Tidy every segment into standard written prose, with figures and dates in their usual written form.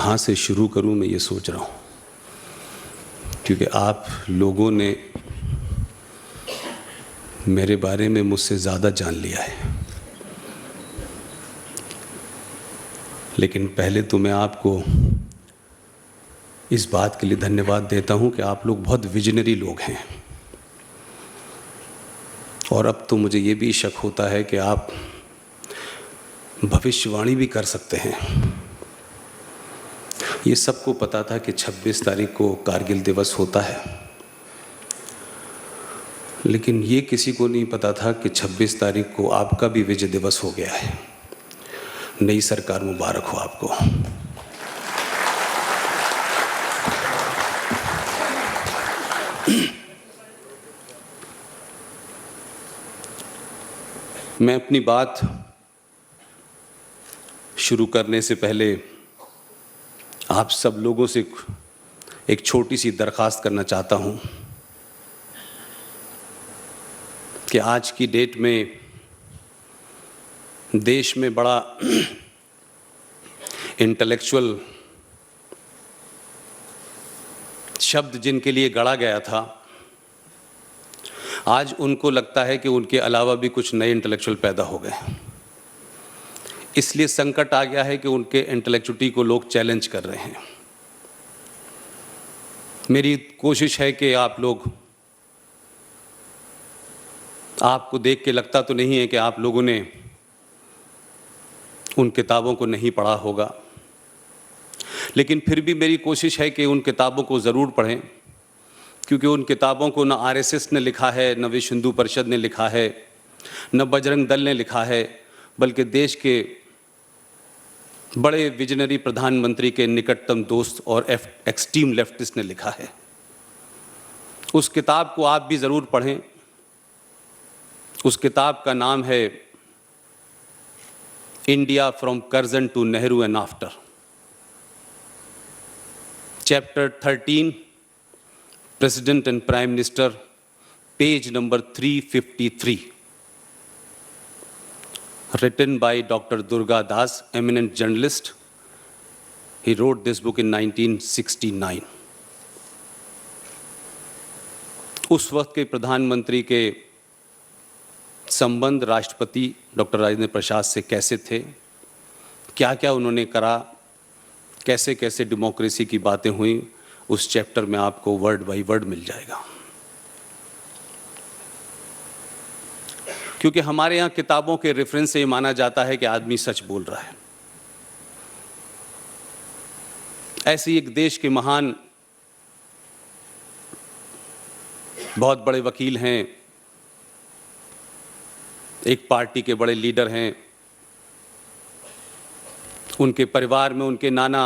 कहाँ से शुरू करूं मैं ये सोच रहा हूं, क्योंकि आप लोगों ने मेरे बारे में मुझसे ज़्यादा जान लिया है। लेकिन पहले तो मैं आपको इस बात के लिए धन्यवाद देता हूं कि आप लोग बहुत विजनरी लोग हैं। और अब तो मुझे ये भी शक होता है कि आप भविष्यवाणी भी कर सकते हैं। ये सबको पता था कि 26 तारीख को कारगिल दिवस होता है, लेकिन ये किसी को नहीं पता था कि 26 तारीख को आपका भी विजय दिवस हो गया है। नई सरकार मुबारक हो आपको। मैं अपनी बात शुरू करने से पहले आप सब लोगों से एक छोटी सी दरख्वास्त करना चाहता हूं कि आज की डेट में देश में बड़ा इंटेलेक्चुअल शब्द जिनके लिए गढ़ा गया था, आज उनको लगता है कि उनके अलावा भी कुछ नए इंटेलेक्चुअल पैदा हो गए। इसलिए संकट आ गया है कि उनके इंटेलेक्चुअलिटी को लोग चैलेंज कर रहे हैं। मेरी कोशिश है कि आप लोग, आपको देख के लगता तो नहीं है कि आप लोगों ने उन किताबों को नहीं पढ़ा होगा, लेकिन फिर भी मेरी कोशिश है कि उन किताबों को ज़रूर पढ़ें, क्योंकि उन किताबों को न आरएसएस ने लिखा है, न विश्व हिंदू परिषद ने लिखा है, न बजरंग दल ने लिखा है, बल्कि देश के बड़े विजनरी प्रधानमंत्री के निकटतम दोस्त और एक्सट्रीम लेफ्टिस्ट ने लिखा है। उस किताब को आप भी ज़रूर पढ़ें। उस किताब का नाम है India from Curzon to Nehru and after. Chapter 13, president and prime minister, page number 353, written by Dr. Durga Das, eminent journalist. He wrote this book in 1969. उस वक्त के प्रधानमंत्री के संबंध राष्ट्रपति डॉक्टर राजेंद्र प्रसाद से कैसे थे, क्या क्या उन्होंने करा, कैसे कैसे डेमोक्रेसी की बातें हुई, उस चैप्टर में आपको वर्ड बाय वर्ड मिल जाएगा। क्योंकि हमारे यहाँ किताबों के रेफरेंस से ये माना जाता है कि आदमी सच बोल रहा है। ऐसे एक देश के महान बहुत बड़े वकील हैं, एक पार्टी के बड़े लीडर हैं, उनके परिवार में उनके नाना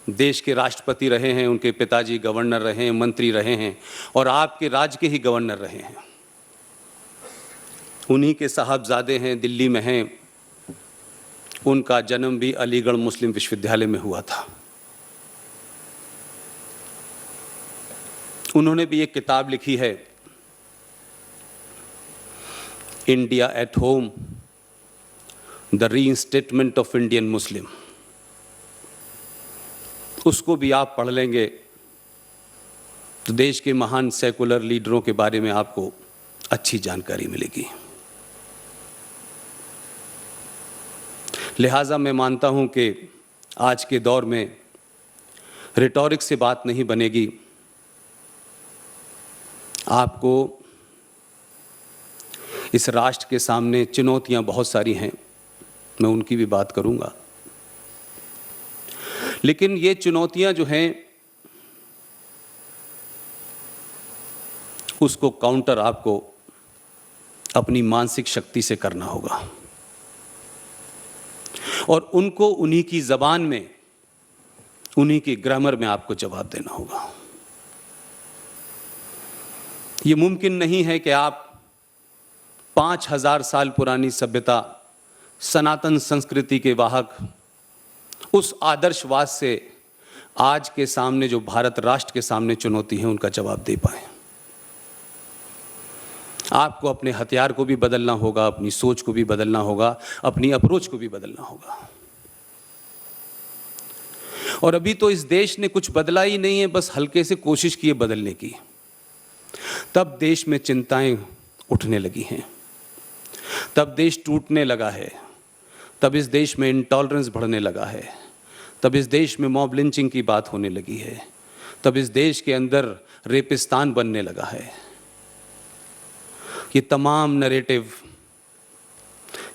देश के राष्ट्रपति रहे हैं, उनके पिताजी गवर्नर रहे हैं, मंत्री रहे हैं, और आपके राज्य के ही गवर्नर रहे हैं। उन्हीं के साहबजादे हैं, दिल्ली में हैं। उनका जन्म भी अलीगढ़ मुस्लिम विश्वविद्यालय में हुआ था। उन्होंने भी एक किताब लिखी है, India at home, the reinstatement of Indian Muslim. उसको भी आप पढ़ लेंगे तो देश के महान सेकुलर लीडरों के बारे में आपको अच्छी जानकारी मिलेगी। लिहाजा मैं मानता हूं कि आज के दौर में रिटॉरिक से बात नहीं बनेगी। आपको इस राष्ट्र के सामने चुनौतियां बहुत सारी हैं, मैं उनकी भी बात करूंगा। लेकिन ये चुनौतियां जो हैं, उसको काउंटर आपको अपनी मानसिक शक्ति से करना होगा, और उनको उन्हीं की ज़बान में, उन्हीं की ग्रामर में आपको जवाब देना होगा। ये मुमकिन नहीं है कि आप 5000 साल पुरानी सभ्यता, सनातन संस्कृति के वाहक, उस आदर्शवाद से आज के सामने जो भारत राष्ट्र के सामने चुनौती है, उनका जवाब दे पाए। आपको अपने हथियार को भी बदलना होगा, अपनी सोच को भी बदलना होगा, अपनी अप्रोच को भी बदलना होगा। और अभी तो इस देश ने कुछ बदला ही नहीं है, बस हल्के से कोशिश की है बदलने की, तब देश में चिंताएं उठने लगी हैं, तब देश टूटने लगा है, तब इस देश में इंटॉलरेंस बढ़ने लगा है, तब इस देश में मॉब लिंचिंग की बात होने लगी है, तब इस देश के अंदर रेपिस्तान बनने लगा है। ये तमाम नैरेटिव,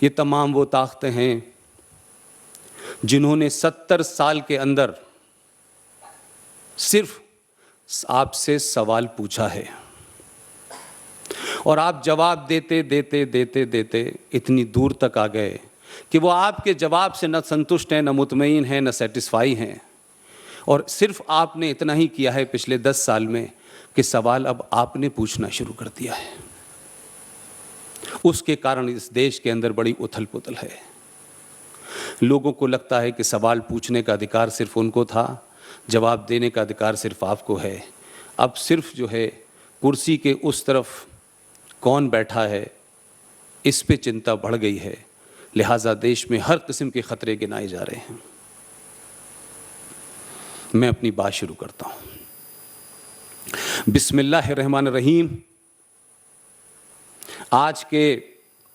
ये तमाम वो ताकतें हैं जिन्होंने 70 साल के अंदर सिर्फ आपसे सवाल पूछा है और आप जवाब देते देते देते देते इतनी दूर तक आ गए कि वो आपके जवाब से न संतुष्ट हैं, न मुतमईन हैं, न सेटिस्फाई हैं। और सिर्फ आपने इतना ही किया है पिछले 10 साल में कि सवाल अब आपने पूछना शुरू कर दिया है। उसके कारण इस देश के अंदर बड़ी उथल पुथल है। लोगों को लगता है कि सवाल पूछने का अधिकार सिर्फ उनको था, जवाब देने का अधिकार सिर्फ आपको है। अब सिर्फ जो है कुर्सी के उस तरफ कौन बैठा है, इस पे चिंता बढ़ गई है। लिहाजा देश में हर किस्म के खतरे गिनाए जा रहे हैं। मैं अपनी बात शुरू करता हूं। बिस्मिल्लाहिर्रहमानिर्रहीम। आज के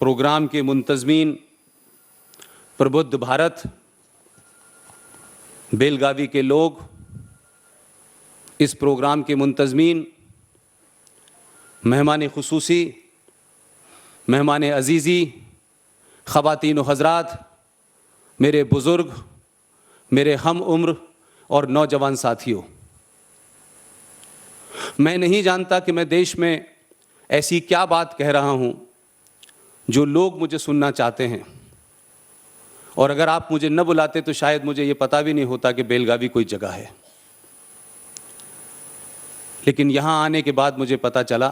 प्रोग्राम के मुंतजमीन प्रबुद्ध भारत, बेलगावी के लोग, इस प्रोग्राम के मुंतजमीन, मेहमान खुसूसी, मेहमान अजीज़ी, ख़वातीन व हज़रात, मेरे बुज़ुर्ग, मेरे हम उम्र और नौजवान साथियों, मैं नहीं जानता कि मैं देश में ऐसी क्या बात कह रहा हूं जो लोग मुझे सुनना चाहते हैं, और अगर आप मुझे न बुलाते तो शायद मुझे ये पता भी नहीं होता कि बेलगावी कोई जगह है। लेकिन यहाँ आने के बाद मुझे पता चला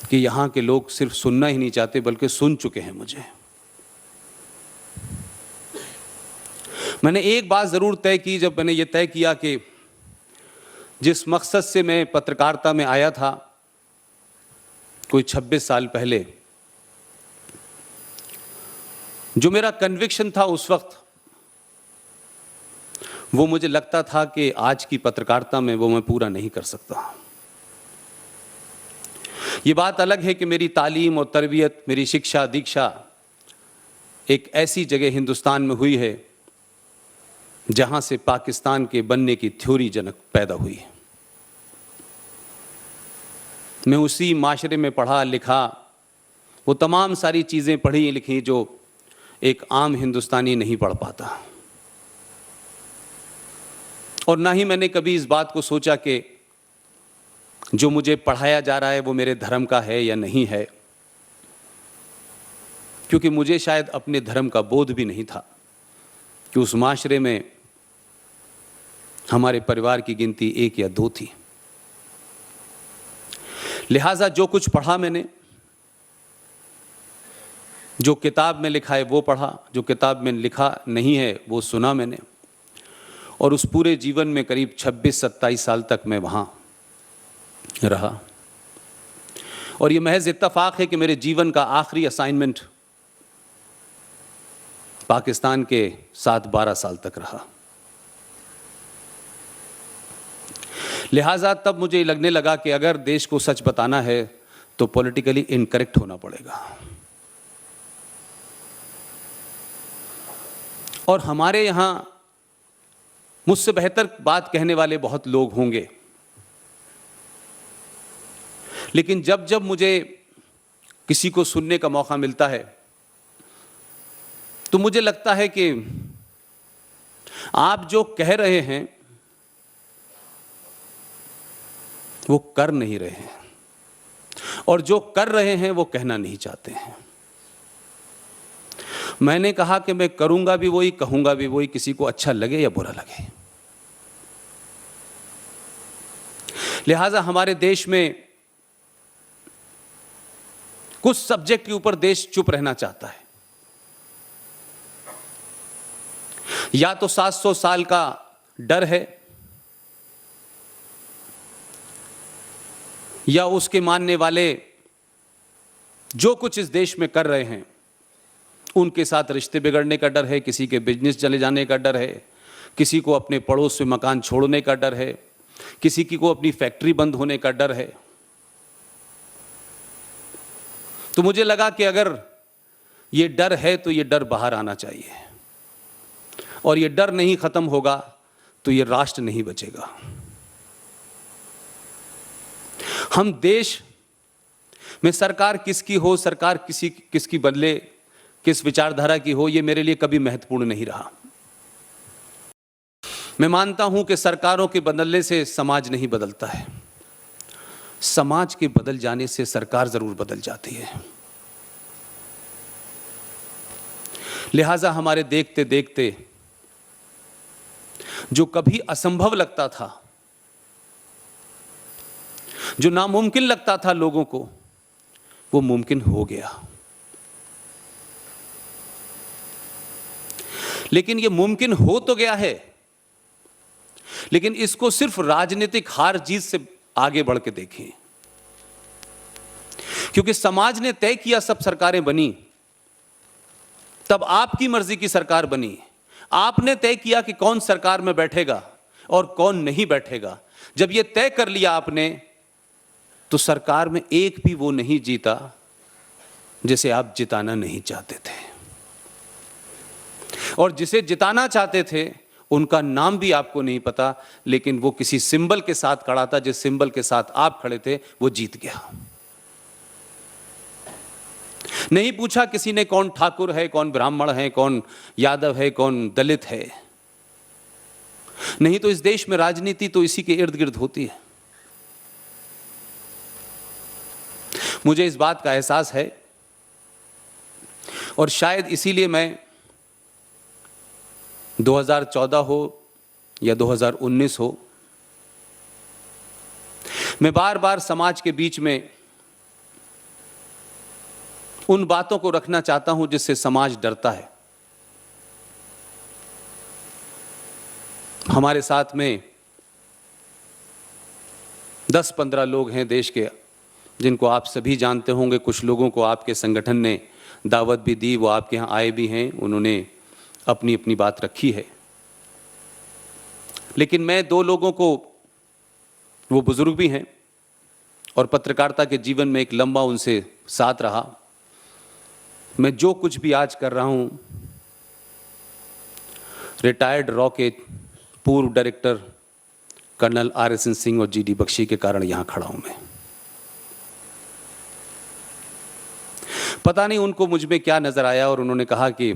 कि यहाँ के लोग सिर्फ सुनना ही नहीं चाहते बल्कि सुन चुके हैं मुझे। मैंने एक बात ज़रूर तय की जब मैंने ये तय किया कि जिस मकसद से मैं पत्रकारिता में आया था कोई 26 साल पहले, जो मेरा कन्विक्शन था उस वक्त, वो मुझे लगता था कि आज की पत्रकारिता में वो मैं पूरा नहीं कर सकता। ये बात अलग है कि मेरी तालीम और तरबियत, मेरी शिक्षा दीक्षा एक ऐसी जगह हिंदुस्तान में हुई है जहां से पाकिस्तान के बनने की थ्योरी जनक पैदा हुई। मैं उसी माशरे में पढ़ा लिखा, वो तमाम सारी चीज़ें पढ़ी लिखी जो एक आम हिंदुस्तानी नहीं पढ़ पाता। और ना ही मैंने कभी इस बात को सोचा कि जो मुझे पढ़ाया जा रहा है वो मेरे धर्म का है या नहीं है, क्योंकि मुझे शायद अपने धर्म का बोध भी नहीं था कि उस माशरे में हमारे परिवार की गिनती 1 या 2 थी। लिहाजा जो कुछ पढ़ा मैंने, जो किताब में लिखा है वो पढ़ा, जो किताब में लिखा नहीं है वो सुना मैंने, और उस पूरे जीवन में करीब 26-27 साल तक मैं वहाँ रहा। और ये महज इत्तफाक है कि मेरे जीवन का आखिरी असाइनमेंट पाकिस्तान के साथ 12 साल तक रहा। लिहाजा तब मुझे लगने लगा कि अगर देश को सच बताना है तो पॉलिटिकली इनकरेक्ट होना पड़ेगा। और हमारे यहाँ मुझसे बेहतर बात कहने वाले बहुत लोग होंगे, लेकिन जब जब मुझे किसी को सुनने का मौका मिलता है तो मुझे लगता है कि आप जो कह रहे हैं वो कर नहीं रहे हैं, और जो कर रहे हैं वो कहना नहीं चाहते हैं। मैंने कहा कि मैं करूंगा भी वही, कहूंगा भी वही, किसी को अच्छा लगे या बुरा लगे। लिहाजा हमारे देश में कुछ सब्जेक्ट के ऊपर देश चुप रहना चाहता है। या तो 700 साल का डर है, या उसके मानने वाले जो कुछ इस देश में कर रहे हैं उनके साथ रिश्ते बिगड़ने का डर है, किसी के बिजनेस चले जाने का डर है, किसी को अपने पड़ोस में मकान छोड़ने का डर है, किसी की को अपनी फैक्ट्री बंद होने का डर है। तो मुझे लगा कि अगर ये डर है तो ये डर बाहर आना चाहिए, और ये डर नहीं खत्म होगा तो ये राष्ट्र नहीं बचेगा। हम देश में सरकार किसकी हो, सरकार किसकी बदले, किस विचारधारा की हो, ये मेरे लिए कभी महत्वपूर्ण नहीं रहा। मैं मानता हूं कि सरकारों के बदलने से समाज नहीं बदलता है, समाज के बदल जाने से सरकार जरूर बदल जाती है। लिहाजा हमारे देखते देखते जो कभी असंभव लगता था, जो नामुमकिन लगता था लोगों को, वो मुमकिन हो गया। लेकिन ये मुमकिन हो तो गया है, लेकिन इसको सिर्फ राजनीतिक हार जीत से आगे बढ़ के देखें, क्योंकि समाज ने तय किया सब सरकारें बनी, तब आपकी मर्जी की सरकार बनी। आपने तय किया कि कौन सरकार में बैठेगा और कौन नहीं बैठेगा। जब ये तय कर लिया आपने, तो सरकार में एक भी वो नहीं जीता जिसे आप जिताना नहीं चाहते थे, और जिसे जिताना चाहते थे उनका नाम भी आपको नहीं पता, लेकिन वो किसी सिंबल के साथ खड़ा था, जिस सिंबल के साथ आप खड़े थे वो जीत गया। नहीं पूछा किसी ने कौन ठाकुर है, कौन ब्राह्मण है, कौन यादव है, कौन दलित है। नहीं तो इस देश में राजनीति तो इसी के इर्द गिर्द होती है। मुझे इस बात का एहसास है, और शायद इसीलिए मैं 2014 हो या 2019 हो, मैं बार बार समाज के बीच में उन बातों को रखना चाहता हूं जिससे समाज डरता है। हमारे साथ में 10-15 लोग हैं देश के, जिनको आप सभी जानते होंगे। कुछ लोगों को आपके संगठन ने दावत भी दी, वो आपके यहाँ आए भी हैं, उन्होंने अपनी अपनी बात रखी है। लेकिन मैं 2 लोगों को, वो बुजुर्ग भी हैं और पत्रकारिता के जीवन में एक लंबा उनसे साथ रहा। मैं जो कुछ भी आज कर रहा हूं, रिटायर्ड रॉ के पूर्व डायरेक्टर कर्नल RSN सिंह और GD बख्शी के कारण यहां खड़ा हूं मैं। पता नहीं उनको मुझ में क्या नजर आया, और उन्होंने कहा कि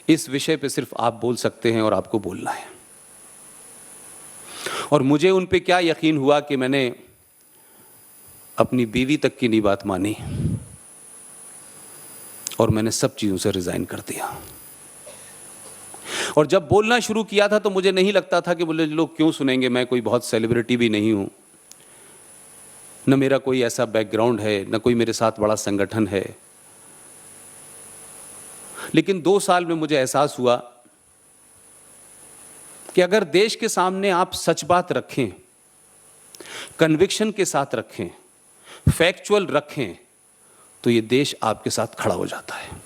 इस विषय पे सिर्फ आप बोल सकते हैं और आपको बोलना है। और मुझे उन पे क्या यकीन हुआ कि मैंने अपनी बीवी तक की नहीं बात मानी, और मैंने सब चीजों से रिजाइन कर दिया। और जब बोलना शुरू किया था तो मुझे नहीं लगता था कि बोले लोग क्यों सुनेंगे, मैं कोई बहुत सेलिब्रिटी भी नहीं हूं, न मेरा कोई ऐसा बैकग्राउंड है, न कोई मेरे साथ बड़ा संगठन है। लेकिन 2 साल में मुझे एहसास हुआ कि अगर देश के सामने आप सच बात रखें, कन्विक्शन के साथ रखें, फैक्चुअल रखें, तो ये देश आपके साथ खड़ा हो जाता है।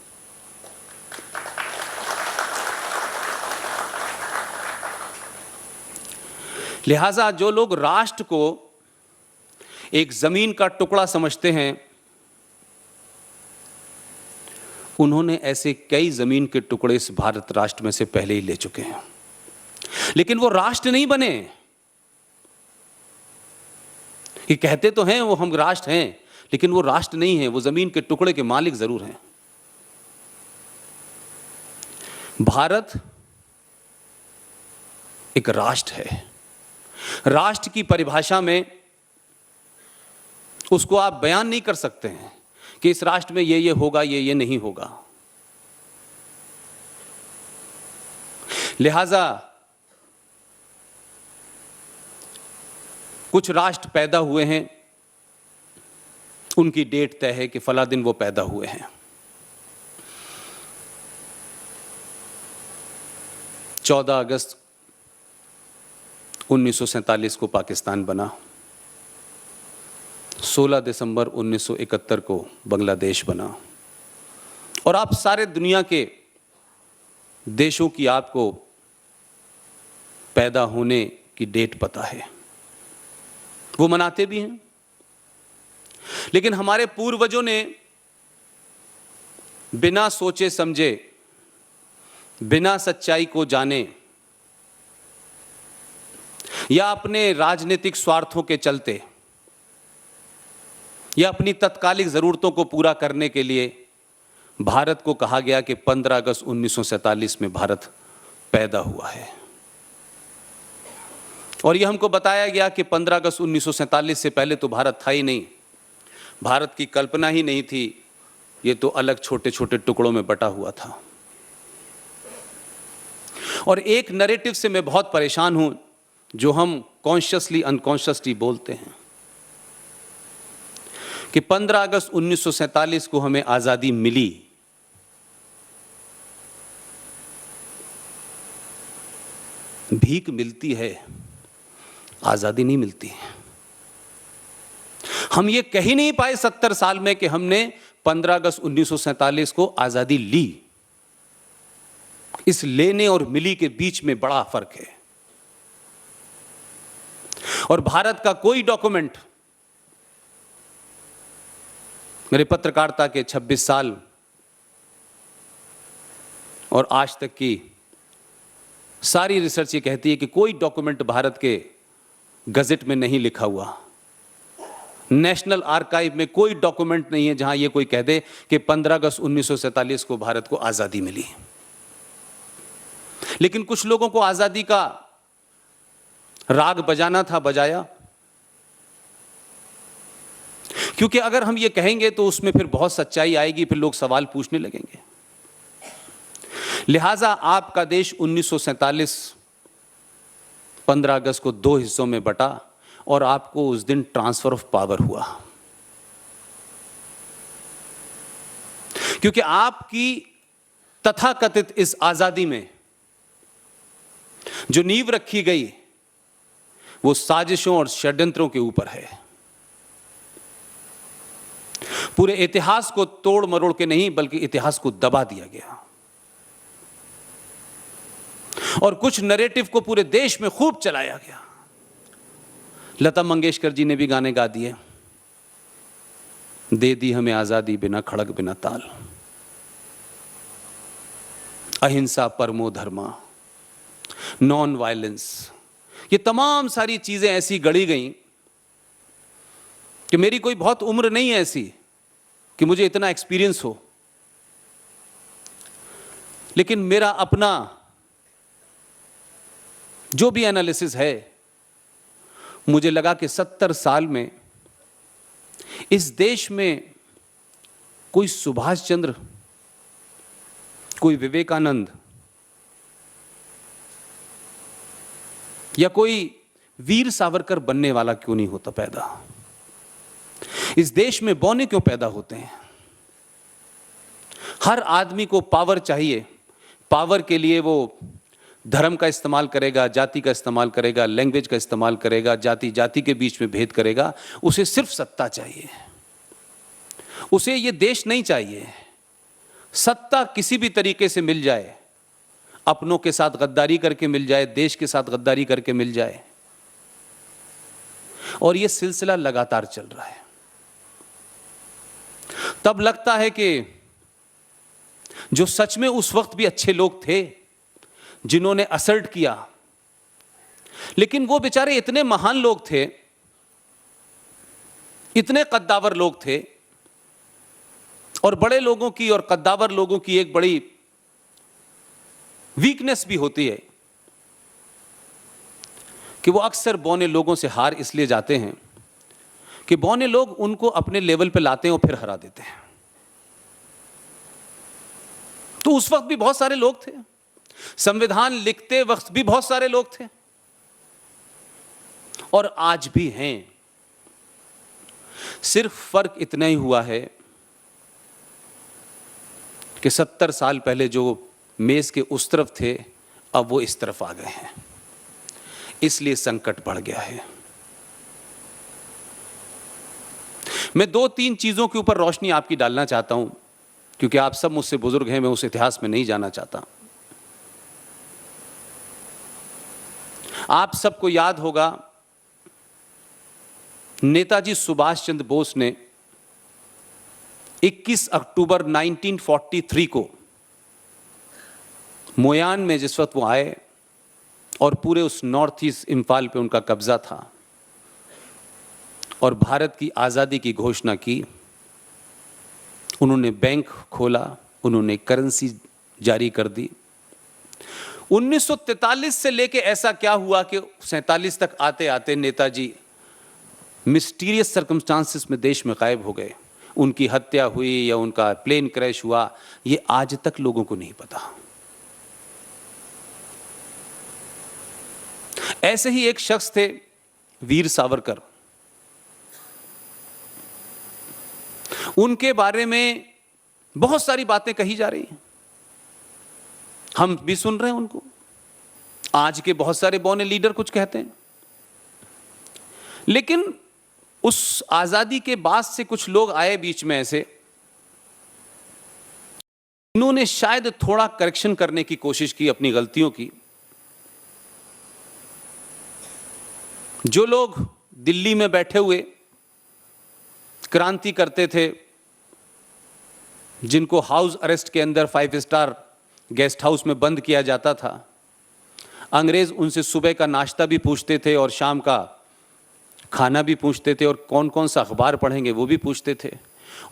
लिहाजा जो लोग राष्ट्र को एक जमीन का टुकड़ा समझते हैं, उन्होंने ऐसे कई जमीन के टुकड़े इस भारत राष्ट्र में से पहले ही ले चुके हैं, लेकिन वो राष्ट्र नहीं बने। ये कहते तो हैं वो हम राष्ट्र हैं, लेकिन वो राष्ट्र नहीं है, वो जमीन के टुकड़े के मालिक जरूर हैं। भारत एक राष्ट्र है। राष्ट्र की परिभाषा में उसको आप बयान नहीं कर सकते हैं कि इस राष्ट्र में ये होगा, ये नहीं होगा। लिहाजा कुछ राष्ट्र पैदा हुए हैं, उनकी डेट तय है कि फला दिन वो पैदा हुए हैं। 14 अगस्त 1947 को पाकिस्तान बना, 16 दिसंबर 1971 को बांग्लादेश बना, और आप सारे दुनिया के देशों की आपको पैदा होने की डेट पता है, वो मनाते भी हैं। लेकिन हमारे पूर्वजों ने बिना सोचे समझे, बिना सच्चाई को जाने या अपने राजनीतिक स्वार्थों के चलते या अपनी तत्कालिक जरूरतों को पूरा करने के लिए भारत को कहा गया कि 15 अगस्त 1947 में भारत पैदा हुआ है। और यह हमको बताया गया कि 15 अगस्त 1947 से पहले तो भारत था ही नहीं, भारत की कल्पना ही नहीं थी, ये तो अलग छोटे छोटे टुकड़ों में बटा हुआ था। और एक नैरेटिव से मैं बहुत परेशान हूं जो हम कॉन्शियसली अनकॉन्शियसली बोलते हैं कि 15 अगस्त 1947 को हमें आजादी मिली। भीख मिलती है, आजादी नहीं मिलती है। हम ये कह ही नहीं पाए 70 साल में कि हमने 15 अगस्त 1947 को आजादी ली। इस लेने और मिली के बीच में बड़ा फर्क है। और भारत का कोई डॉक्यूमेंट, मेरे पत्रकारिता के 26 साल और आज तक की सारी रिसर्च ये कहती है कि कोई डॉक्यूमेंट भारत के गजट में नहीं लिखा हुआ, नेशनल आर्काइव में कोई डॉक्यूमेंट नहीं है जहां ये कोई कह दे कि 15 अगस्त 1947 को भारत को आजादी मिली। लेकिन कुछ लोगों को आजादी का राग बजाना था, बजाया। क्योंकि अगर हम ये कहेंगे तो उसमें फिर बहुत सच्चाई आएगी, फिर लोग सवाल पूछने लगेंगे। लिहाजा आपका देश 1947 15 अगस्त को 2 हिस्सों में बटा और आपको उस दिन ट्रांसफर ऑफ पावर हुआ। क्योंकि आपकी तथाकथित इस आजादी में जो नींव रखी गई वो साजिशों और षड्यंत्रों के ऊपर है। पूरे इतिहास को तोड़ मरोड़ के नहीं, बल्कि इतिहास को दबा दिया गया। और कुछ नैरेटिव को पूरे देश में खूब चलाया गया। लता मंगेशकर जी ने भी गाने गा दिए, दे दी हमें आजादी बिना खड़ग बिना ताल, अहिंसा परमो धर्मा, नॉन वायलेंस। ये तमाम सारी चीजें ऐसी गढ़ी गई कि मेरी कोई बहुत उम्र नहीं है ऐसी कि मुझे इतना एक्सपीरियंस हो, लेकिन मेरा अपना जो भी एनालिसिस है, मुझे लगा कि 70 साल में इस देश में कोई सुभाष चंद्र, कोई विवेकानंद या कोई वीर सावरकर बनने वाला क्यों नहीं होता पैदा। इस देश में बौने क्यों पैदा होते हैं। हर आदमी को पावर चाहिए। पावर के लिए वो धर्म का इस्तेमाल करेगा, जाति का इस्तेमाल करेगा, लैंग्वेज का इस्तेमाल करेगा, जाति जाति के बीच में भेद करेगा। उसे सिर्फ सत्ता चाहिए, उसे ये देश नहीं चाहिए। सत्ता किसी भी तरीके से मिल जाए, अपनों के साथ गद्दारी करके मिल जाए, देश के साथ गद्दारी करके मिल जाए, और ये सिलसिला लगातार चल रहा है। तब लगता है कि जो सच में उस वक्त भी अच्छे लोग थे जिन्होंने असर्ट किया, लेकिन वो बेचारे इतने महान लोग थे, इतने कद्दावर लोग थे। और बड़े लोगों की और कद्दावर लोगों की एक बड़ी वीकनेस भी होती है कि वो अक्सर बौने लोगों से हार इसलिए जाते हैं कि बौने लोग उनको अपने लेवल पे लाते हैं और फिर हरा देते हैं। तो उस वक्त भी बहुत सारे लोग थे, संविधान लिखते वक्त भी बहुत सारे लोग थे, और आज भी हैं। सिर्फ फर्क इतना ही हुआ है कि 70 साल पहले जो मेज के उस तरफ थे, अब वो इस तरफ आ गए हैं, इसलिए संकट बढ़ गया है। मैं 2-3 चीजों के ऊपर रोशनी आपकी डालना चाहता हूं क्योंकि आप सब मुझसे बुजुर्ग हैं, मैं उस इतिहास में नहीं जाना चाहता। आप सबको याद होगा, नेताजी सुभाष चंद्र बोस ने 21 अक्टूबर 1943 को मोयान में जिस वक्त वो आए और पूरे उस नॉर्थ ईस्ट इम्फाल पे उनका कब्जा था और भारत की आज़ादी की घोषणा की, उन्होंने बैंक खोला, उन्होंने करेंसी जारी कर दी। 1943 से लेके ऐसा क्या हुआ कि 47 तक आते आते नेताजी मिस्टीरियस सर्कमस्टांसेस में देश में गायब हो गए। उनकी हत्या हुई या उनका प्लेन क्रैश हुआ, ये आज तक लोगों को नहीं पता। ऐसे ही एक शख्स थे वीर सावरकर, उनके बारे में बहुत सारी बातें कही जा रही हैं, हम भी सुन रहे हैं उनको। आज के बहुत सारे बौने लीडर कुछ कहते हैं, लेकिन उस आजादी के बाद से कुछ लोग आए बीच में ऐसे, इन्होंने शायद थोड़ा करेक्शन करने की कोशिश की अपनी गलतियों की। जो लोग दिल्ली में बैठे हुए क्रांति करते थे, जिनको हाउस अरेस्ट के अंदर 5 स्टार गेस्ट हाउस में बंद किया जाता था, अंग्रेज उनसे सुबह का नाश्ता भी पूछते थे और शाम का खाना भी पूछते थे और कौन कौन सा अखबार पढ़ेंगे वो भी पूछते थे।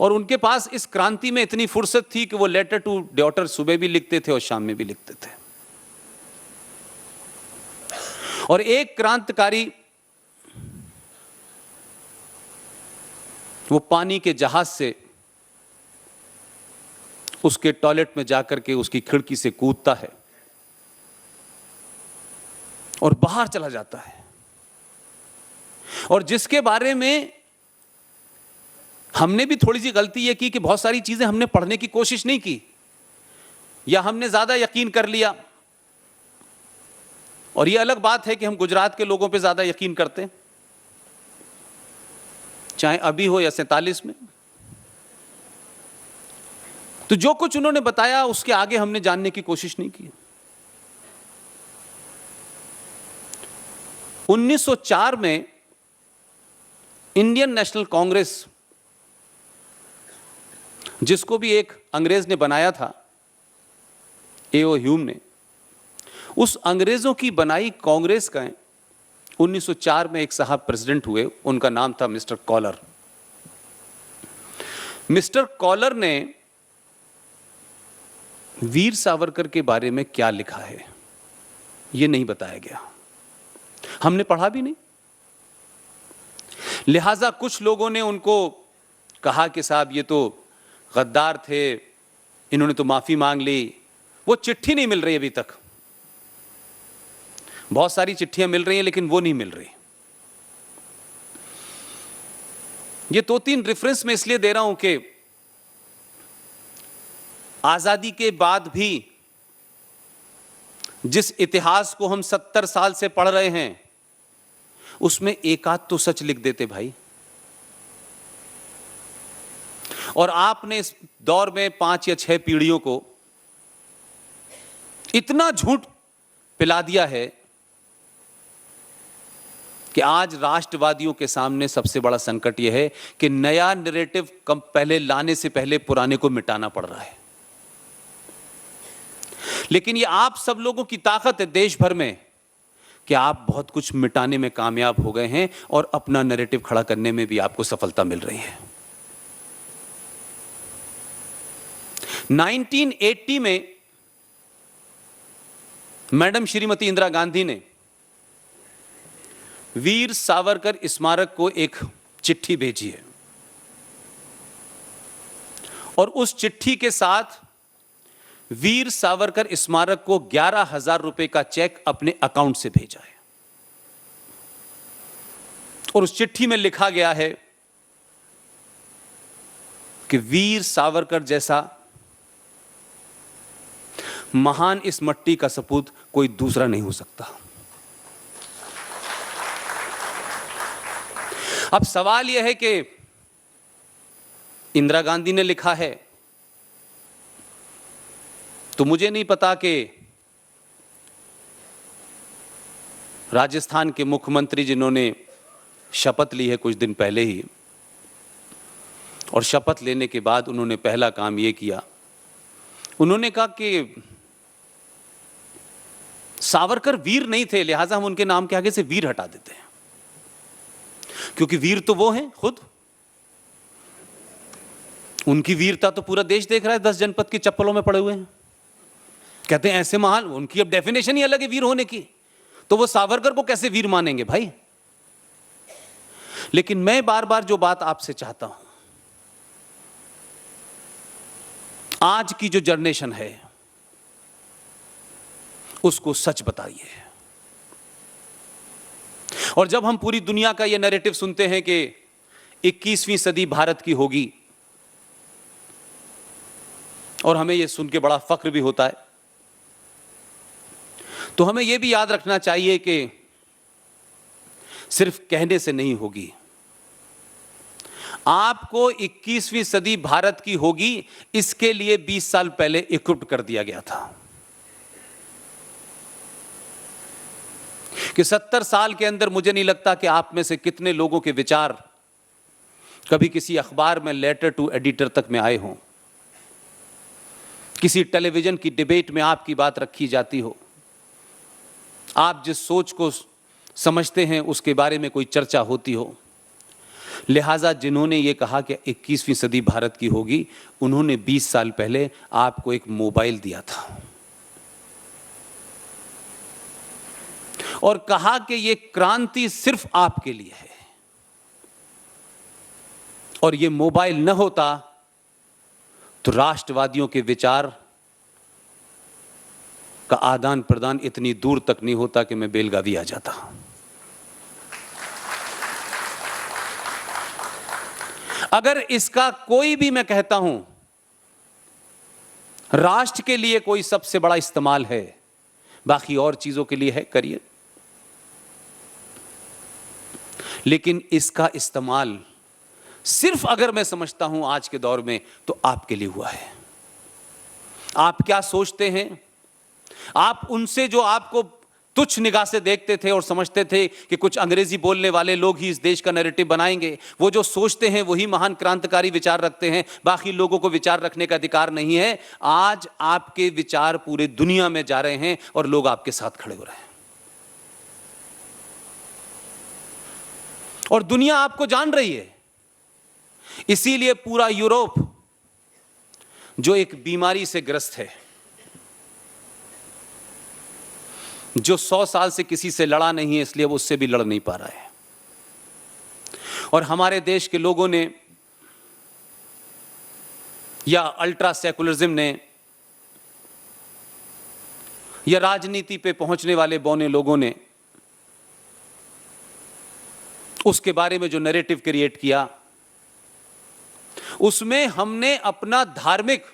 और उनके पास इस क्रांति में इतनी फुर्सत थी कि वो लेटर टू डॉटर सुबह भी लिखते थे और शाम में भी लिखते थे। और एक क्रांतिकारी वो पानी के जहाज से उसके टॉयलेट में जाकर के उसकी खिड़की से कूदता है और बाहर चला जाता है, और जिसके बारे में हमने भी थोड़ी सी गलती यह की कि बहुत सारी चीजें हमने पढ़ने की कोशिश नहीं की या हमने ज्यादा यकीन कर लिया। और यह अलग बात है कि हम गुजरात के लोगों पे ज्यादा यकीन करते हैं, चाहे अभी हो या 47 में। तो जो कुछ उन्होंने बताया उसके आगे हमने जानने की कोशिश नहीं की। 1904 में इंडियन नेशनल कांग्रेस, जिसको भी एक अंग्रेज ने बनाया था, ए.ओ. ह्यूम ने, उस अंग्रेजों की बनाई कांग्रेस का 1904 में एक साहब प्रेसिडेंट हुए, उनका नाम था मिस्टर कॉलर। मिस्टर कॉलर ने वीर सावरकर के बारे में क्या लिखा है यह नहीं बताया गया, हमने पढ़ा भी नहीं। लिहाजा कुछ लोगों ने उनको कहा कि साहब ये तो गद्दार थे, इन्होंने तो माफी मांग ली। वो चिट्ठी नहीं मिल रही अभी तक, बहुत सारी चिट्ठियां मिल रही हैं लेकिन वो नहीं मिल रही। ये 2-3 रेफरेंस मैं इसलिए दे रहा हूं कि आजादी के बाद भी जिस इतिहास को हम 70 साल से पढ़ रहे हैं उसमें एक आध तो सच लिख देते भाई। और आपने इस दौर में 5 या 6 पीढ़ियों को इतना झूठ पिला दिया है कि आज राष्ट्रवादियों के सामने सबसे बड़ा संकट यह है कि नया नैरेटिव कम पहले लाने से पहले पुराने को मिटाना पड़ रहा है। लेकिन ये आप सब लोगों की ताकत है देश भर में कि आप बहुत कुछ मिटाने में कामयाब हो गए हैं और अपना नैरेटिव खड़ा करने में भी आपको सफलता मिल रही है। 1980 में मैडम श्रीमती इंदिरा गांधी ने वीर सावरकर स्मारक को एक चिट्ठी भेजी है और उस चिट्ठी के साथ वीर सावरकर स्मारक को 11,000 रुपए का चेक अपने अकाउंट से भेजा है। और उस चिट्ठी में लिखा गया है कि वीर सावरकर जैसा महान इस मट्टी का सपूत कोई दूसरा नहीं हो सकता। अब सवाल यह है कि इंदिरा गांधी ने लिखा है तो मुझे नहीं पता कि राजस्थान के मुख्यमंत्री जिन्होंने शपथ ली है कुछ दिन पहले ही, और शपथ लेने के बाद उन्होंने पहला काम ये किया, उन्होंने कहा कि सावरकर वीर नहीं थे, लिहाजा हम उनके नाम के आगे से वीर हटा देते हैं, क्योंकि वीर तो वो हैं खुद। उनकी वीरता तो पूरा देश देख रहा है, 10 जनपद की चप्पलों में पड़े हुए हैं। कहते हैं ऐसे महान, उनकी अब डेफिनेशन ही अलग है वीर होने की, तो वो सावरकर को कैसे वीर मानेंगे भाई। लेकिन मैं बार बार जो बात आपसे चाहता हूं, आज की जो जनरेशन है उसको सच बताइए। और जब हम पूरी दुनिया का यह नैरेटिव सुनते हैं कि 21वीं सदी भारत की होगी, और हमें यह सुन के बड़ा फख्र भी होता है, तो हमें यह भी याद रखना चाहिए कि सिर्फ कहने से नहीं होगी। आपको 21वीं सदी भारत की होगी, इसके लिए 20 साल पहले इक्विप्ड कर दिया गया था कि 70 साल के अंदर मुझे नहीं लगता कि आप में से कितने लोगों के विचार कभी किसी अखबार में लेटर टू एडिटर तक में आए हों, किसी टेलीविजन की डिबेट में आपकी बात रखी जाती हो, आप जिस सोच को समझते हैं उसके बारे में कोई चर्चा होती हो। लिहाजा जिन्होंने ये कहा कि 21वीं सदी भारत की होगी, उन्होंने 20 साल पहले आपको एक मोबाइल दिया था और कहा कि ये क्रांति सिर्फ आपके लिए है, और ये मोबाइल न होता तो राष्ट्रवादियों के विचार का आदान प्रदान इतनी दूर तक नहीं होता कि मैं बेलगावी आ जाता। अगर इसका कोई भी, मैं कहता हूं, राष्ट्र के लिए कोई सबसे बड़ा इस्तेमाल है, बाकी और चीजों के लिए है, करिए, लेकिन इसका इस्तेमाल सिर्फ अगर मैं समझता हूं आज के दौर में तो आपके लिए हुआ है। आप क्या सोचते हैं? आप उनसे जो आपको तुच्छ निगाह से देखते थे और समझते थे कि कुछ अंग्रेजी बोलने वाले लोग ही इस देश का नैरेटिव बनाएंगे, वो जो सोचते हैं वही महान क्रांतिकारी विचार रखते हैं, बाकी लोगों को विचार रखने का अधिकार नहीं है। आज आपके विचार पूरे दुनिया में जा रहे हैं और लोग आपके साथ खड़े हो रहे हैं, और दुनिया आपको जान रही है। इसीलिए पूरा यूरोप जो एक बीमारी से ग्रस्त है, जो 100 साल से किसी से लड़ा नहीं है, इसलिए वो उससे भी लड़ नहीं पा रहा है, और हमारे देश के लोगों ने या अल्ट्रा सेकुलरिज्म ने या राजनीति पे पहुंचने वाले बौने लोगों ने उसके बारे में जो नैरेटिव क्रिएट किया, उसमें हमने अपना धार्मिक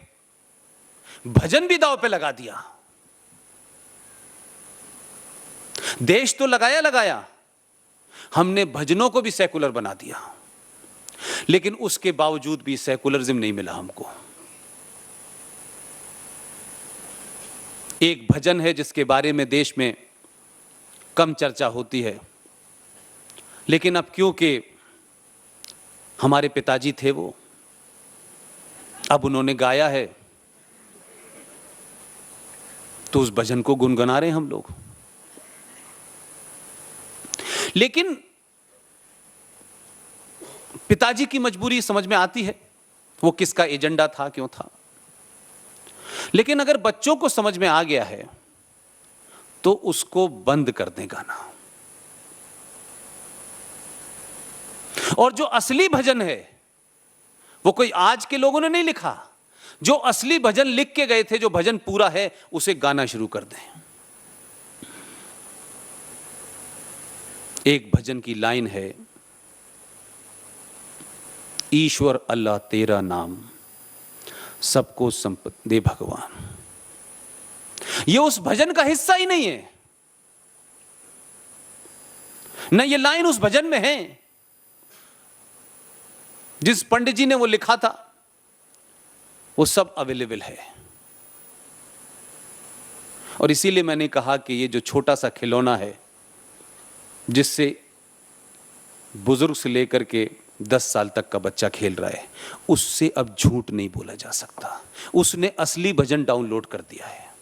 भजन भी दांव पे लगा दिया। देश तो लगाया, हमने भजनों को भी सेकुलर बना दिया, लेकिन उसके बावजूद भी सेकुलरिज्म नहीं मिला हमको। एक भजन है जिसके बारे में देश में कम चर्चा होती है, लेकिन अब क्योंकि हमारे पिताजी थे वो, अब उन्होंने गाया है तो उस भजन को गुनगुना रहे हैं हम लोग। लेकिन पिताजी की मजबूरी समझ में आती है, वो किसका एजेंडा था, क्यों था। लेकिन अगर बच्चों को समझ में आ गया है तो उसको बंद कर दें गाना, और जो असली भजन है वो कोई आज के लोगों ने नहीं लिखा, जो असली भजन लिख के गए थे, जो भजन पूरा है, उसे गाना शुरू कर दें। एक भजन की लाइन है, ईश्वर अल्लाह तेरा नाम सबको संपत्ति दे भगवान। ये उस भजन का हिस्सा ही नहीं है, न ये लाइन उस भजन में है। जिस पंडित जी ने वो लिखा था वो सब अवेलेबल है, और इसीलिए मैंने कहा कि ये जो छोटा सा खिलौना है जिससे बुजुर्ग से लेकर के 10 साल तक का बच्चा खेल रहा है, उससे अब झूठ नहीं बोला जा सकता। उसने असली भजन डाउनलोड कर दिया है।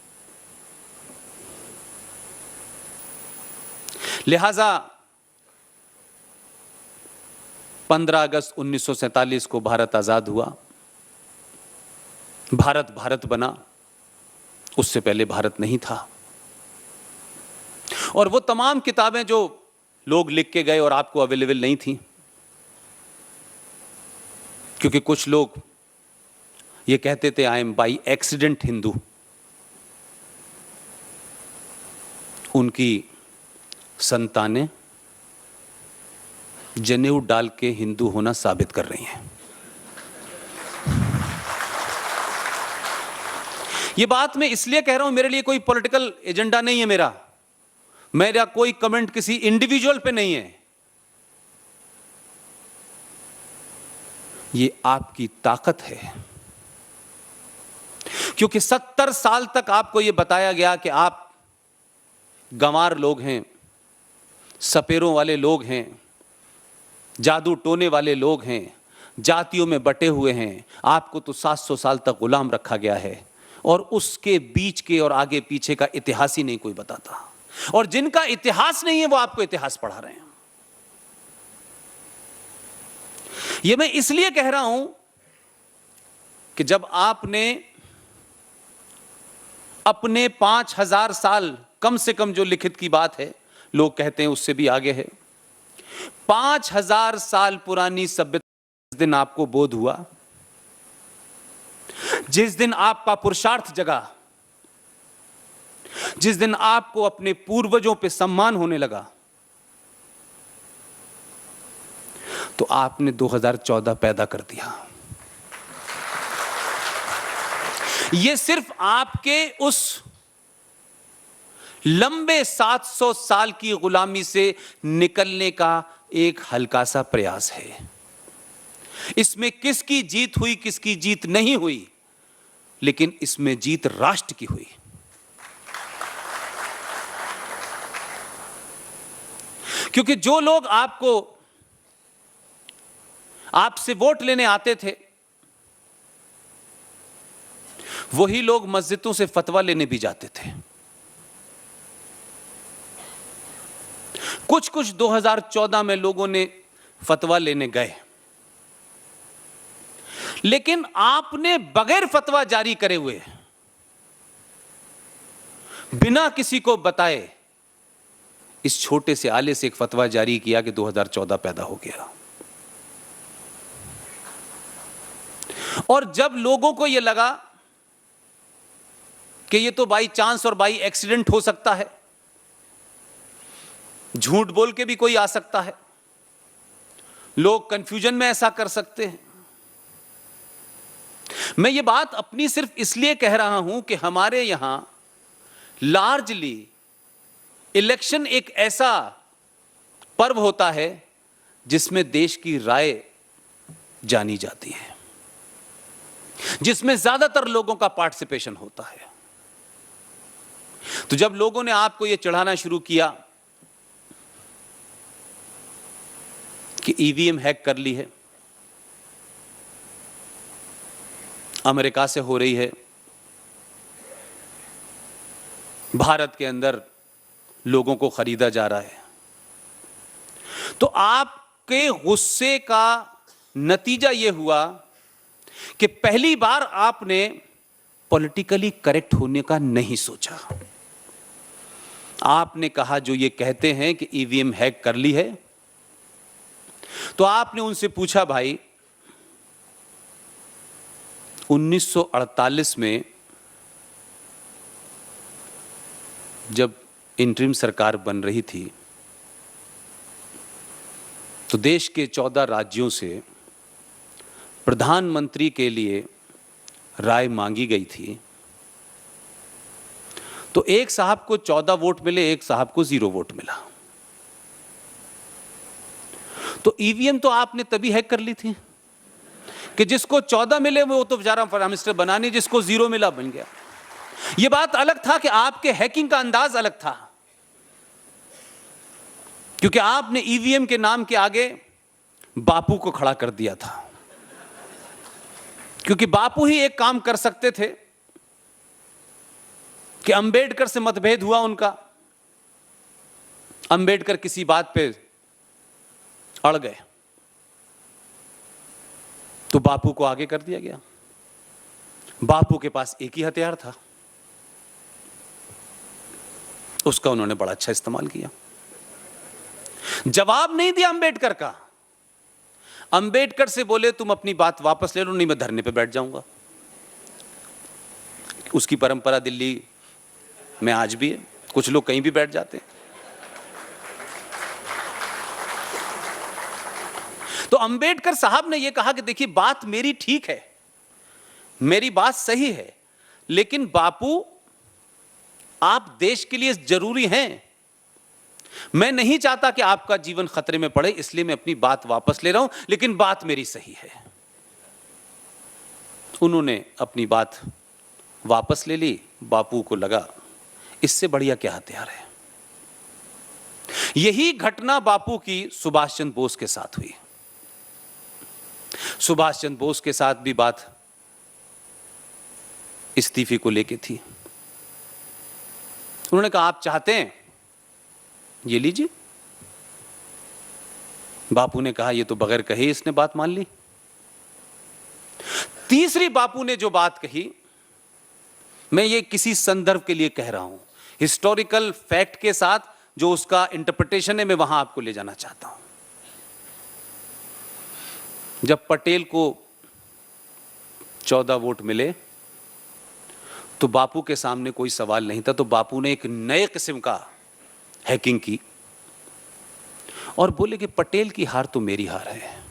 लिहाजा 15 अगस्त 1947 को भारत आजाद हुआ, भारत भारत बना। उससे पहले भारत नहीं था। और वो तमाम किताबें जो लोग लिख के गए और आपको अवेलेबल नहीं थी, क्योंकि कुछ लोग ये कहते थे I am by accident Hindu, उनकी संतानें जनेऊ डाल के हिंदू होना साबित कर रही हैं। ये बात मैं इसलिए कह रहा हूं, मेरे लिए कोई पॉलिटिकल एजेंडा नहीं है। मेरा कोई कमेंट किसी इंडिविजुअल पे नहीं है। ये आपकी ताकत है, क्योंकि 70 साल तक आपको यह बताया गया कि आप गंवार लोग हैं, सपेरों वाले लोग हैं, जादू टोने वाले लोग हैं, जातियों में बटे हुए हैं। आपको तो 700 साल तक गुलाम रखा गया है, और उसके बीच के और आगे पीछे का इतिहास ही नहीं कोई बताता। और जिनका इतिहास नहीं है वो आपको इतिहास पढ़ा रहे हैं। यह मैं इसलिए कह रहा हूं कि जब आपने अपने 5000 साल, कम से कम जो लिखित की बात है, लोग कहते हैं उससे भी आगे है, 5000 साल पुरानी सभ्यता, जिस दिन आपको बोध हुआ, जिस दिन आपका पुरुषार्थ जगा, जिस दिन आपको अपने पूर्वजों पे सम्मान होने लगा, तो आपने 2014 पैदा कर दिया। यह सिर्फ आपके उस लंबे 700 साल की गुलामी से निकलने का एक हल्का सा प्रयास है। इसमें किसकी जीत हुई, किसकी जीत नहीं हुई, लेकिन इसमें जीत राष्ट्र की हुई। क्योंकि जो लोग आपसे वोट लेने आते थे, वही लोग मस्जिदों से फतवा लेने भी जाते थे। कुछ 2014 में लोगों ने फतवा लेने गए, लेकिन आपने बगैर फतवा जारी करे हुए, बिना किसी को बताए, इस छोटे से आले से एक फतवा जारी किया कि 2014 पैदा हो गया। और जब लोगों को यह लगा कि यह तो बाई चांस और बाई एक्सीडेंट हो सकता है, झूठ बोल के भी कोई आ सकता है, लोग कंफ्यूजन में ऐसा कर सकते हैं। मैं ये बात अपनी सिर्फ इसलिए कह रहा हूं कि हमारे यहां लार्जली इलेक्शन एक ऐसा पर्व होता है जिसमें देश की राय जानी जाती है, जिसमें ज्यादातर लोगों का पार्टिसिपेशन होता है। तो जब लोगों ने आपको यह चढ़ाना शुरू किया कि ईवीएम हैक कर ली है, अमेरिका से हो रही है, भारत के अंदर लोगों को खरीदा जा रहा है, तो आपके गुस्से का नतीजा यह हुआ कि पहली बार आपने पॉलिटिकली करेक्ट होने का नहीं सोचा। आपने कहा जो ये कहते हैं कि ईवीएम हैक कर ली है, तो आपने उनसे पूछा, भाई 1948 में जब इंटरिम सरकार बन रही थी तो देश के 14 राज्यों से प्रधानमंत्री के लिए राय मांगी गई थी। तो एक साहब को 14 वोट मिले, एक साहब को 0 वोट मिला। तो ईवीएम तो आपने तभी हैक कर ली थी कि जिसको 14 मिले वो तो बेचारा प्राइम मिनिस्टर बना नहीं, जिसको 0 मिला बन गया। यह बात अलग था कि आपके हैकिंग का अंदाज अलग था, क्योंकि आपने ईवीएम के नाम के आगे बापू को खड़ा कर दिया था, क्योंकि बापू ही एक काम कर सकते थे कि अंबेडकर से मतभेद हुआ उनका, अंबेडकर किसी बात पे अड़ गए तो बापू को आगे कर दिया गया। बापू के पास एक ही हथियार था, उसका उन्होंने बड़ा अच्छा इस्तेमाल किया। जवाब नहीं दिया अंबेडकर का। अंबेडकर से बोले तुम अपनी बात वापस ले लो, नहीं मैं धरने पे बैठ जाऊंगा। उसकी परंपरा दिल्ली में आज भी है, कुछ लोग कहीं भी बैठ जाते हैं। तो अंबेडकर साहब ने यह कहा कि देखिए बात मेरी ठीक है, मेरी बात सही है, लेकिन बापू आप देश के लिए जरूरी हैं, मैं नहीं चाहता कि आपका जीवन खतरे में पड़े, इसलिए मैं अपनी बात वापस ले रहा हूं, लेकिन बात मेरी सही है। उन्होंने अपनी बात वापस ले ली। बापू को लगा इससे बढ़िया क्या हथियार है। यही घटना बापू की सुभाष चंद्र बोस के साथ हुई। सुभाष चंद्र बोस के साथ भी बात इस्तीफे को लेके थी। उन्होंने कहा आप चाहते हैं ये लीजिए। बापू ने कहा ये तो बगैर कहे इसने बात मान ली। तीसरी बापू ने जो बात कही, मैं ये किसी संदर्भ के लिए कह रहा हूं, हिस्टोरिकल फैक्ट के साथ जो उसका इंटरप्रिटेशन है, मैं वहां आपको ले जाना चाहता हूं। जब पटेल को 14 वोट मिले तो बापू के सामने कोई सवाल नहीं था, तो बापू ने एक नए किस्म का हैकिंग की और बोले कि पटेल की हार तो मेरी हार है।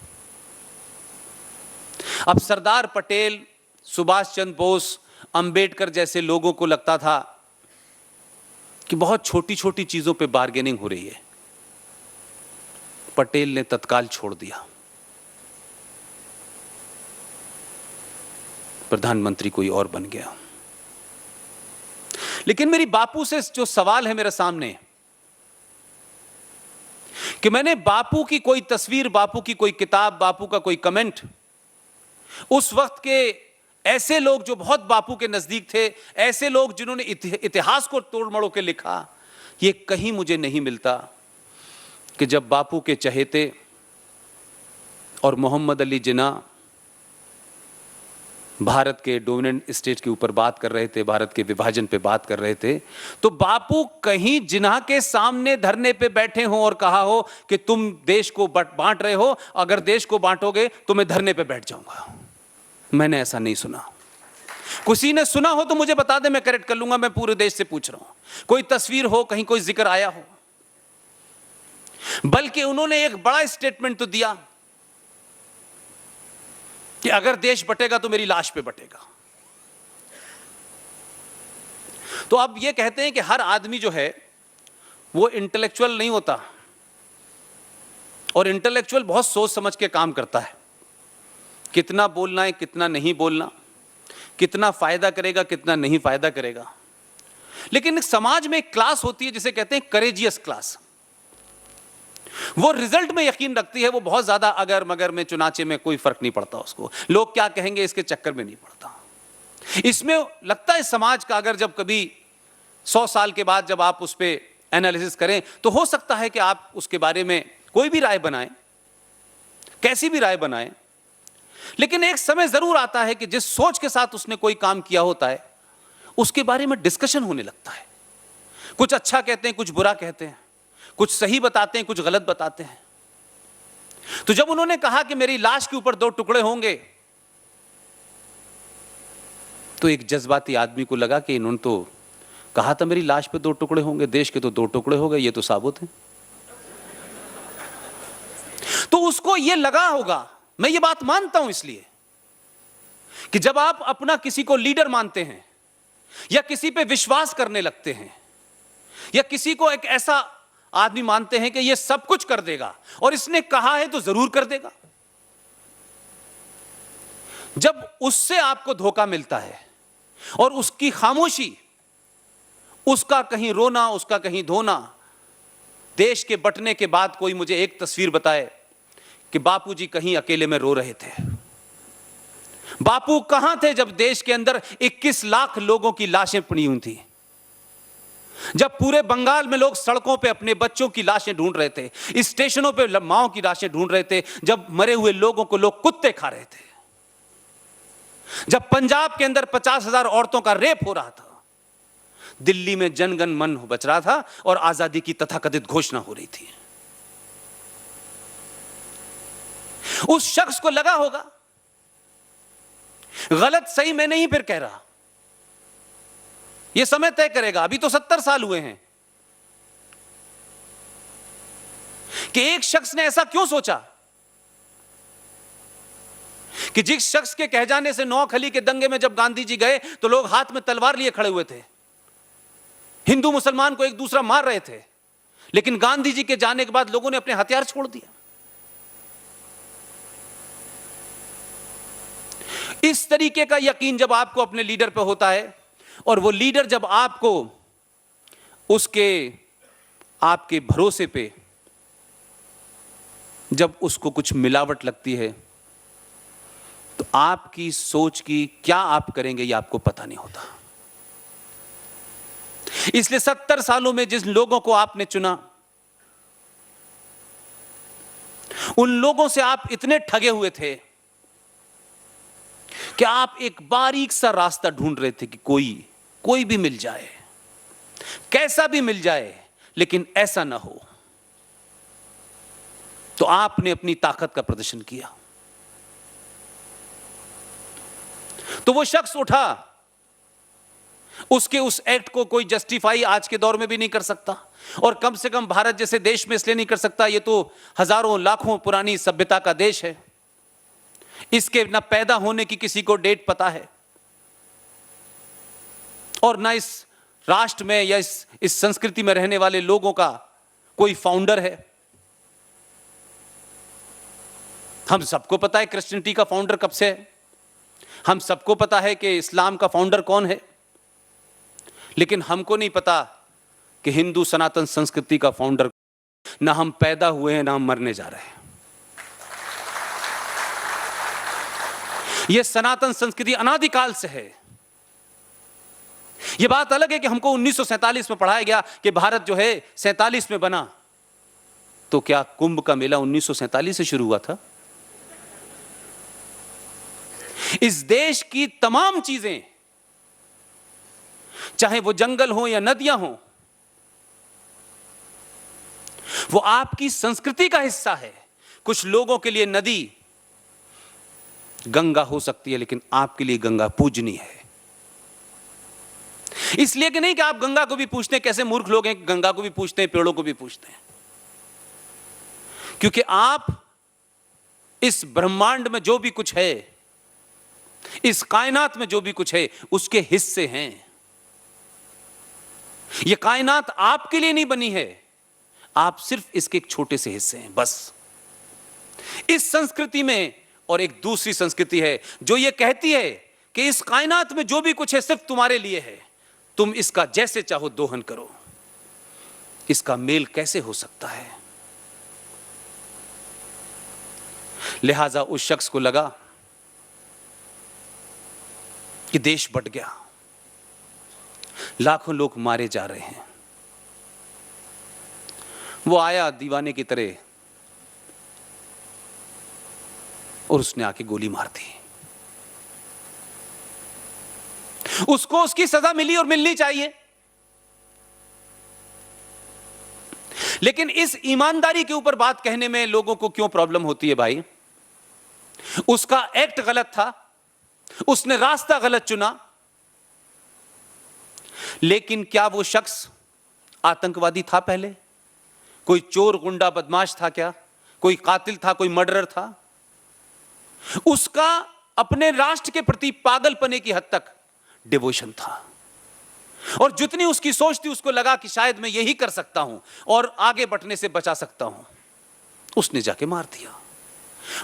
अब सरदार पटेल, सुभाष चंद्र बोस, अंबेडकर जैसे लोगों को लगता था कि बहुत छोटी छोटी चीजों पे बार्गेनिंग हो रही है। पटेल ने तत्काल छोड़ दिया, प्रधानमंत्री कोई और बन गया। लेकिन मेरी बापू से जो सवाल है मेरे सामने कि मैंने बापू की कोई तस्वीर, बापू की कोई किताब, बापू का कोई कमेंट, उस वक्त के ऐसे लोग जो बहुत बापू के नजदीक थे, ऐसे लोग जिन्होंने इतिहास को तोड़ मड़ो के लिखा, ये कहीं मुझे नहीं मिलता कि जब बापू के चहेते और मोहम्मद अली जिन्ना भारत के डोमिनेंट स्टेट के ऊपर बात कर रहे थे, भारत के विभाजन पे बात कर रहे थे, तो बापू कहीं जिन्ना के सामने धरने पे बैठे हो और कहा हो कि तुम देश को बांट रहे हो, अगर देश को बांटोगे तो मैं धरने पे बैठ जाऊंगा। मैंने ऐसा नहीं सुना। किसी ने सुना हो तो मुझे बता दे, मैं करेक्ट कर लूंगा। मैं पूरे देश से पूछ रहा हूं, कोई तस्वीर हो, कहीं कोई जिक्र आया हो। बल्कि उन्होंने एक बड़ा स्टेटमेंट तो दिया कि अगर देश बटेगा तो मेरी लाश पे बटेगा। तो अब ये कहते हैं कि हर आदमी जो है वो इंटेलेक्चुअल नहीं होता, और इंटेलेक्चुअल बहुत सोच समझ के काम करता है। कितना बोलना है, कितना नहीं बोलना, कितना फायदा करेगा, कितना नहीं फायदा करेगा। लेकिन समाज में एक क्लास होती है जिसे कहते हैं करेजियस क्लास। वो रिजल्ट में यकीन रखती है, वो बहुत ज्यादा अगर मगर में, चुनाचे में कोई फर्क नहीं पड़ता उसको, लोग क्या कहेंगे इसके चक्कर में नहीं पड़ता। इसमें लगता है समाज का, अगर जब कभी 100 साल के बाद जब आप उस पर एनालिसिस करें तो हो सकता है कि आप उसके बारे में कोई भी राय बनाएं, कैसी भी राय बनाएं, लेकिन एक समय जरूर आता है कि जिस सोच के साथ उसने कोई काम किया होता है उसके बारे में डिस्कशन होने लगता है। कुछ अच्छा कहते हैं, कुछ बुरा कहते हैं, कुछ सही बताते हैं, कुछ गलत बताते हैं। तो जब उन्होंने कहा कि मेरी लाश के ऊपर 2 टुकड़े होंगे, तो एक जज्बाती आदमी को लगा कि इन्होंने तो कहा था मेरी लाश पे 2 टुकड़े होंगे, देश के तो 2 टुकड़े हो गए, ये तो साबुत है। तो उसको ये लगा होगा, मैं ये बात मानता हूं, इसलिए कि जब आप अपना किसी को लीडर मानते हैं या किसी पे विश्वास करने लगते हैं या किसी को एक ऐसा आदमी मानते हैं कि ये सब कुछ कर देगा और इसने कहा है तो जरूर कर देगा, जब उससे आपको धोखा मिलता है और उसकी खामोशी उसका कहीं रोना, उसका कहीं धोना। देश के बंटने के बाद कोई मुझे एक तस्वीर बताए कि बापूजी कहीं अकेले में रो रहे थे। बापू कहां थे जब देश के अंदर 21 लाख लोगों की लाशें पड़ी हुई थी, जब पूरे बंगाल में लोग सड़कों पे अपने बच्चों की लाशें ढूंढ रहे थे, स्टेशनों पे माओं की लाशें ढूंढ रहे थे, जब मरे हुए लोगों को लोग कुत्ते खा रहे थे, जब पंजाब के अंदर 50,000 औरतों का रेप हो रहा था, दिल्ली में जनगण मन बच रहा था और आजादी की तथाकथित घोषणा हो रही थी। उस शख्स को लगा होगा, गलत सही मैं नहीं फिर कह रहा, यह समय तय करेगा। अभी तो 70 साल हुए हैं कि एक शख्स ने ऐसा क्यों सोचा कि जिस शख्स के कह जाने से नौखली के दंगे में जब गांधी जी गए तो लोग हाथ में तलवार लिए खड़े हुए थे, हिंदू मुसलमान को एक दूसरा मार रहे थे, लेकिन गांधी जी के जाने के बाद लोगों ने अपने हथियार छोड़ दिया। इस तरीके का यकीन जब आपको अपने लीडर पे होता है, और वो लीडर जब आपको उसके आपके भरोसे पे जब उसको कुछ मिलावट लगती है, तो आपकी सोच की क्या आप करेंगे ये आपको पता नहीं होता। इसलिए 70 सालों में जिन लोगों को आपने चुना, उन लोगों से आप इतने ठगे हुए थे कि आप एक बारीक सा रास्ता ढूंढ रहे थे कि कोई भी मिल जाए, कैसा भी मिल जाए, लेकिन ऐसा ना हो। तो आपने अपनी ताकत का प्रदर्शन किया। तो वो शख्स उठा, उसके उस एक्ट को कोई जस्टिफाई आज के दौर में भी नहीं कर सकता, और कम से कम भारत जैसे देश में इसलिए नहीं कर सकता, ये तो हजारों लाखों पुरानी सभ्यता का देश है, इसके ना पैदा होने की किसी को डेट पता है, और ना इस राष्ट्र में या इस संस्कृति में रहने वाले लोगों का कोई फाउंडर है। हम सबको पता है क्रिश्चियनिटी का फाउंडर कब से है, हम सबको पता है कि इस्लाम का फाउंडर कौन है, लेकिन हमको नहीं पता कि हिंदू सनातन संस्कृति का फाउंडर, ना हम पैदा हुए हैं ना हम मरने जा रहे हैं। यह सनातन संस्कृति अनादिकाल से है। यह बात अलग है कि हमको 1947 में पढ़ाया गया कि भारत जो है 47 में बना, तो क्या कुंभ का मेला 1947 से शुरू हुआ था? इस देश की तमाम चीजें, चाहे वो जंगल हो या नदियां हो, वो आपकी संस्कृति का हिस्सा है। कुछ लोगों के लिए नदी गंगा हो सकती है, लेकिन आपके लिए गंगा पूजनीय है। इसलिए कि नहीं कि आप गंगा को भी पूछते हैं, कैसे मूर्ख लोग हैं, गंगा को भी पूछते हैं, पेड़ों को भी पूछते हैं, क्योंकि आप इस ब्रह्मांड में जो भी कुछ है, इस कायनात में जो भी कुछ है, उसके हिस्से हैं। यह कायनात आपके लिए नहीं बनी है, आप सिर्फ इसके एक छोटे से हिस्से हैं, बस। इस संस्कृति में और एक दूसरी संस्कृति है जो यह कहती है कि इस कायनात में जो भी कुछ है सिर्फ तुम्हारे लिए है, तुम इसका जैसे चाहो दोहन करो। इसका मेल कैसे हो सकता है? लिहाजा उस शख्स को लगा कि देश बट गया, लाखों लोग मारे जा रहे हैं। वो आया दीवाने की तरह और उसने आके गोली मार दी। उसको उसकी सजा मिली और मिलनी चाहिए, लेकिन इस ईमानदारी के ऊपर बात कहने में लोगों को क्यों प्रॉब्लम होती है भाई? उसका एक्ट गलत था, उसने रास्ता गलत चुना, लेकिन क्या वो शख्स आतंकवादी था? पहले कोई चोर गुंडा बदमाश था क्या? कोई कातिल था? कोई मर्डरर था? उसका अपने राष्ट्र के प्रति पागलपने की हद तक डिवोशन था, और जितनी उसकी सोच थी, उसको लगा कि शायद मैं यही कर सकता हूं और आगे बढ़ने से बचा सकता हूं। उसने जाके मार दिया।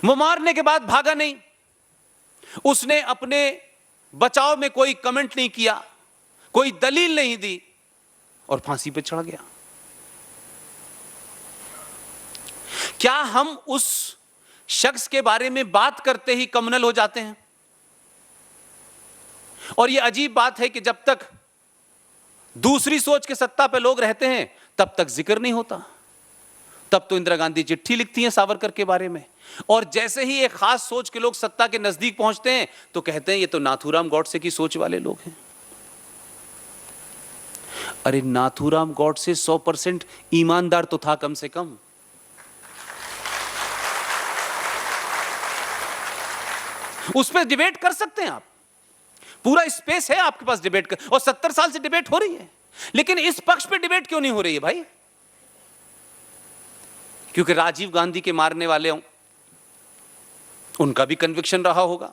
वो मारने के बाद भागा नहीं, उसने अपने बचाव में कोई कमेंट नहीं किया, कोई दलील नहीं दी, और फांसी पे चढ़ गया। क्या हम उस शख्स के बारे में बात करते ही कम्युनल हो जाते हैं? और यह अजीब बात है कि जब तक दूसरी सोच के सत्ता पे लोग रहते हैं तब तक जिक्र नहीं होता। तब तो इंदिरा गांधी चिट्ठी लिखती हैं सावरकर के बारे में, और जैसे ही एक खास सोच के लोग सत्ता के नजदीक पहुंचते हैं तो कहते हैं ये तो नाथूराम गॉडसे की सोच वाले लोग हैं। अरे नाथूराम गॉडसे 100% ईमानदार तो था कम से कम। उस पर डिबेट कर सकते हैं आप, पूरा स्पेस है आपके पास डिबेट कर, और 70 साल से डिबेट हो रही है। लेकिन इस पक्ष पे डिबेट क्यों नहीं हो रही है भाई? क्योंकि राजीव गांधी के मारने वाले उनका भी कन्विक्शन रहा होगा,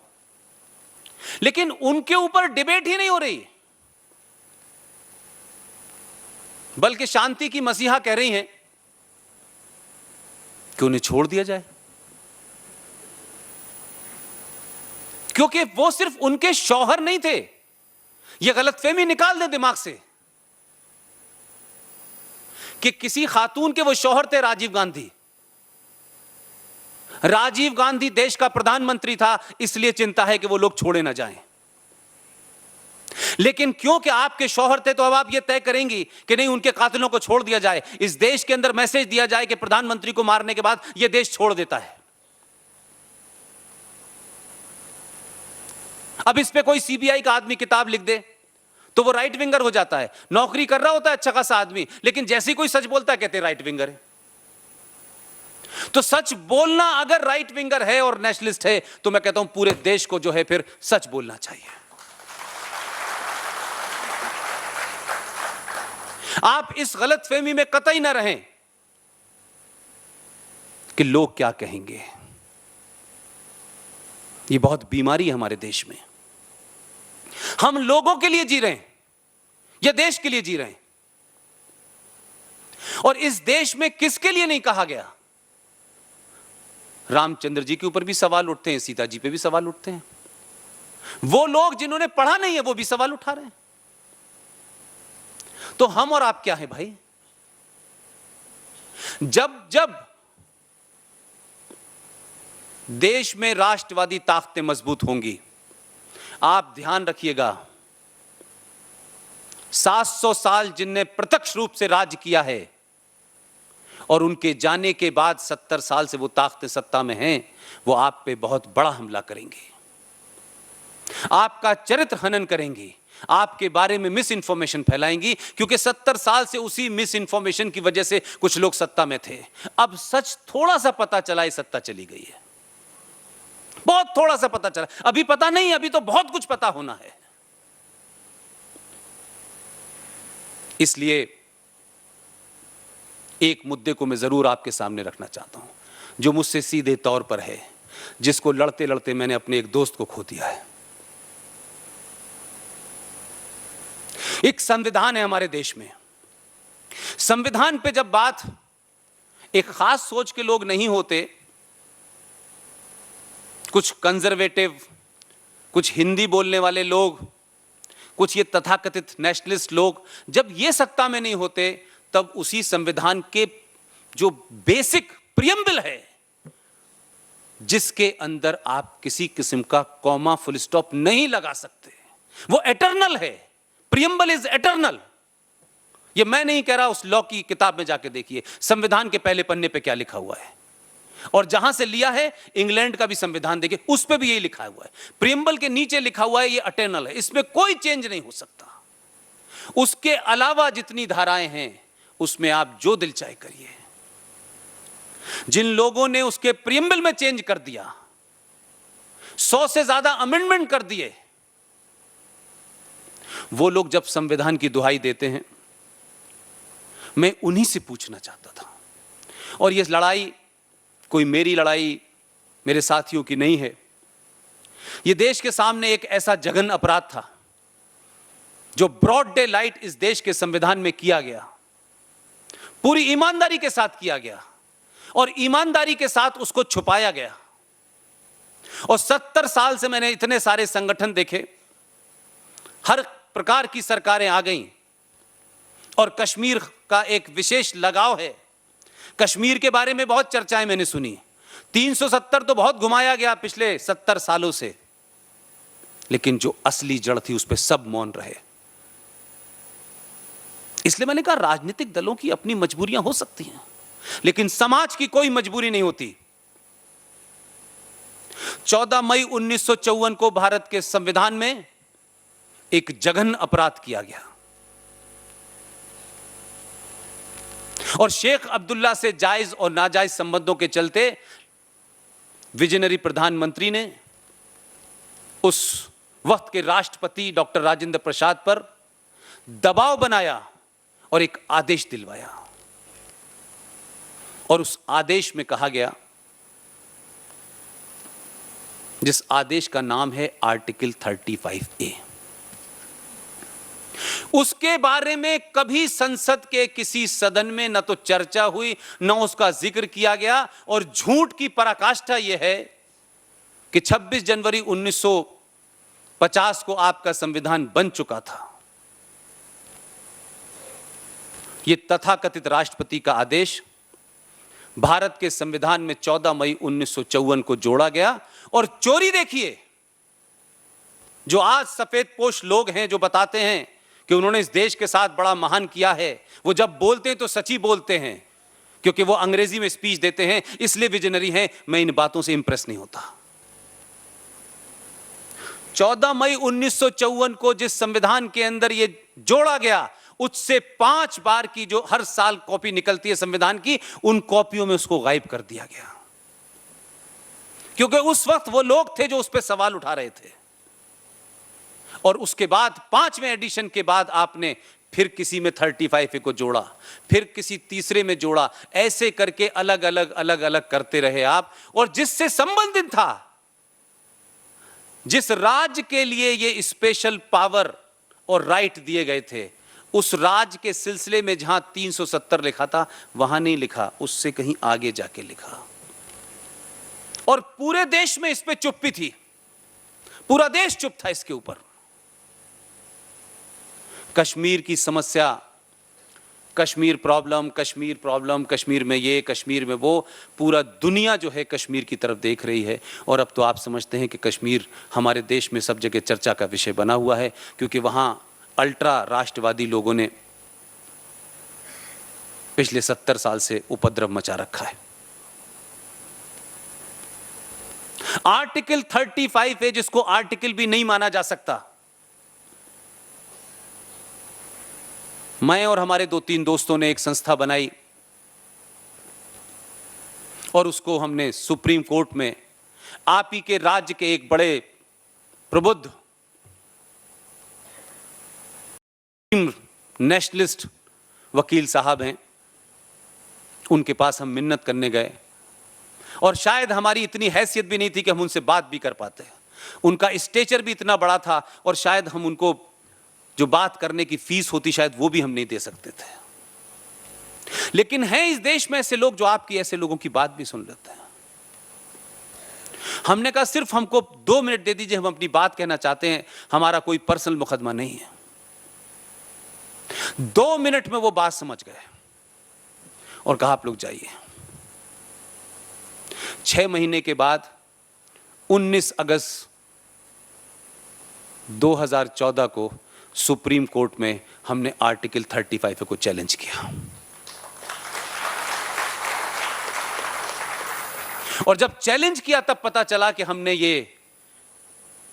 लेकिन उनके ऊपर डिबेट ही नहीं हो रही, बल्कि शांति की मसीहा कह रही हैं कि उन्हें छोड़ दिया जाए, क्योंकि वो सिर्फ उनके शौहर नहीं थे। यह गलतफहमी निकाल दे दिमाग से कि किसी खातून के वो शौहर थे राजीव गांधी। राजीव गांधी देश का प्रधानमंत्री था, इसलिए चिंता है कि वो लोग छोड़े ना जाएं। लेकिन क्योंकि आपके शौहर थे तो अब आप ये तय करेंगी कि नहीं, उनके कातिलों को छोड़ दिया जाए, इस देश के अंदर मैसेज दिया जाए कि प्रधानमंत्री को मारने के बाद यह देश छोड़ देता है। अब इस पे कोई सीबीआई का आदमी किताब लिख दे तो वो राइट विंगर हो जाता है। नौकरी कर रहा होता है अच्छा खासा आदमी, लेकिन जैसे ही कोई सच बोलता है कहते हैं राइट विंगर है। तो सच बोलना अगर राइट विंगर है और नेशनलिस्ट है तो मैं कहता हूं पूरे देश को जो है फिर सच बोलना चाहिए। आप इस गलतफहमी में कतई ना रहें कि लोग क्या कहेंगे। ये बहुत बीमारी है हमारे देश में। हम लोगों के लिए जी रहे हैं या देश के लिए जी रहे हैं? और इस देश में किसके लिए नहीं कहा गया? रामचंद्र जी के ऊपर भी सवाल उठते हैं, सीता जी पे भी सवाल उठते हैं। वो लोग जिन्होंने पढ़ा नहीं है वो भी सवाल उठा रहे हैं। तो हम और आप क्या है भाई? जब जब देश में राष्ट्रवादी ताकतें मजबूत होंगी, आप ध्यान रखिएगा, 700 साल जिनने प्रत्यक्ष रूप से राज किया है और उनके जाने के बाद 70 साल से वो ताकतें सत्ता में हैं, वो आप पे बहुत बड़ा हमला करेंगे, आपका चरित्र हनन करेंगी, आपके बारे में मिस इंफॉर्मेशन फैलाएंगी, क्योंकि 70 साल से उसी मिस इंफॉर्मेशन की वजह से कुछ लोग सत्ता में थे। अब सच थोड़ा सा पता चला, ये सत्ता चली गई है। बहुत थोड़ा सा पता चला, अभी पता नहीं, अभी तो बहुत कुछ पता होना है। इसलिए एक मुद्दे को मैं जरूर आपके सामने रखना चाहता हूं, जो मुझसे सीधे तौर पर है, जिसको लड़ते लड़ते मैंने अपने एक दोस्त को खो दिया है। एक संविधान है हमारे देश में। संविधान पे जब बात एक खास सोच के लोग नहीं होते, कुछ कंजर्वेटिव, कुछ हिंदी बोलने वाले लोग, कुछ ये तथाकथित नेशनलिस्ट लोग, जब ये सत्ता में नहीं होते, तब उसी संविधान के जो बेसिक प्रियम्बल है, जिसके अंदर आप किसी किस्म का कॉमा फुल स्टॉप नहीं लगा सकते, वो एटर्नल है। Preamble is eternal. ये मैं नहीं कह रहा, उस लॉ की किताब में जाके देखिए संविधान के पहले पन्ने पे क्या लिखा हुआ है, और जहां से लिया है इंग्लैंड का भी संविधान देखिए, उस पे भी यही लिखा हुआ है। प्रियम्बल के नीचे लिखा हुआ है ये एटर्नल है, इसमें कोई चेंज नहीं हो सकता। उसके अलावा जितनी धाराएं हैं उसमें आप जो दिल चाहे करिए। जिन लोगों ने उसके प्रियम्बल में चेंज कर दिया, 100 से ज्यादा अमेंडमेंट कर दिए, वो लोग जब संविधान की दुहाई देते हैं, मैं उन्हीं से पूछना चाहता था। और ये लड़ाई कोई मेरी लड़ाई, मेरे साथियों की नहीं है। ये देश के सामने एक ऐसा जघन्य अपराध था जो ब्रॉड डे लाइट इस देश के संविधान में किया गया, पूरी ईमानदारी के साथ किया गया, और ईमानदारी के साथ उसको छुपाया गया। और 70 साल से मैंने इतने सारे संगठन देखे, हर प्रकार की सरकारें आ गईं, और कश्मीर का एक विशेष लगाव है। कश्मीर के बारे में बहुत चर्चाएं मैंने सुनी। 370 तो बहुत घुमाया गया पिछले 70 सालों से, लेकिन जो असली जड़ थी उस पर सब मौन रहे। इसलिए मैंने कहा राजनीतिक दलों की अपनी मजबूरियां हो सकती हैं, लेकिन समाज की कोई मजबूरी नहीं होती। 14 मई 1954 को भारत के संविधान में एक जघन्य अपराध किया गया और शेख अब्दुल्ला से जायज और नाजायज संबंधों के चलते विजनरी प्रधानमंत्री ने उस वक्त के राष्ट्रपति डॉक्टर राजेंद्र प्रसाद पर दबाव बनाया और एक आदेश दिलवाया। और उस आदेश में कहा गया, जिस आदेश का नाम है आर्टिकल 35A, उसके बारे में कभी संसद के किसी सदन में न तो चर्चा हुई न उसका जिक्र किया गया। और झूठ की पराकाष्ठा यह है कि 26 जनवरी 1950 को आपका संविधान बन चुका था। यह तथाकथित राष्ट्रपति का आदेश भारत के संविधान में 14 मई 1954 को जोड़ा गया। और चोरी देखिए, जो आज सफेदपोश लोग हैं जो बताते हैं कि उन्होंने इस देश के साथ बड़ा महान किया है, वो जब बोलते हैं तो सच्ची बोलते हैं, क्योंकि वो अंग्रेजी में स्पीच देते हैं, इसलिए विजनरी हैं। मैं इन बातों से इंप्रेस नहीं होता। 14 मई 1954 को जिस संविधान के अंदर ये जोड़ा गया, उससे 5 बार की जो हर साल कॉपी निकलती है संविधान की, उन कॉपियों में उसको गायब कर दिया गया, क्योंकि उस वक्त वो लोग थे जो उस पर सवाल उठा रहे थे। और उसके बाद 5वें एडिशन के बाद आपने फिर किसी में 35A को जोड़ा, फिर किसी तीसरे में जोड़ा, ऐसे करके अलग अलग करते रहे आप। और जिससे संबंधित था, जिस राज्य के लिए ये स्पेशल पावर और राइट दिए गए थे, उस राज्य के सिलसिले में जहां 370 लिखा था, वहां नहीं लिखा, उससे कहीं आगे जाके लिखा। और पूरे देश में इस पे चुप्पी थी, पूरा देश चुप था इसके ऊपर। कश्मीर की समस्या, कश्मीर प्रॉब्लम, कश्मीर में ये, कश्मीर में वो, पूरा दुनिया जो है कश्मीर की तरफ देख रही है। और अब तो आप समझते हैं कि कश्मीर हमारे देश में सब जगह चर्चा का विषय बना हुआ है, क्योंकि वहां अल्ट्रा राष्ट्रवादी लोगों ने पिछले 70 साल से उपद्रव मचा रखा है। आर्टिकल 35A, जिसको आर्टिकल भी नहीं माना जा सकता, मैं और हमारे 2-3 दोस्तों ने एक संस्था बनाई और उसको हमने सुप्रीम कोर्ट में, आप ही के राज्य के एक बड़े प्रबुद्ध नेशनलिस्ट वकील साहब हैं, उनके पास हम मिन्नत करने गए। और शायद हमारी इतनी हैसियत भी नहीं थी कि हम उनसे बात भी कर पाते। उनका स्टेचर भी इतना बड़ा था और शायद हम उनको जो बात करने की फीस होती, शायद वो भी हम नहीं दे सकते थे। लेकिन हैं इस देश में ऐसे लोग जो आपकी ऐसे लोगों की बात भी सुन लेते हैं। हमने कहा सिर्फ हमको 2 मिनट दे दीजिए, हम अपनी बात कहना चाहते हैं, हमारा कोई पर्सनल मुकदमा नहीं है। 2 मिनट में वो बात समझ गए और कहा आप लोग जाइए। 6 महीने के बाद 19 अगस्त 2014 को सुप्रीम कोर्ट में हमने आर्टिकल 35A को चैलेंज किया। और जब चैलेंज किया तब पता चला कि हमने ये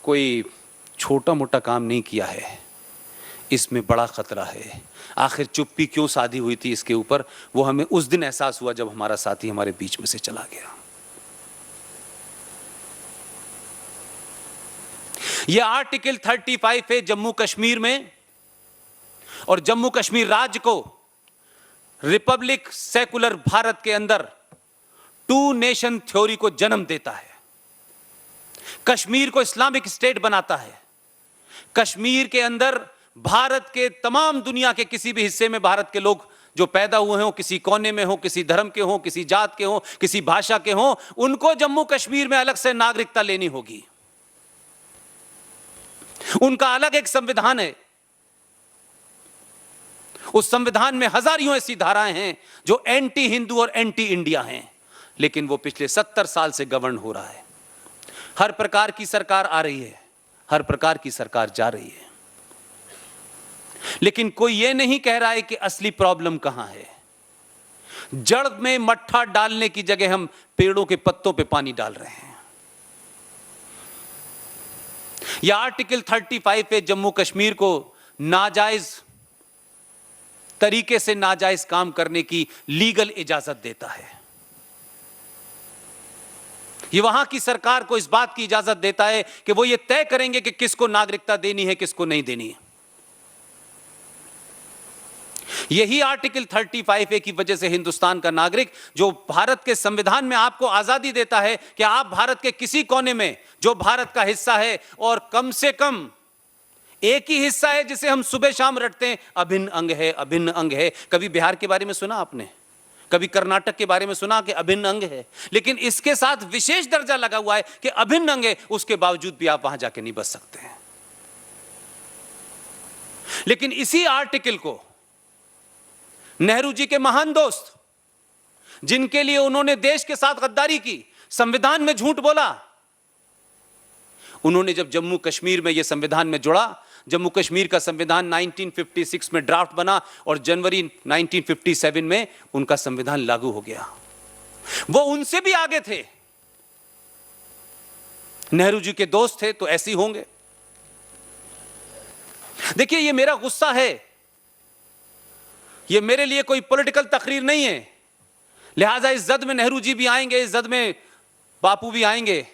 कोई छोटा मोटा काम नहीं किया है, इसमें बड़ा खतरा है। आखिर चुप्पी क्यों साधी हुई थी इसके ऊपर, वो हमें उस दिन एहसास हुआ जब हमारा साथी हमारे बीच में से चला गया। यह आर्टिकल 35A जम्मू कश्मीर में और जम्मू कश्मीर राज्य को रिपब्लिक सेकुलर भारत के अंदर 2 नेशन थ्योरी को जन्म देता है। कश्मीर को इस्लामिक स्टेट बनाता है। कश्मीर के अंदर भारत के तमाम दुनिया के किसी भी हिस्से में भारत के लोग जो पैदा हुए हों, किसी कोने में हो, किसी धर्म के हों, किसी जात के हों, किसी भाषा के हों, उनको जम्मू कश्मीर में अलग से नागरिकता लेनी होगी। उनका अलग एक संविधान है, उस संविधान में हजारों ऐसी धाराएं हैं जो एंटी हिंदू और एंटी इंडिया हैं, लेकिन वो पिछले 70 साल से गवर्न हो रहा है। हर प्रकार की सरकार आ रही है, हर प्रकार की सरकार जा रही है, लेकिन कोई ये नहीं कह रहा है कि असली प्रॉब्लम कहां है। जड़ में मट्ठा डालने की जगह हम पेड़ों के पत्तों पे पानी डाल रहे हैं। यह आर्टिकल 35 पे जम्मू कश्मीर को नाजायज तरीके से नाजायज काम करने की लीगल इजाजत देता है। यह वहां की सरकार को इस बात की इजाजत देता है कि वो ये तय करेंगे कि किसको नागरिकता देनी है, किसको नहीं देनी है। यही आर्टिकल 35A की वजह से हिंदुस्तान का नागरिक, जो भारत के संविधान में आपको आजादी देता है कि आप भारत के किसी कोने में जो भारत का हिस्सा है, और कम से कम एक ही हिस्सा है जिसे हम सुबह शाम रटते हैं, अभिन्न अंग है, अभिन्न अंग है। कभी बिहार के बारे में सुना आपने? कभी कर्नाटक के बारे में सुना कि अभिन्न अंग है? लेकिन इसके साथ विशेष दर्जा लगा हुआ है कि अभिन्न अंग है, उसके बावजूद भी आप वहां जाके नहीं बस सकते हैं। लेकिन इसी आर्टिकल को नेहरू जी के महान दोस्त, जिनके लिए उन्होंने देश के साथ गद्दारी की, संविधान में झूठ बोला, उन्होंने जब जम्मू कश्मीर में यह संविधान में जुड़ा, जम्मू कश्मीर का संविधान 1956 में ड्राफ्ट बना और जनवरी 1957 में उनका संविधान लागू हो गया। वो उनसे भी आगे थे, नेहरू जी के दोस्त थे, तो ऐसे ही होंगे। देखिए, ये मेरा गुस्सा है, ये मेरे लिए कोई पॉलिटिकल तकरीर नहीं है, लिहाजा इस जद में नेहरू जी भी आएंगे, इस जद में बापू भी आएंगे,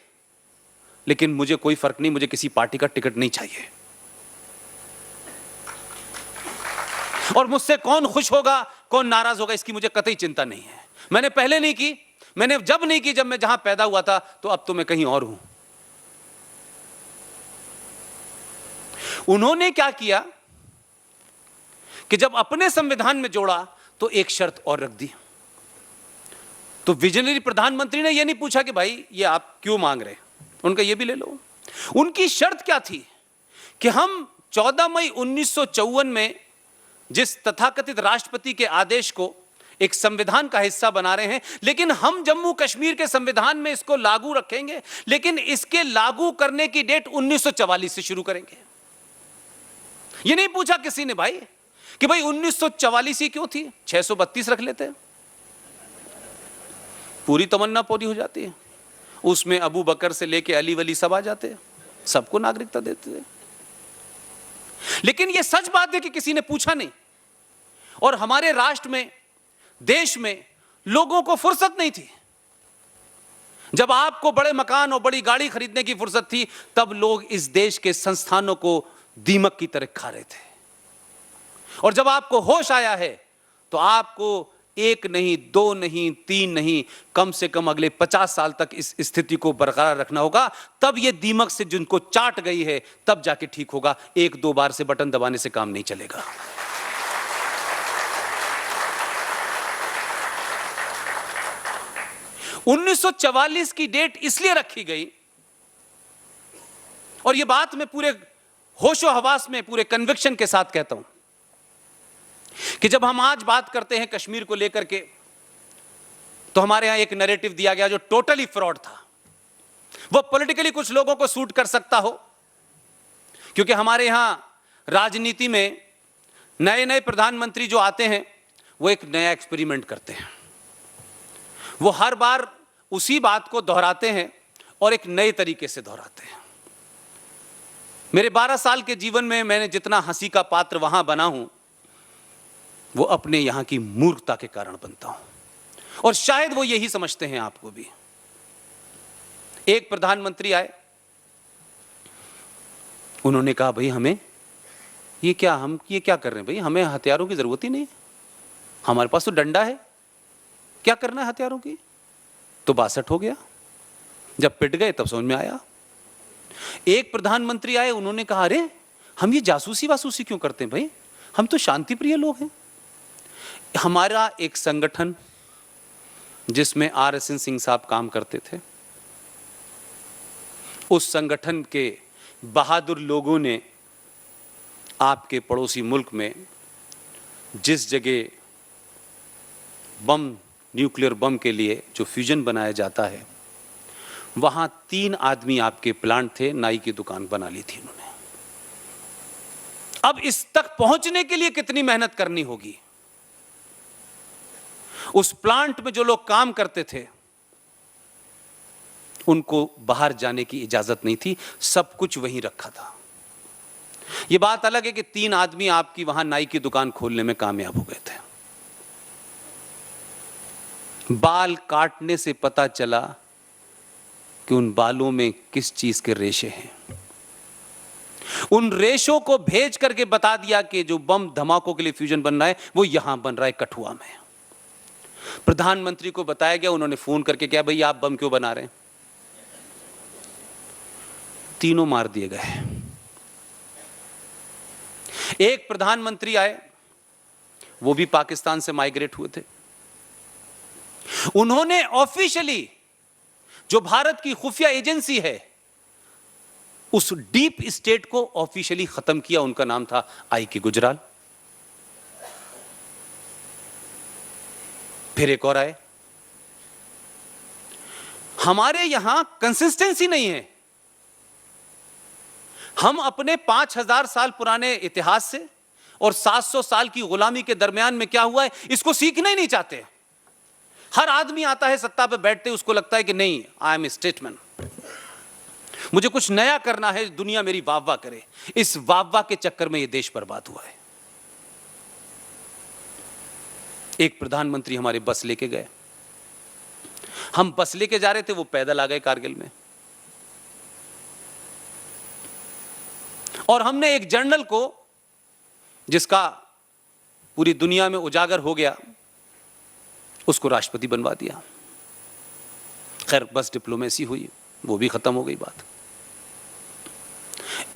लेकिन मुझे कोई फर्क नहीं, मुझे किसी पार्टी का टिकट नहीं चाहिए। और मुझसे कौन खुश होगा, कौन नाराज होगा, इसकी मुझे कतई चिंता नहीं है। मैंने पहले नहीं की, मैंने जब नहीं की, जब मैं जहां पैदा हुआ था, तो अब तो मैं कहीं और हूं। उन्होंने क्या किया कि जब अपने संविधान में जोड़ा तो एक शर्त और रख दी। तो विजनरी प्रधानमंत्री ने यह नहीं पूछा कि भाई ये आप क्यों मांग रहे हैं, उनका ये भी ले लो। उनकी शर्त क्या थी कि हम 14 मई 1954 में जिस तथाकथित राष्ट्रपति के आदेश को एक संविधान का हिस्सा बना रहे हैं, लेकिन हम जम्मू कश्मीर के संविधान में इसको लागू रखेंगे, लेकिन इसके लागू करने की डेट 1944 से शुरू करेंगे। ये नहीं पूछा किसी ने भाई कि भाई 1944 ही क्यों थी, 632 रख लेते हैं, पूरी तमन्ना पूरी हो जाती है। उसमें अबू बकर से लेके अली वली सब आ जाते हैं, सबको नागरिकता देते हैं। लेकिन यह सच बात है कि किसी ने पूछा नहीं, और हमारे राष्ट्र में, देश में लोगों को फुर्सत नहीं थी। जब आपको बड़े मकान और बड़ी गाड़ी खरीदने की फुर्सत थी, तब लोग इस देश के संस्थानों को दीमक की तरह खा रहे थे। और जब आपको होश आया है, तो आपको एक नहीं, दो नहीं, तीन नहीं, कम से कम अगले 50 साल तक इस स्थिति को बरकरार रखना होगा। तब यह दीमक से जिनको चाट गई है, तब जाके ठीक होगा। एक दो बार से बटन दबाने से काम नहीं चलेगा। उन्नीस 1944 की डेट इसलिए रखी गई, और यह बात मैं पूरे होशो हवास में, पूरे कन्विक्शन के साथ कहता हूं कि जब हम आज बात करते हैं कश्मीर को लेकर के, तो हमारे यहां एक नैरेटिव दिया गया जो टोटली फ्रॉड था। वो पॉलिटिकली कुछ लोगों को सूट कर सकता हो, क्योंकि हमारे यहां राजनीति में नए नए प्रधानमंत्री जो आते हैं, वो एक नया एक्सपेरिमेंट करते हैं। वो हर बार उसी बात को दोहराते हैं और एक नए तरीके से दोहराते हैं। मेरे 12 साल के जीवन में मैंने जितना हंसी का पात्र वहां बना हूं, वो अपने यहां की मूर्खता के कारण बनता हूं, और शायद वो यही समझते हैं आपको भी। एक प्रधानमंत्री आए, उन्होंने कहा भाई हम ये क्या कर रहे हैं भाई, हमें हथियारों की जरूरत ही नहीं, हमारे पास तो डंडा है, क्या करना है हथियारों की। तो 62 हो गया। जब पिट गए तब समझ में आया। एक प्रधानमंत्री आए, उन्होंने कहा अरे हम ये जासूसी वासूसी क्यों करते हैं भाई, हम तो शांति प्रिय लोग हैं। हमारा एक संगठन जिसमें RSN सिंह साहब काम करते थे, उस संगठन के बहादुर लोगों ने आपके पड़ोसी मुल्क में जिस जगह बम, न्यूक्लियर बम के लिए जो फ्यूजन बनाया जाता है, वहां 3 आदमी आपके प्लांट थे, नाई की दुकान बना ली थी उन्होंने। अब इस तक पहुंचने के लिए कितनी मेहनत करनी होगी। उस प्लांट में जो लोग काम करते थे उनको बाहर जाने की इजाजत नहीं थी, सब कुछ वहीं रखा था। यह बात अलग है कि 3 आदमी आपकी वहां नाई की दुकान खोलने में कामयाब हो गए थे। बाल काटने से पता चला कि उन बालों में किस चीज के रेशे हैं। उन रेशों को भेज करके बता दिया कि जो बम धमाकों के लिए फ्यूजन बन रहा है वो यहां बन रहा है, कठुआ में। प्रधानमंत्री को बताया गया, उन्होंने फोन करके कहा, भई आप बम क्यों बना रहे हैं? तीनों मार दिए गए। एक प्रधानमंत्री आए, वो भी पाकिस्तान से माइग्रेट हुए थे। उन्होंने ऑफिशियली जो भारत की खुफिया एजेंसी है उस डीप स्टेट को ऑफिशियली खत्म किया। उनका नाम था आई.के. गुजराल। फिर एक और आए। हमारे यहां कंसिस्टेंसी नहीं है। हम अपने 5000 साल पुराने इतिहास से और 700 साल की गुलामी के दरमियान में क्या हुआ है इसको सीखना ही नहीं चाहते। हर आदमी आता है सत्ता पे बैठते, उसको लगता है कि नहीं, आई एम ए स्टेटमैन, मुझे कुछ नया करना है, दुनिया मेरी वाह वाह करे। इस वाह वाह के चक्कर में यह देश बर्बाद हुआ है। एक प्रधानमंत्री हमारे बस लेके गए, हम बस लेके जा रहे थे, वो पैदल आ गए कारगिल में। और हमने एक जर्नल को, जिसका पूरी दुनिया में उजागर हो गया, उसको राष्ट्रपति बनवा दिया। खैर बस डिप्लोमेसी हुई, वो भी खत्म हो गई बात।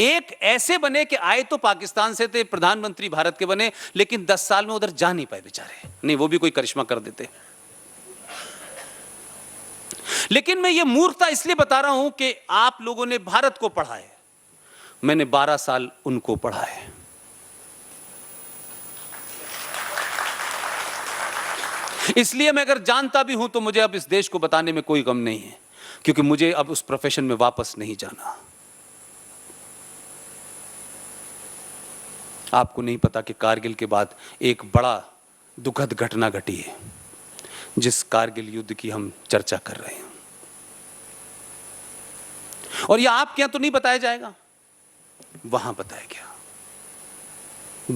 एक ऐसे बने कि आए तो पाकिस्तान से थे, प्रधानमंत्री भारत के बने, लेकिन 10 साल में उधर जा नहीं पाए बेचारे। नहीं, वो भी कोई करिश्मा कर देते। लेकिन मैं ये मूर्खता इसलिए बता रहा हूं कि आप लोगों ने भारत को पढ़ा है, मैंने 12 साल उनको पढ़ा है। इसलिए मैं अगर जानता भी हूं तो मुझे अब इस देश को बताने में कोई गम नहीं है, क्योंकि मुझे अब उस प्रोफेशन में वापस नहीं जाना। आपको नहीं पता कि कारगिल के बाद एक बड़ा दुखद घटना घटी है, जिस कारगिल युद्ध की हम चर्चा कर रहे हैं। और यह आपके यहां तो नहीं बताया जाएगा, वहां बताया गया,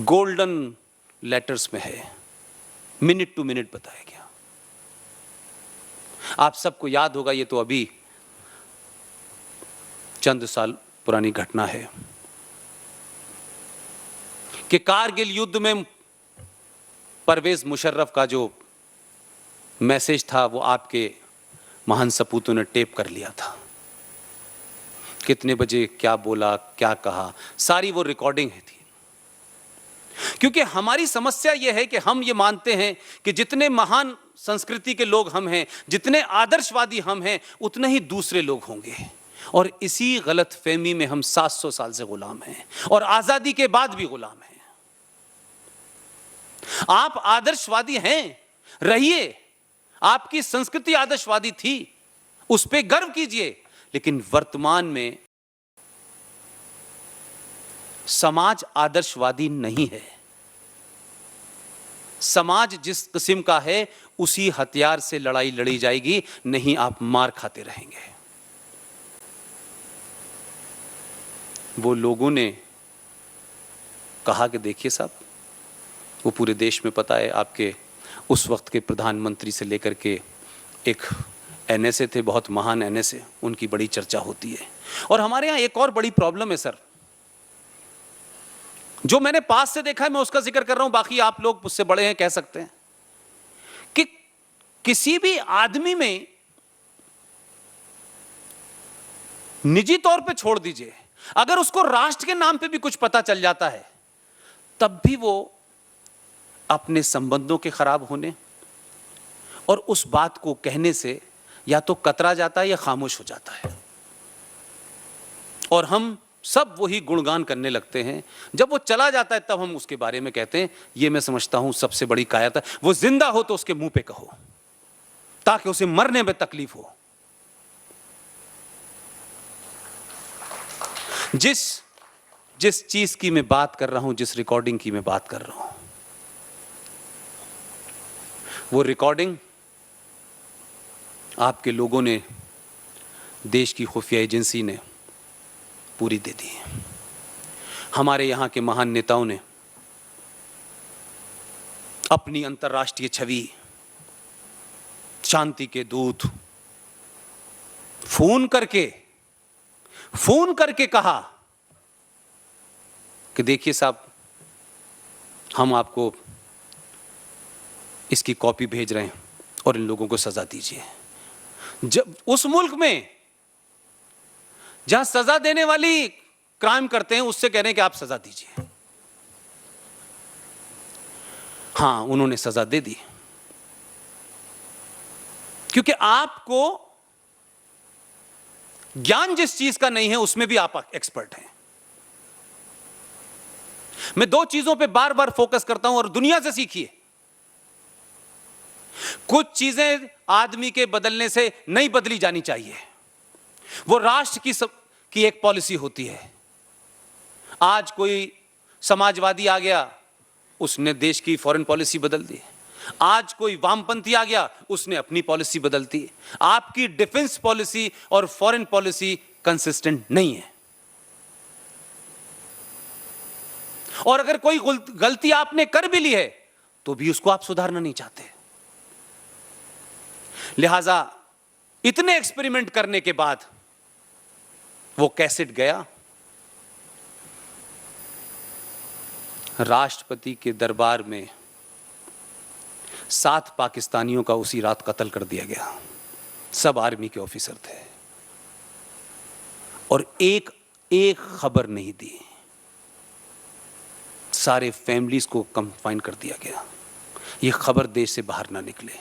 गोल्डन लेटर्स में है, मिनट टू मिनट बताया गया। आप सबको याद होगा, ये तो अभी चंद साल पुरानी घटना है कि कारगिल युद्ध में परवेज मुशर्रफ का जो मैसेज था वो आपके महान सपूतों ने टेप कर लिया था। कितने बजे क्या बोला, क्या कहा, सारी वो रिकॉर्डिंग है थी। क्योंकि हमारी समस्या यह है कि हम ये मानते हैं कि जितने महान संस्कृति के लोग हम हैं, जितने आदर्शवादी हम हैं, उतने ही दूसरे लोग होंगे। और इसी गलतफहमी में हम 700 साल से गुलाम हैं और आजादी के बाद भी गुलाम हैं। आप आदर्शवादी हैं, रहिए, आपकी संस्कृति आदर्शवादी थी, उस पर गर्व कीजिए। लेकिन वर्तमान में समाज आदर्शवादी नहीं है। समाज जिस किस्म का है उसी हथियार से लड़ाई लड़ी जाएगी, नहीं आप मार खाते रहेंगे। वो लोगों ने कहा कि देखिए साहब, वो पूरे देश में पता है, आपके उस वक्त के प्रधानमंत्री से लेकर के एक एनएसए थे, बहुत महान एनएसए, उनकी बड़ी चर्चा होती है। और हमारे यहाँ एक और बड़ी प्रॉब्लम है सर, जो मैंने पास से देखा है, मैं उसका जिक्र कर रहा हूं, बाकी आप लोग मुझसे बड़े हैं, कह सकते हैं कि किसी भी आदमी में, निजी तौर पे छोड़ दीजिए, अगर उसको राष्ट्र के नाम पे भी कुछ पता चल जाता है, तब भी वो अपने संबंधों के खराब होने और उस बात को कहने से या तो कतरा जाता है या खामोश हो जाता है। और हम सब वही गुणगान करने लगते हैं। जब वो चला जाता है तब हम उसके बारे में कहते हैं। ये मैं समझता हूं सबसे बड़ी कायरता। वो जिंदा हो तो उसके मुंह पे कहो, ताकि उसे मरने में तकलीफ हो। जिस चीज की मैं बात कर रहा हूं, जिस रिकॉर्डिंग की मैं बात कर रहा हूं, वो रिकॉर्डिंग आपके लोगों ने, देश की खुफिया एजेंसी ने पूरी दे दी है। हमारे यहां के महान नेताओं ने अपनी अंतर्राष्ट्रीय छवि, शांति के दूत, फोन करके कहा कि देखिए साहब, हम आपको इसकी कॉपी भेज रहे हैं और इन लोगों को सजा दीजिए। जब उस मुल्क में जहां सजा देने वाली क्राइम करते हैं, उससे कह रहे हैं कि आप सजा दीजिए। हां, उन्होंने सजा दे दी, क्योंकि आपको ज्ञान जिस चीज का नहीं है उसमें भी आप एक्सपर्ट हैं। मैं दो चीजों पे बार बार फोकस करता हूं और दुनिया से सीखिए। कुछ चीजें आदमी के बदलने से नहीं बदली जानी चाहिए, वो राष्ट्र की एक पॉलिसी होती है। आज कोई समाजवादी आ गया, उसने देश की फॉरेन पॉलिसी बदल दी। आज कोई वामपंथी आ गया, उसने अपनी पॉलिसी बदल दी। आपकी डिफेंस पॉलिसी और फॉरेन पॉलिसी कंसिस्टेंट नहीं है। और अगर कोई गलती आपने कर भी ली है तो भी उसको आप सुधारना नहीं चाहते। लिहाजा इतने एक्सपेरिमेंट करने के बाद वो कैसेट गया, राष्ट्रपति के दरबार में 7 पाकिस्तानियों का उसी रात कत्ल कर दिया गया। सब आर्मी के ऑफिसर थे और एक खबर नहीं दी। सारे फैमिलीज को कंफाइन कर दिया गया। यह खबर देश से बाहर ना निकले।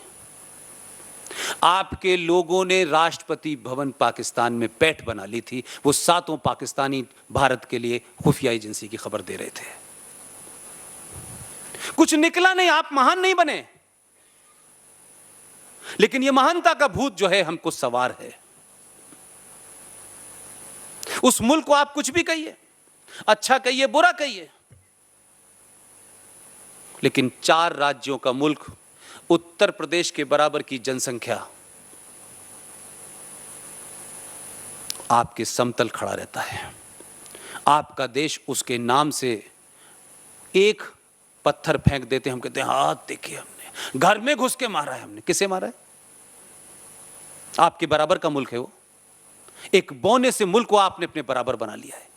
आपके लोगों ने राष्ट्रपति भवन पाकिस्तान में पैठ बना ली थी। वो 7 पाकिस्तानी भारत के लिए खुफिया एजेंसी की खबर दे रहे थे। कुछ निकला नहीं, आप महान नहीं बने, लेकिन यह महानता का भूत जो है हमको सवार है। उस मुल्क को आप कुछ भी कहिए, अच्छा कहिए, बुरा कहिए, लेकिन 4 राज्यों का मुल्क, उत्तर प्रदेश के बराबर की जनसंख्या, आपके समतल खड़ा रहता है। आपका देश उसके नाम से एक पत्थर फेंक देते, हम कहते हैं हाथ देखिए, हमने घर में घुस के मारा है। हमने किसे मारा है? आपके बराबर का मुल्क है वो। एक बौने से मुल्क को आपने अपने बराबर बना लिया है।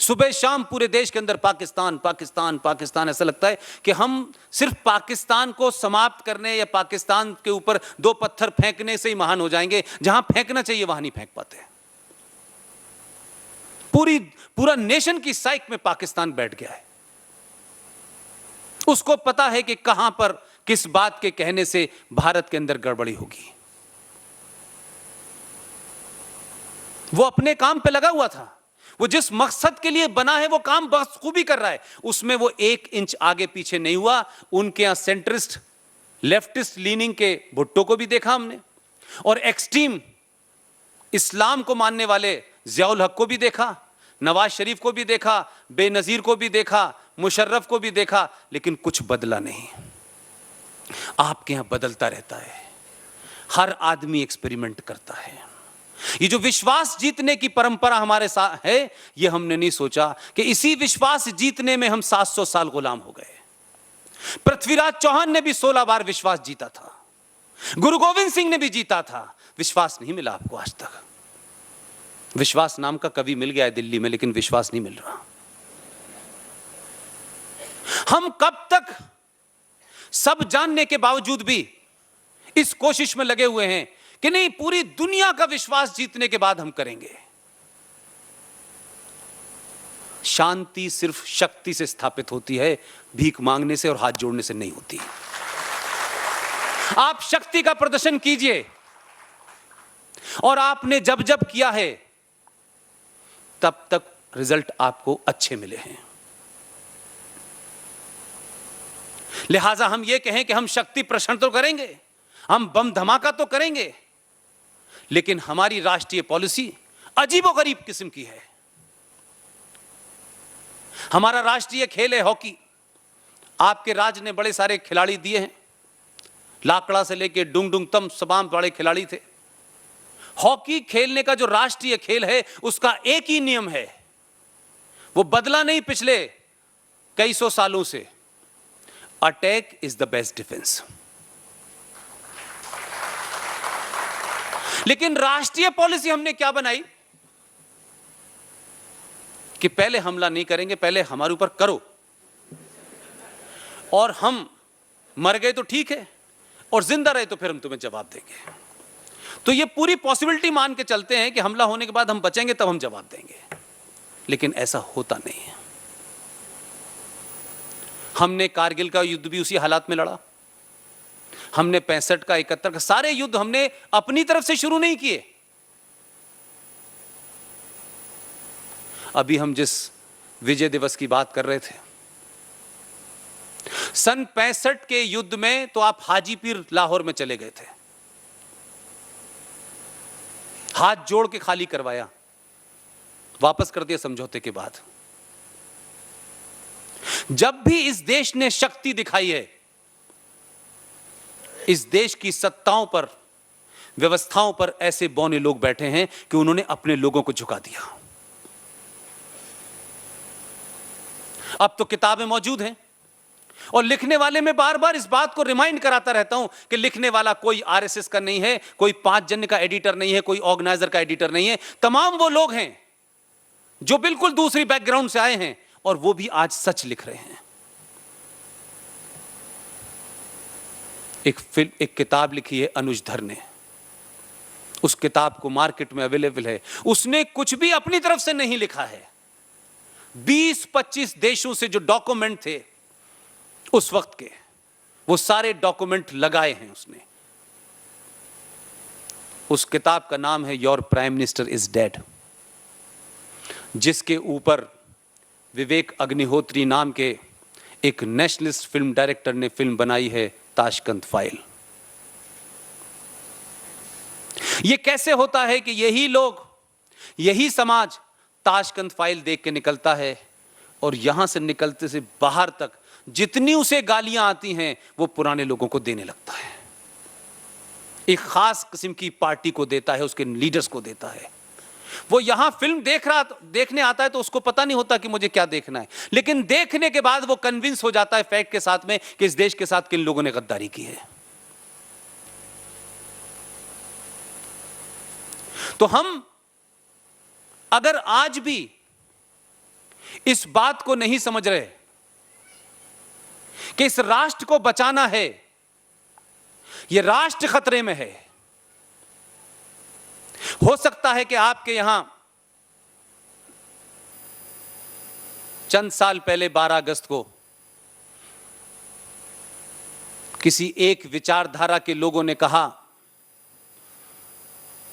सुबह शाम पूरे देश के अंदर पाकिस्तान पाकिस्तान पाकिस्तान। ऐसा लगता है कि हम सिर्फ पाकिस्तान को समाप्त करने या पाकिस्तान के ऊपर 2 पत्थर फेंकने से ही महान हो जाएंगे। जहां फेंकना चाहिए वहां नहीं फेंक पाते। पूरा नेशन की साइक में पाकिस्तान बैठ गया है। उसको पता है कि कहां पर किस बात के कहने से भारत के अंदर गड़बड़ी होगी। वो अपने काम पे लगा हुआ था। वो जिस मकसद के लिए बना है वो काम बखूबी कर रहा है। उसमें वो 1 इंच आगे पीछे नहीं हुआ। उनके यहां सेंट्रिस्ट, लेफ्टिस्ट लीनिंग के भुट्टो को भी देखा हमने, और एक्सट्रीम इस्लाम को मानने वाले जियाउल हक को भी देखा, नवाज शरीफ को भी देखा, बेनजीर को भी देखा, मुशर्रफ को भी देखा, लेकिन कुछ बदला नहीं। आपके यहां बदलता रहता है। हर आदमी एक्सपेरिमेंट करता है। ये जो विश्वास जीतने की परंपरा हमारे साथ है, ये हमने नहीं सोचा कि इसी विश्वास जीतने में हम 700 साल गुलाम हो गए। पृथ्वीराज चौहान ने भी 16 बार विश्वास जीता था। गुरु गोविंद सिंह ने भी जीता था। विश्वास नहीं मिला आपको आज तक। विश्वास नाम का कवि मिल गया है दिल्ली में, लेकिन विश्वास नहीं मिल रहा। हम कब तक सब जानने के बावजूद भी इस कोशिश में लगे हुए हैं कि नहीं, पूरी दुनिया का विश्वास जीतने के बाद हम करेंगे। शांति सिर्फ शक्ति से स्थापित होती है, भीख मांगने से और हाथ जोड़ने से नहीं होती। आप शक्ति का प्रदर्शन कीजिए, और आपने जब जब किया है तब तक रिजल्ट आपको अच्छे मिले हैं। लिहाजा हम ये कहें कि हम शक्ति प्रदर्शन तो करेंगे, हम बम धमाका तो करेंगे, लेकिन हमारी राष्ट्रीय पॉलिसी अजीबोगरीब किस्म की है। हमारा राष्ट्रीय खेल है हॉकी। आपके राज्य ने बड़े सारे खिलाड़ी दिए हैं, लाकड़ा से लेके डुंग डुंग तम तमाम बड़े खिलाड़ी थे। हॉकी खेलने का जो राष्ट्रीय खेल है उसका एक ही नियम है, वो बदला नहीं पिछले कई सौ सालों से, attack is the best defence. लेकिन राष्ट्रीय पॉलिसी हमने क्या बनाई कि पहले हमला नहीं करेंगे, पहले हमारे ऊपर करो, और हम मर गए तो ठीक है और जिंदा रहे तो फिर हम तुम्हें जवाब देंगे। तो ये पूरी पॉसिबिलिटी मान के चलते हैं कि हमला होने के बाद हम बचेंगे तब हम जवाब देंगे, लेकिन ऐसा होता नहीं है। हमने कारगिल का युद्ध भी उसी हालात में लड़ा, हमने 65 का 71 का सारे युद्ध हमने अपनी तरफ से शुरू नहीं किए। अभी हम जिस विजय दिवस की बात कर रहे थे, सन 65 के युद्ध में तो आप हाजीपीर लाहौर में चले गए थे, हाथ जोड़ के खाली करवाया, वापस कर दिया समझौते के बाद। जब भी इस देश ने शक्ति दिखाई है, इस देश की सत्ताओं पर, व्यवस्थाओं पर ऐसे बौने लोग बैठे हैं कि उन्होंने अपने लोगों को झुका दिया। अब तो किताबें मौजूद हैं और लिखने वाले मैं बार बार इस बात को रिमाइंड कराता रहता हूं कि लिखने वाला कोई आरएसएस का नहीं है, कोई 5 जन का एडिटर नहीं है, कोई ऑर्गेनाइजर का एडिटर नहीं है। तमाम वो लोग हैं जो बिल्कुल दूसरी बैकग्राउंड से आए हैं और वो भी आज सच लिख रहे हैं। एक किताब लिखी है अनुज धर ने, उस किताब को मार्केट में अवेलेबल है। उसने कुछ भी अपनी तरफ से नहीं लिखा है। 20-25 देशों से जो डॉक्यूमेंट थे उस वक्त के, वो सारे डॉक्यूमेंट लगाए हैं उसने। उस किताब का नाम है your prime minister is dead, जिसके ऊपर विवेक अग्निहोत्री नाम के एक नेशनलिस्ट फिल्म डायरेक्टर ने फिल्म बनाई है ताशकंद फाइल। यह कैसे होता है कि यही लोग, यही समाज ताशकंद फाइल देख के निकलता है और यहां से निकलते से बाहर तक जितनी उसे गालियां आती हैं वो पुराने लोगों को देने लगता है, एक खास किस्म की पार्टी को देता है, उसके लीडर्स को देता है। वो यहां फिल्म देखने आता है तो उसको पता नहीं होता कि मुझे क्या देखना है, लेकिन देखने के बाद वो कन्विंस हो जाता है फैक्ट के साथ में कि इस देश के साथ किन लोगों ने गद्दारी की है। तो हम अगर आज भी इस बात को नहीं समझ रहे कि इस राष्ट्र को बचाना है, यह राष्ट्र खतरे में है, हो सकता है कि आपके यहां चंद साल पहले 12 अगस्त को किसी एक विचारधारा के लोगों ने कहा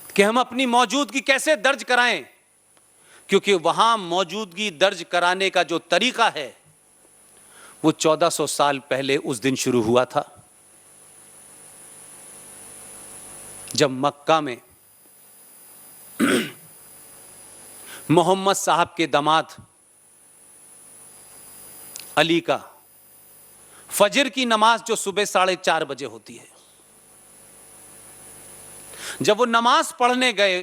कि हम अपनी मौजूदगी कैसे दर्ज कराएं, क्योंकि वहां मौजूदगी दर्ज कराने का जो तरीका है वो 1400 साल पहले उस दिन शुरू हुआ था जब मक्का में मोहम्मद साहब के दामाद अली का फजर की नमाज जो सुबह 4:30 बजे होती है, जब वो नमाज पढ़ने गए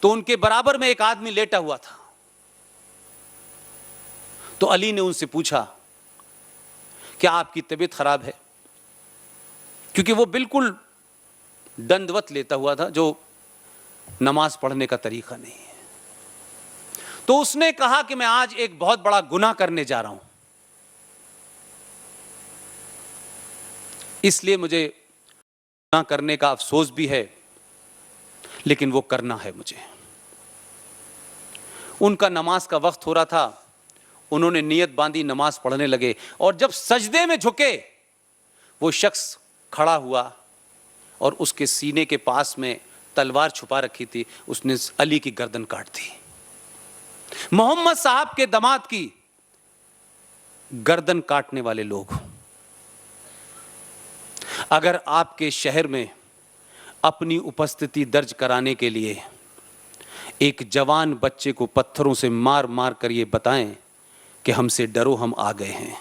तो उनके बराबर में एक आदमी लेटा हुआ था। तो अली ने उनसे पूछा क्या आपकी तबीयत खराब है, क्योंकि वो बिल्कुल दंडवत लेता हुआ था, जो नमाज पढ़ने का तरीका नहीं है। तो उसने कहा कि मैं आज एक बहुत बड़ा गुनाह करने जा रहा हूं, इसलिए मुझे गुनाह करने का अफसोस भी है, लेकिन वो करना है मुझे। उनका नमाज का वक्त हो रहा था, उन्होंने नियत बांधी, नमाज पढ़ने लगे, और जब सजदे में झुके वो शख्स खड़ा हुआ और उसके सीने के पास में तलवार छुपा रखी थी, उसने अली की गर्दन काट दी। मोहम्मद साहब के दामाद की गर्दन काटने वाले लोग अगर आपके शहर में अपनी उपस्थिति दर्ज कराने के लिए एक जवान बच्चे को पत्थरों से मार मार कर ये बताएं कि हमसे डरो, हम आ गए हैं,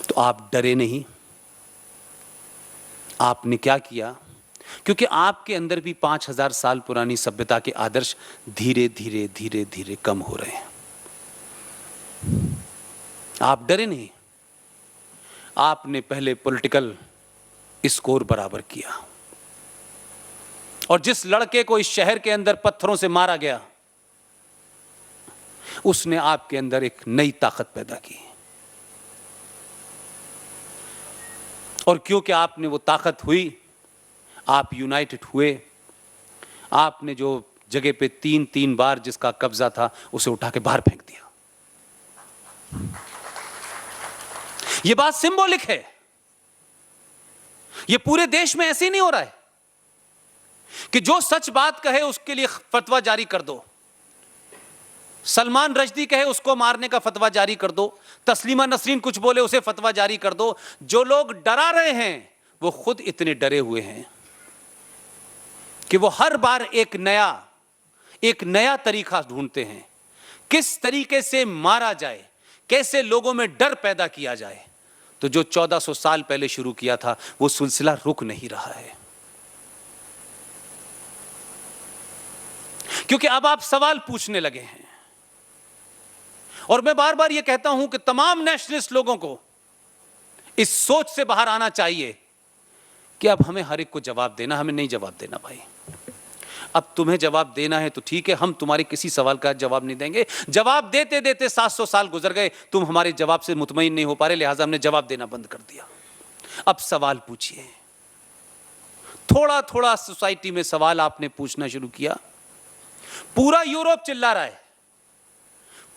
तो आप डरे नहीं। आपने क्या किया? क्योंकि आपके अंदर भी 5000 साल पुरानी सभ्यता के आदर्श धीरे धीरे धीरे धीरे कम हो रहे हैं। आप डरे नहीं। आपने पहले पॉलिटिकल स्कोर बराबर किया, और जिस लड़के को इस शहर के अंदर पत्थरों से मारा गया, उसने आपके अंदर एक नई ताकत पैदा की। और क्योंकि आपने वो ताकत हुई, आप यूनाइटेड हुए, आपने जो जगह पे 3 बार जिसका कब्जा था उसे उठा के बाहर फेंक दिया। ये बात सिंबॉलिक है। ये पूरे देश में ऐसे ही नहीं हो रहा है कि जो सच बात कहे उसके लिए फतवा जारी कर दो, सलमान रश्दी कहे उसको मारने का फतवा जारी कर दो, तस्लीमा नसरीन कुछ बोले उसे फतवा जारी कर दो। जो लोग डरा रहे हैं वो खुद इतने डरे हुए हैं कि वो हर बार एक नया तरीका ढूंढते हैं, किस तरीके से मारा जाए, कैसे लोगों में डर पैदा किया जाए। तो जो 1400 साल पहले शुरू किया था वो सिलसिला रुक नहीं रहा है, क्योंकि अब आप सवाल पूछने लगे हैं। और मैं बार बार यह कहता हूं कि तमाम नेशनलिस्ट लोगों को इस सोच से बाहर आना चाहिए कि अब हमें हर एक को जवाब देना, हमें नहीं जवाब देना भाई। अब तुम्हें जवाब देना है तो ठीक है, हम तुम्हारे किसी सवाल का जवाब नहीं देंगे। जवाब देते देते 700 साल गुजर गए, तुम हमारे जवाब से मुतमईन नहीं हो पा रहे, लिहाजा हमने जवाब देना बंद कर दिया। अब सवाल पूछिए। थोड़ा थोड़ा सोसाइटी में सवाल आपने पूछना शुरू किया। पूरा यूरोप चिल्ला रहा है।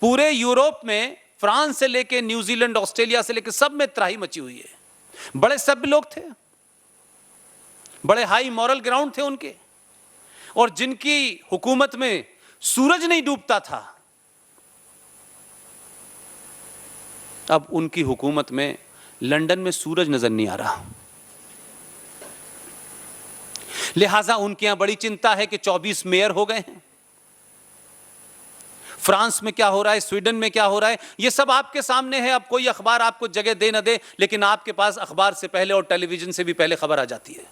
पूरे यूरोप में फ्रांस से लेके न्यूजीलैंड, ऑस्ट्रेलिया से लेके सब में त्राही मची हुई है। बड़े सभ्य लोग थे, बड़े हाई मॉरल ग्राउंड थे उनके, और जिनकी हुकूमत में सूरज नहीं डूबता था, अब उनकी हुकूमत में लंदन में सूरज नजर नहीं आ रहा। लिहाजा उनके यहां बड़ी चिंता है कि 24 मेयर हो गए हैं। फ्रांस में क्या हो रहा है, स्वीडन में क्या हो रहा है, यह सब आपके सामने है। अब कोई अखबार आपको जगह दे न दे, लेकिन आपके पास अखबार से पहले और टेलीविजन से भी पहले खबर आ जाती है,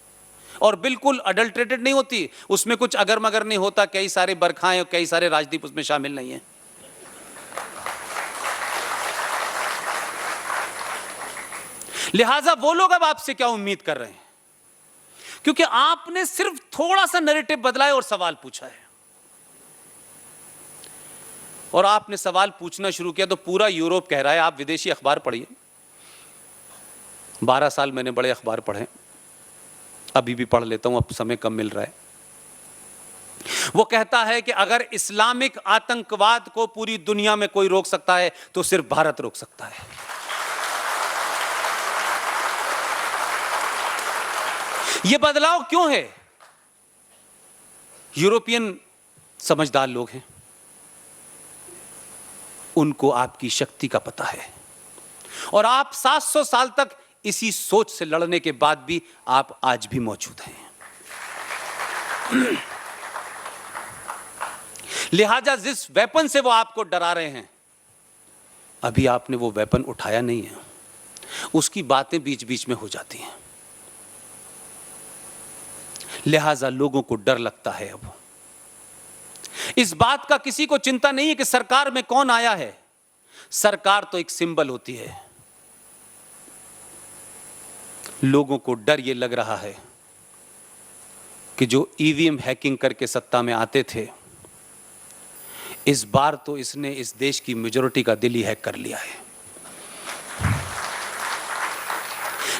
और बिल्कुल अडल्ट्रेटेड नहीं होती, उसमें कुछ अगर मगर नहीं होता। कई सारे बरखाएं और कई सारे राजदीप उसमें शामिल नहीं है। लिहाजा वो लोग अब आपसे क्या उम्मीद कर रहे हैं? क्योंकि आपने सिर्फ थोड़ा सा नैरेटिव बदला है और सवाल पूछा है, और आपने सवाल पूछना शुरू किया तो पूरा यूरोप कह रहा है। आप विदेशी अखबार पढ़िए, 12 साल मैंने बड़े अखबार पढ़े, अभी भी पढ़ लेता हूं, अब समय कम मिल रहा है। वो कहता है कि अगर इस्लामिक आतंकवाद को पूरी दुनिया में कोई रोक सकता है तो सिर्फ भारत रोक सकता है। यह बदलाव क्यों है? यूरोपियन समझदार लोग हैं, उनको आपकी शक्ति का पता है, और आप 700 साल तक इसी सोच से लड़ने के बाद भी आप आज भी मौजूद हैं। लिहाजा जिस वेपन से वो आपको डरा रहे हैं, अभी आपने वो वेपन उठाया नहीं है, उसकी बातें बीच बीच में हो जाती हैं। लिहाजा लोगों को डर लगता है। अब इस बात का किसी को चिंता नहीं है कि सरकार में कौन आया है। सरकार तो एक सिंबल होती है। लोगों को डर यह लग रहा है कि जो ईवीएम हैकिंग करके सत्ता में आते थे, इस बार तो इसने इस देश की मेजॉरिटी का दिल ही हैक कर लिया है।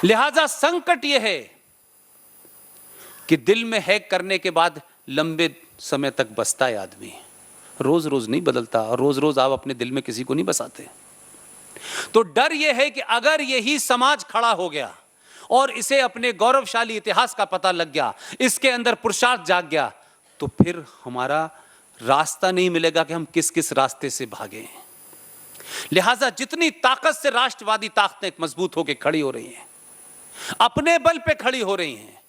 लिहाजा संकट यह है कि दिल में हैक करने के बाद लंबे समय तक बसता है आदमी, रोज रोज नहीं बदलता, और रोज रोज आप अपने दिल में किसी को नहीं बसाते। तो डर यह है कि अगर यही समाज खड़ा हो गया और इसे अपने गौरवशाली इतिहास का पता लग गया, इसके अंदर पुरुषार्थ जाग गया, तो फिर हमारा रास्ता नहीं मिलेगा कि हम किस किस रास्ते से भागें। लिहाजा जितनी ताकत से राष्ट्रवादी ताकतें मजबूत होकर खड़ी हो रही हैं, अपने बल पे खड़ी हो रही हैं,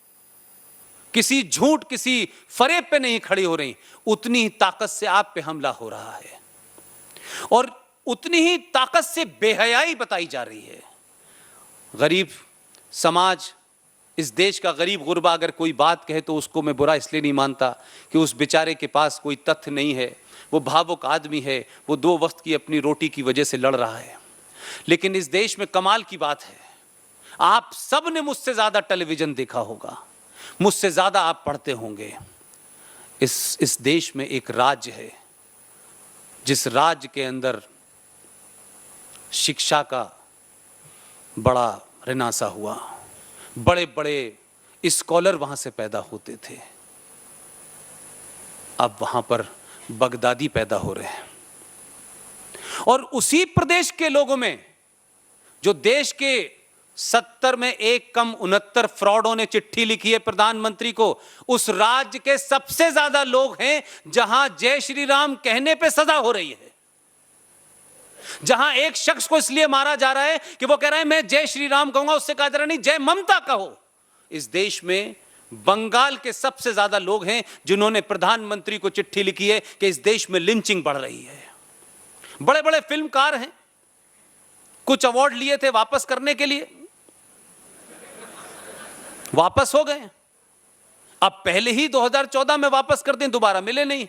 किसी झूठ किसी फरेब पे नहीं खड़ी हो रही, उतनी ही ताकत से आप पे हमला हो रहा है और उतनी ही ताकत से बेहयाई बताई जा रही है। गरीब समाज, इस देश का गरीब गुरबा अगर कोई बात कहे तो उसको मैं बुरा इसलिए नहीं मानता कि उस बेचारे के पास कोई तथ्य नहीं है, वो भावुक आदमी है, वो 2 वक्त की अपनी रोटी की वजह से लड़ रहा है। लेकिन इस देश में कमाल की बात है, आप सब ने मुझसे ज्यादा टेलीविजन देखा होगा, मुझसे ज्यादा आप पढ़ते होंगे। इस देश में एक राज्य है जिस राज्य के अंदर शिक्षा का बड़ा रिनासा हुआ, बड़े बड़े स्कॉलर वहां से पैदा होते थे। अब वहां पर बगदादी पैदा हो रहे हैं और उसी प्रदेश के लोगों में जो देश के 70 में 1 कम 69 फ्रॉडों ने चिट्ठी लिखी है प्रधानमंत्री को, उस राज्य के सबसे ज्यादा लोग हैं जहां जय श्री राम कहने पे सजा हो रही है, जहां एक शख्स को इसलिए मारा जा रहा है कि वो कह रहा है मैं जय श्री राम कहूंगा, उससे कहा जा रहा नहीं जय ममता कहो। इस देश में बंगाल के सबसे ज्यादा लोग हैं जिन्होंने प्रधानमंत्री को चिट्ठी लिखी है कि इस देश में लिंचिंग बढ़ रही है। बड़े बड़े फिल्मकार हैं, कुछ अवार्ड लिए थे वापस करने के लिए, वापस हो गए। अब पहले ही 2014 में वापस कर दें, दोबारा मिले नहीं,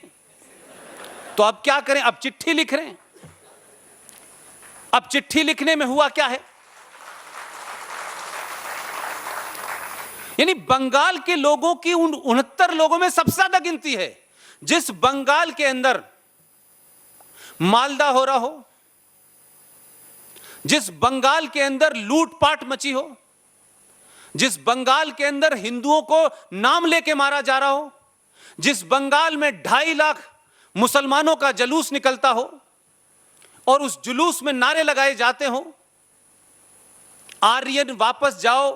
तो अब क्या करें? अब चिट्ठी लिख रहे हैं। अब चिट्ठी लिखने में हुआ क्या है, यानी बंगाल के लोगों की उन 69 लोगों में सबसे ज्यादा गिनती है। जिस बंगाल के अंदर मालदा हो रहा हो, जिस बंगाल के अंदर लूटपाट मची हो, जिस बंगाल के अंदर हिंदुओं को नाम लेके मारा जा रहा हो, जिस बंगाल में 2.5 लाख मुसलमानों का जुलूस निकलता हो और उस जुलूस में नारे लगाए जाते हो, आर्यन वापस जाओ,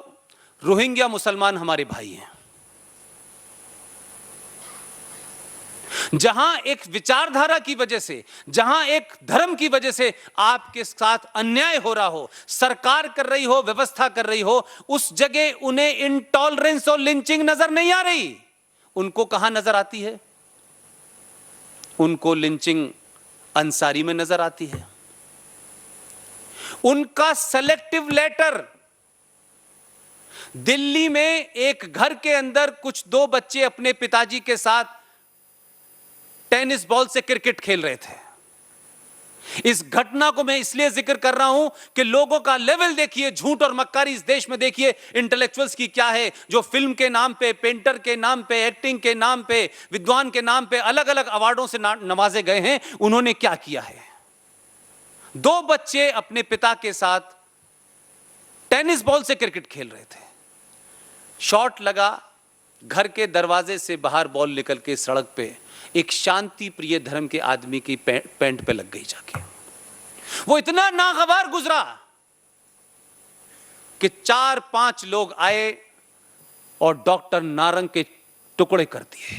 रोहिंग्या मुसलमान हमारे भाई हैं, जहां एक विचारधारा की वजह से, जहां एक धर्म की वजह से आपके साथ अन्याय हो रहा हो, सरकार कर रही हो, व्यवस्था कर रही हो, उस जगह उन्हें इंटॉलरेंस और लिंचिंग नजर नहीं आ रही। उनको कहां नजर आती है? उनको लिंचिंग अंसारी में नजर आती है। उनका सेलेक्टिव लेटर, दिल्ली में एक घर के अंदर कुछ 2 बच्चे अपने पिताजी के साथ टेनिस बॉल से क्रिकेट खेल रहे थे। इस घटना को मैं इसलिए जिक्र कर रहा हूं कि लोगों का लेवल देखिए, झूठ और मक्कारी इस देश में देखिए, इंटेलेक्चुअल्स की क्या है, जो फिल्म के नाम पे, पेंटर के नाम पे, एक्टिंग के नाम पे, विद्वान के नाम पे अलग अलग अवार्डों से नवाजे गए हैं, उन्होंने क्या किया है। 2 बच्चे अपने पिता के साथ टेनिस बॉल से क्रिकेट खेल रहे थे, शॉट लगा, घर के दरवाजे से बाहर बॉल निकल के सड़क पे एक शांति प्रिय धर्म के आदमी की पैंट पे लग गई जाके। वो इतना नागवार गुजरा कि 4-5 लोग आए और डॉक्टर नारंग के टुकड़े कर दिए।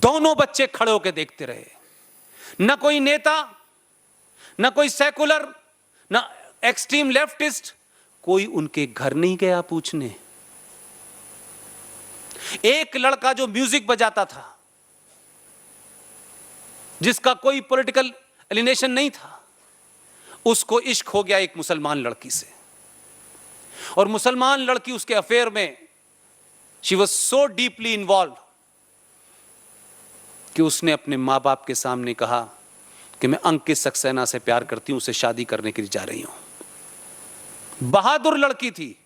दोनों बच्चे खड़े होकर देखते रहे, न कोई नेता, न कोई सेकुलर, न एक्सट्रीम लेफ्टिस्ट, कोई उनके घर नहीं गया पूछने। एक लड़का जो म्यूजिक बजाता था, जिसका कोई पॉलिटिकल एलिनेशन नहीं था, उसको इश्क हो गया एक मुसलमान लड़की से, और मुसलमान लड़की उसके अफेयर में, she was so deeply involve कि उसने अपने मां बाप के सामने कहा कि मैं अंकित सक्सेना से प्यार करती हूं, उसे शादी करने के लिए जा रही हूं। बहादुर लड़की थी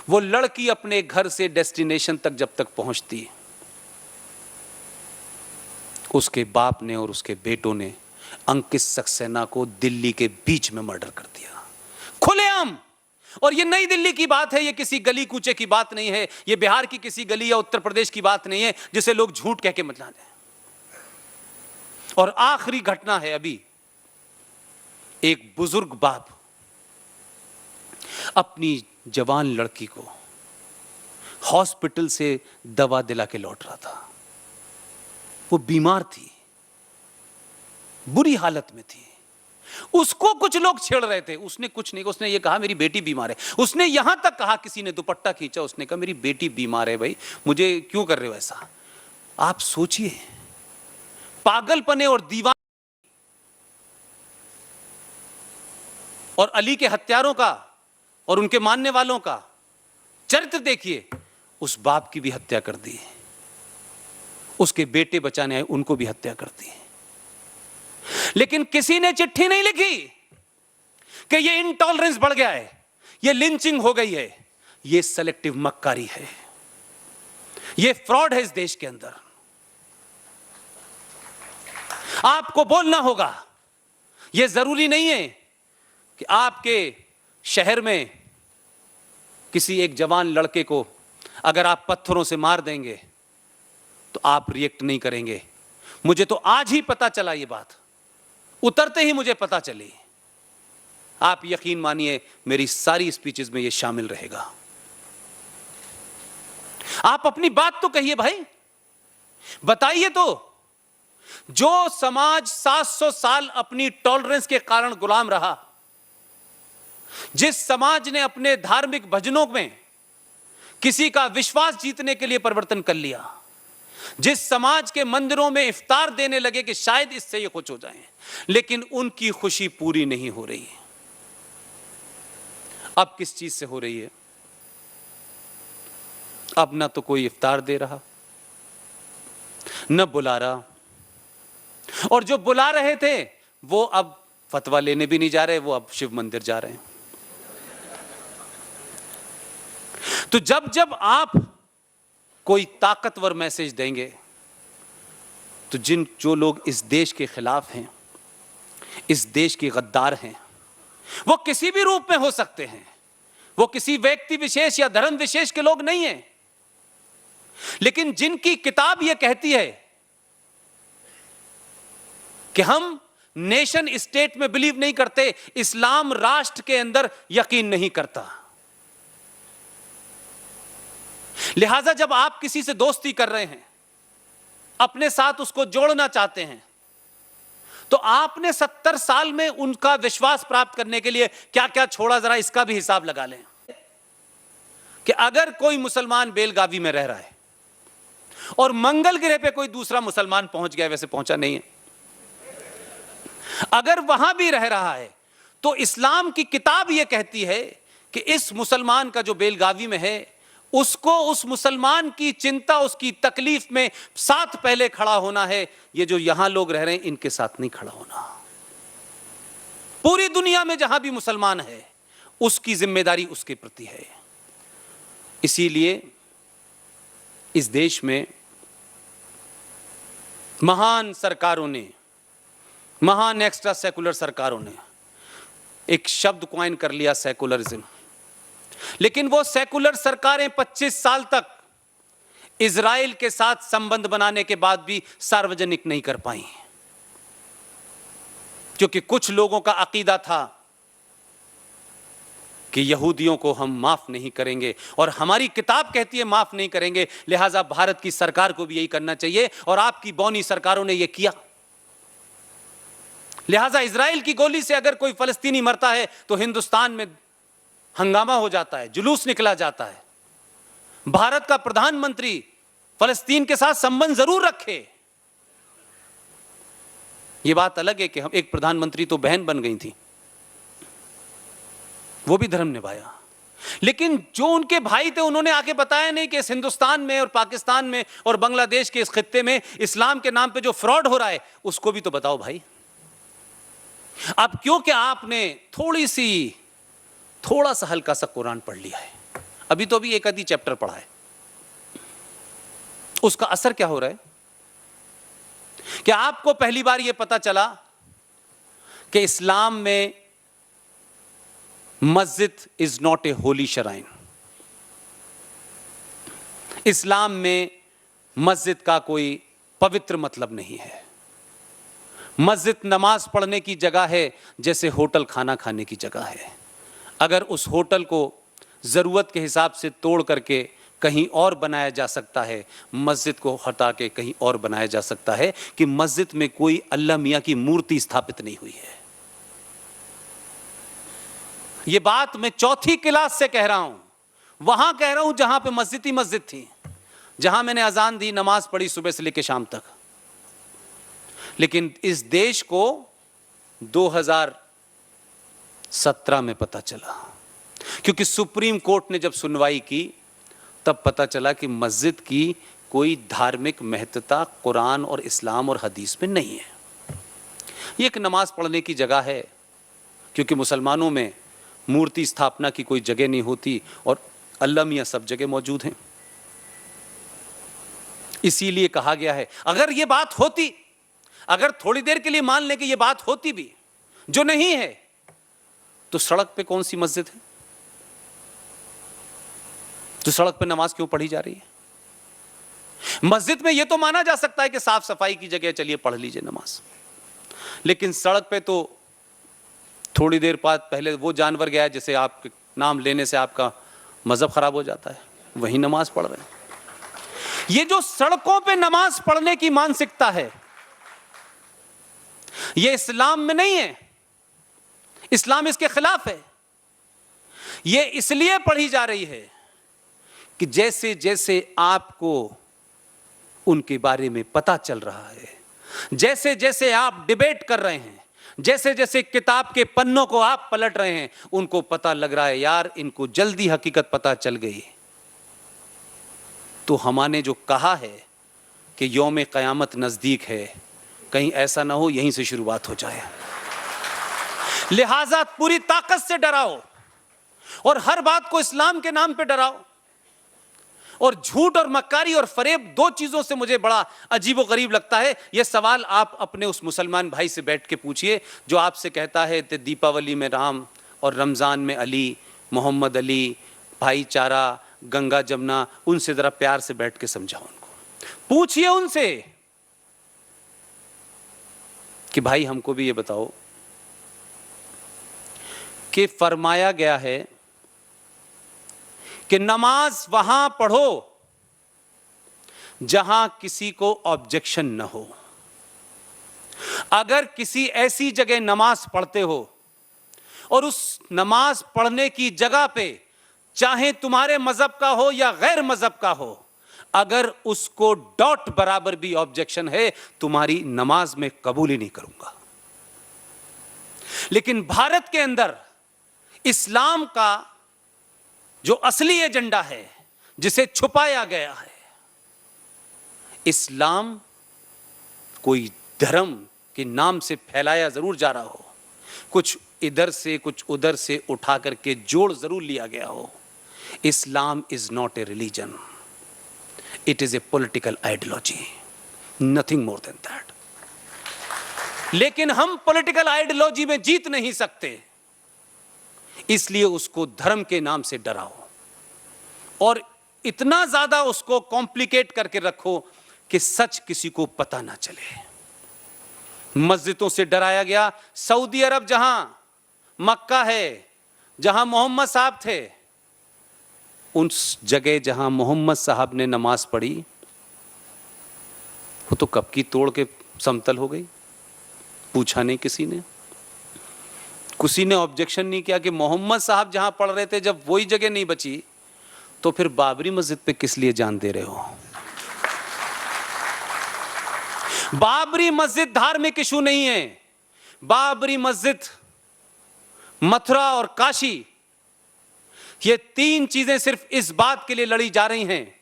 वो लड़की। अपने घर से डेस्टिनेशन तक जब तक पहुंचती, उसके बाप ने और उसके बेटों ने अंकित सक्सेना को दिल्ली के बीच में मर्डर कर दिया, खुलेआम। और ये नई दिल्ली की बात है, ये किसी गली कूचे की बात नहीं है, ये बिहार की किसी गली या उत्तर प्रदेश की बात नहीं है जिसे लोग झूठ कह के मतला दें। और आखिरी घटना है अभी, एक बुजुर्ग बाप अपनी जवान लड़की को हॉस्पिटल से दवा दिला के लौट रहा था। वो बीमार थी, बुरी हालत में थी, उसको कुछ लोग छेड़ रहे थे। उसने कुछ नहीं, उसने ये कहा मेरी बेटी बीमार है। उसने यहां तक कहा, किसी ने दुपट्टा खींचा, उसने कहा मेरी बेटी बीमार है, भाई मुझे क्यों कर रहे हो ऐसा। आप सोचिए, पागलपने और दीवान और अली के हत्यारों का और उनके मानने वालों का चरित्र देखिए। उस बाप की भी हत्या कर दी, उसके बेटे बचाने आए उनको भी हत्या कर दी। लेकिन किसी ने चिट्ठी नहीं लिखी कि ये इंटॉलरेंस बढ़ गया है, ये लिंचिंग हो गई है, ये सेलेक्टिव मक्कारी है, ये फ्रॉड है इस देश के अंदर। आपको बोलना होगा। यह जरूरी नहीं है कि आपके शहर में किसी एक जवान लड़के को अगर आप पत्थरों से मार देंगे तो आप रिएक्ट नहीं करेंगे। मुझे तो आज ही पता चला, ये बात उतरते ही मुझे पता चली। आप यकीन मानिए मेरी सारी स्पीचेस में यह शामिल रहेगा। आप अपनी बात तो कहिए भाई, बताइए तो। जो समाज 700 साल अपनी टॉलरेंस के कारण गुलाम रहा, जिस समाज ने अपने धार्मिक भजनों में किसी का विश्वास जीतने के लिए परिवर्तन कर लिया, जिस समाज के मंदिरों में इफ्तार देने लगे कि शायद इससे ये खुश हो जाएं, लेकिन उनकी खुशी पूरी नहीं हो रही। अब किस चीज से हो रही है? अब ना तो कोई इफ्तार दे रहा, न बुला रहा, और जो बुला रहे थे वो अब फतवा लेने भी नहीं जा रहे, वो अब शिव मंदिर जा रहे हैं। तो जब जब आप कोई ताकतवर मैसेज देंगे तो जो लोग इस देश के खिलाफ हैं, इस देश के गद्दार हैं, वो किसी भी रूप में हो सकते हैं, वो किसी व्यक्ति विशेष या धर्म विशेष के लोग नहीं हैं, लेकिन जिनकी किताब यह कहती है कि हम नेशन स्टेट में बिलीव नहीं करते, इस्लाम राष्ट्र के अंदर यकीन नहीं करता, लिहाजा जब आप किसी से दोस्ती कर रहे हैं, अपने साथ उसको जोड़ना चाहते हैं, तो आपने 70 साल में उनका विश्वास प्राप्त करने के लिए क्या क्या छोड़ा, जरा इसका भी हिसाब लगा लें। कि अगर कोई मुसलमान बेलगावी में रह रहा है और मंगल ग्रह पे कोई दूसरा मुसलमान पहुंच गया, वैसे पहुंचा नहीं है, अगर वहां भी रह रहा है, तो इस्लाम की किताब यह कहती है कि इस मुसलमान का जो बेलगावी में है, उसको उस मुसलमान की चिंता, उसकी तकलीफ में साथ पहले खड़ा होना है। ये जो यहां लोग रह रहे हैं, इनके साथ नहीं खड़ा होना। पूरी दुनिया में जहां भी मुसलमान है, उसकी जिम्मेदारी उसके प्रति है। इसीलिए इस देश में महान सरकारों ने, महान एक्स्ट्रा सेकुलर सरकारों ने एक शब्द कॉइन कर लिया, सेकुलरिज्म। लेकिन वो सेकुलर सरकारें 25 साल तक इजराइल के साथ संबंध बनाने के बाद भी सार्वजनिक नहीं कर पाई, क्योंकि कुछ लोगों का अकीदा था कि यहूदियों को हम माफ नहीं करेंगे, और हमारी किताब कहती है माफ नहीं करेंगे, लिहाजा भारत की सरकार को भी यही करना चाहिए, और आपकी बौनी सरकारों ने यह किया। लिहाजा इजराइल की गोली से अगर कोई फलस्तीनी मरता है तो हिंदुस्तान में हंगामा हो जाता है, जुलूस निकला जाता है। भारत का प्रधानमंत्री फलस्तीन के साथ संबंध जरूर रखे। यह बात अलग है कि हम एक प्रधानमंत्री तो बहन बन गई थी, वो भी धर्म निभाया, लेकिन जो उनके भाई थे उन्होंने आके बताया नहीं कि इस हिंदुस्तान में और पाकिस्तान में और बांग्लादेश के इस खित्ते में इस्लाम के नाम पे जो फ्रॉड हो रहा है उसको भी तो बताओ भाई। अब क्योंकि आपने थोड़ा सा हल्का सा कुरान पढ़ लिया है, अभी तो अभी एक आधी चैप्टर पढ़ा है, उसका असर क्या हो रहा है? क्या आपको पहली बार यह पता चला कि इस्लाम में मस्जिद is not A Holi shrine? इस्लाम में मस्जिद का कोई पवित्र मतलब नहीं है। मस्जिद नमाज पढ़ने की जगह है, जैसे होटल खाना खाने की जगह है। अगर उस होटल को ज़रूरत के हिसाब से तोड़ करके कहीं और बनाया जा सकता है, मस्जिद को हटा के कहीं और बनाया जा सकता है, कि मस्जिद में कोई अल्लाह मियाँ की मूर्ति स्थापित नहीं हुई है। ये बात मैं चौथी क्लास से कह रहा हूं, वहां कह रहा हूं जहां पे मस्जिद ही मस्जिद थी, जहां मैंने अजान दी, नमाज पढ़ी सुबह से लेकर शाम तक। लेकिन इस देश को 2017 में पता चला, क्योंकि सुप्रीम कोर्ट ने जब सुनवाई की तब पता चला कि मस्जिद की कोई धार्मिक महत्ता कुरान और इस्लाम और हदीस में नहीं है। ये एक नमाज पढ़ने की जगह है, क्योंकि मुसलमानों में मूर्ति स्थापना की कोई जगह नहीं होती और अल्लाह मियाँ सब जगह मौजूद हैं। इसीलिए कहा गया है, अगर ये बात होती, अगर थोड़ी देर के लिए मान लें कि ये बात होती भी, जो नहीं है, तो सड़क पे कौन सी मस्जिद है? तो सड़क पे नमाज क्यों पढ़ी जा रही है? मस्जिद में यह तो माना जा सकता है कि साफ सफाई की जगह, चलिए पढ़ लीजिए नमाज, लेकिन सड़क पे तो थोड़ी देर बाद पहले वो जानवर गया जिसे आपके नाम लेने से आपका मजहब खराब हो जाता है, वही नमाज पढ़ रहे हैं। ये जो सड़कों पे नमाज पढ़ने की मानसिकता है, ये इस्लाम में नहीं है, इस्लाम इसके खिलाफ है। ये इसलिए पढ़ी जा रही है कि जैसे जैसे आपको उनके बारे में पता चल रहा है, जैसे जैसे आप डिबेट कर रहे हैं, जैसे जैसे किताब के पन्नों को आप पलट रहे हैं, उनको पता लग रहा है यार इनको जल्दी हकीकत पता चल गई। तो हमने जो कहा है कि यौम क़यामत नजदीक है, कहीं ऐसा ना हो यहीं से शुरुआत हो जाए। लिहाजा पूरी ताकत से डराओ और हर बात को इस्लाम के नाम पे डराओ। और झूठ और मक्कारी और फरेब, दो चीजों से मुझे बड़ा अजीबो गरीब लगता है। यह सवाल आप अपने उस मुसलमान भाई से बैठ के पूछिए जो आपसे कहता है कि दीपावली में राम और रमजान में अली, मोहम्मद अली, भाईचारा, गंगा जमुना, उनसे जरा प्यार से बैठ के समझाओ। उनको पूछिए उनसे कि भाई हमको भी ये बताओ कि फरमाया गया है कि नमाज वहां पढ़ो जहां किसी को ऑब्जेक्शन न हो। अगर किसी ऐसी जगह नमाज पढ़ते हो और उस नमाज पढ़ने की जगह पे चाहे तुम्हारे मजहब का हो या गैर मजहब का हो, अगर उसको डॉट बराबर भी ऑब्जेक्शन है, तुम्हारी नमाज में कबूल ही नहीं करूंगा। लेकिन भारत के अंदर इस्लाम का जो असली एजेंडा है, जिसे छुपाया गया है, इस्लाम कोई धर्म के नाम से फैलाया जरूर जा रहा हो, कुछ इधर से कुछ उधर से उठा करके जोड़ जरूर लिया गया हो। Islam is not a religion, it is a political ideology, nothing more than that. लेकिन हम पॉलिटिकल आइडियोलॉजी में जीत नहीं सकते, इसलिए उसको धर्म के नाम से डराओ और इतना ज्यादा उसको कॉम्प्लिकेट करके रखो कि सच किसी को पता ना चले। मस्जिदों से डराया गया। सऊदी अरब जहां मक्का है, जहां मोहम्मद साहब थे, उस जगह जहां मोहम्मद साहब ने नमाज पढ़ी वो तो कब की तोड़ के समतल हो गई। पूछा नहीं किसी ने ऑब्जेक्शन नहीं किया कि मोहम्मद साहब जहां पढ़ रहे थे, जब वही जगह नहीं बची तो फिर बाबरी मस्जिद पे किस लिए जान दे रहे हो? बाबरी मस्जिद धार्मिक इशू नहीं है। बाबरी मस्जिद, मथुरा और काशी, ये तीन चीजें सिर्फ इस बात के लिए लड़ी जा रही हैं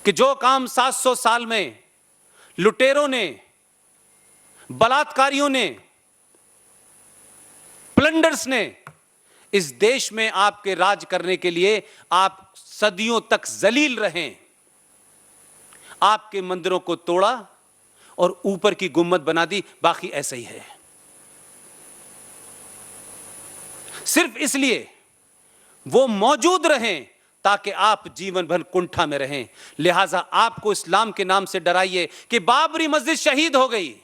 कि जो काम 700 साल में लुटेरों ने, बलात्कारियों ने, प्लंडर्स ने इस देश में आपके राज करने के लिए आप सदियों तक जलील रहे, आपके मंदिरों को तोड़ा और ऊपर की गुम्मद बना दी, बाकी ऐसा ही है। सिर्फ इसलिए वो मौजूद रहें ताकि आप जीवन भर कुंठा में रहें। लिहाजा आपको इस्लाम के नाम से डराइए कि बाबरी मस्जिद शहीद हो गई।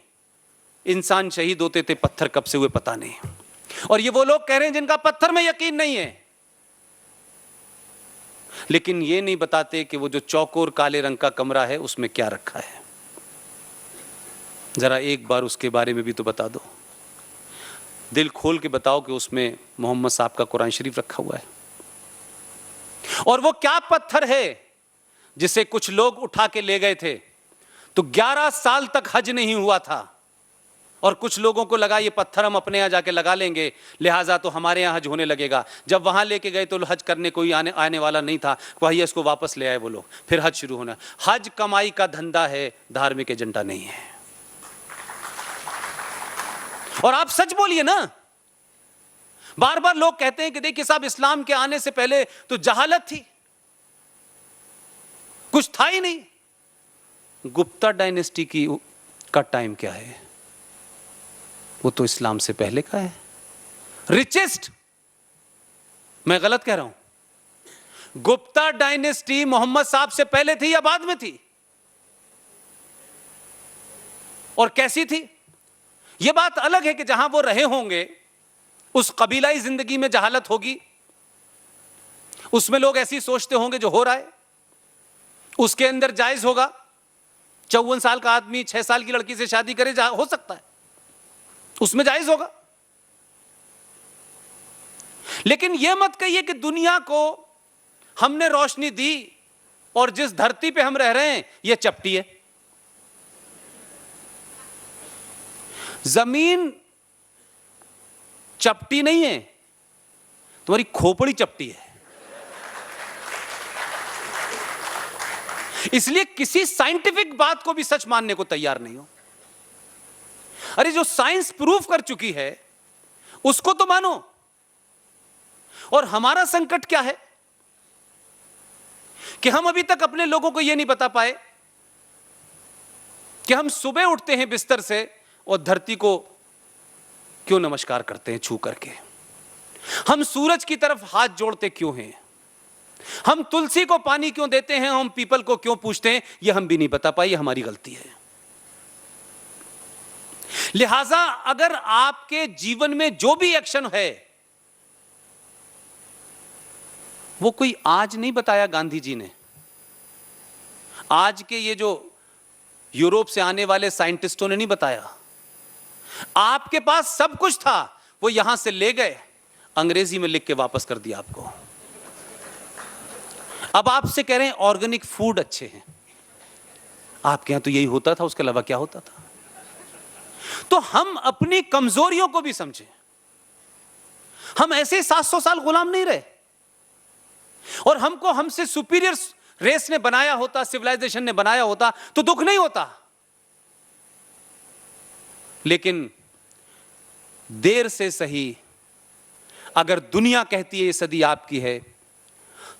इंसान शहीद होते थे, पत्थर कब से हुए पता नहीं। और ये वो लोग कह रहे हैं जिनका पत्थर में यकीन नहीं है, लेकिन ये नहीं बताते कि वो जो चौकोर काले रंग का कमरा है उसमें क्या रखा है। जरा एक बार उसके बारे में भी तो बता दो, दिल खोल के बताओ कि उसमें मोहम्मद साहब का कुरान शरीफ रखा हुआ है। और वो क्या पत्थर है जिसे कुछ लोग उठा के ले गए थे, तो 11 साल तक हज नहीं हुआ था, और कुछ लोगों को लगा ये पत्थर हम अपने यहां जाके लगा लेंगे, लिहाजा तो हमारे यहां हज होने लगेगा। जब वहां लेके गए तो हज करने कोई आने वाला नहीं था, वही इसको वापस ले आए वो लोग, फिर हज शुरू होना। हज कमाई का धंधा है, धार्मिक एजेंडा नहीं है। और आप सच बोलिए ना, बार बार लोग कहते हैं कि देखिए साहब, इस्लाम के आने से पहले तो जहालत थी, कुछ था ही नहीं। गुप्ता डायनेस्टी का टाइम क्या है? वो तो इस्लाम से पहले का है। रिचेस्ट, मैं गलत कह रहा हूं? गुप्ता डायनेस्टी मोहम्मद साहब से पहले थी या बाद में थी? और कैसी थी? यह बात अलग है कि जहां वो रहे होंगे उस कबीलाई जिंदगी में जहालत होगी, उसमें लोग ऐसी सोचते होंगे जो हो रहा है, उसके अंदर जायज होगा। 54 साल का आदमी 6 साल की लड़की से शादी करे, हो सकता है, उसमें जायज होगा। लेकिन यह मत कहिए कि दुनिया को हमने रोशनी दी और जिस धरती पे हम रह रहे हैं यह चपटी है। जमीन चपटी नहीं है, तुम्हारी खोपड़ी चपटी है। इसलिए किसी साइंटिफिक बात को भी सच मानने को तैयार नहीं हो। अरे जो साइंस प्रूव कर चुकी है उसको तो मानो। और हमारा संकट क्या है कि हम अभी तक अपने लोगों को यह नहीं बता पाए कि हम सुबह उठते हैं बिस्तर से और धरती को क्यों नमस्कार करते हैं छू करके, हम सूरज की तरफ हाथ जोड़ते क्यों हैं, हम तुलसी को पानी क्यों देते हैं, हम पीपल को क्यों पूछते हैं, यह हम भी नहीं बता पाए। यह हमारी गलती है। लिहाजा अगर आपके जीवन में जो भी एक्शन है वो कोई आज नहीं बताया गांधी जी ने, आज के ये जो यूरोप से आने वाले साइंटिस्टों ने नहीं बताया। आपके पास सब कुछ था, वो यहां से ले गए, अंग्रेजी में लिख के वापस कर दिया आपको। अब आपसे कह रहे हैं ऑर्गेनिक फूड अच्छे हैं। आपके यहां तो यही होता था, उसके अलावा क्या होता था? तो हम अपनी कमजोरियों को भी समझें। हम ऐसे 700 साल गुलाम नहीं रहे, और हमको हमसे सुपीरियर रेस ने बनाया होता, सिविलाइजेशन ने बनाया होता तो दुख नहीं होता। लेकिन देर से सही, अगर दुनिया कहती है ये सदी आपकी है,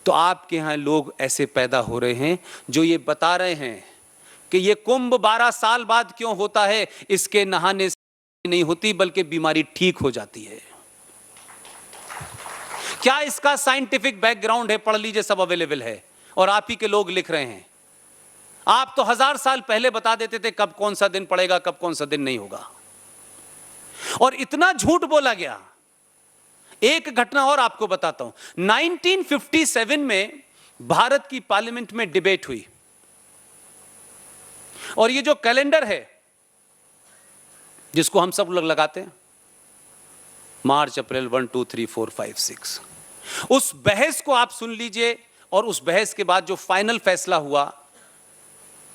तो आपके यहां लोग ऐसे पैदा हो रहे हैं जो ये बता रहे हैं कि ये कुंभ 12 साल बाद क्यों होता है, इसके नहाने से नहीं होती बल्कि बीमारी ठीक हो जाती है। क्या इसका साइंटिफिक बैकग्राउंड है? पढ़ लीजिए, सब अवेलेबल है, और आप ही के लोग लिख रहे हैं। आप तो 1000 साल पहले बता देते थे कब कौन सा दिन पड़ेगा, कब कौन सा दिन नहीं होगा, और इतना झूठ बोला गया। एक घटना और आपको बताता हूं। 1957 में भारत की पार्लियामेंट में डिबेट हुई, और ये जो कैलेंडर है जिसको हम सब लोग लगाते हैं, मार्च अप्रैल 1 2 3 4 5 6, उस बहस को आप सुन लीजिए। और उस बहस के बाद जो फाइनल फैसला हुआ,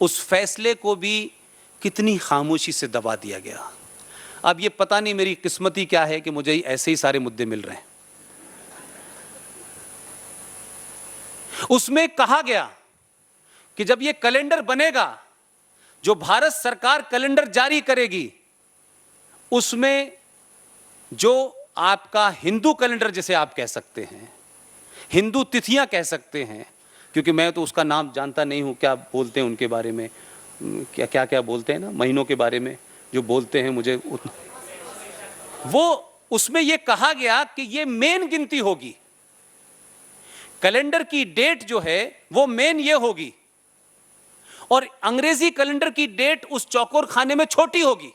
उस फैसले को भी कितनी खामोशी से दबा दिया गया। अब ये पता नहीं मेरी किस्मत ही क्या है कि मुझे ऐसे ही सारे मुद्दे मिल रहे हैं। उसमें कहा गया कि जब ये कैलेंडर बनेगा, जो भारत सरकार कैलेंडर जारी करेगी, उसमें जो आपका हिंदू कैलेंडर जिसे आप कह सकते हैं, हिंदू तिथियां कह सकते हैं, क्योंकि मैं तो उसका नाम जानता नहीं हूं, क्या बोलते हैं उनके बारे में, क्या क्या क्या बोलते हैं ना, महीनों के बारे में जो बोलते हैं मुझे वो, उसमें यह कहा गया कि यह मेन गिनती होगी। कैलेंडर की डेट जो है वो मेन ये होगी, और अंग्रेजी कैलेंडर की डेट उस चौकोर खाने में छोटी होगी।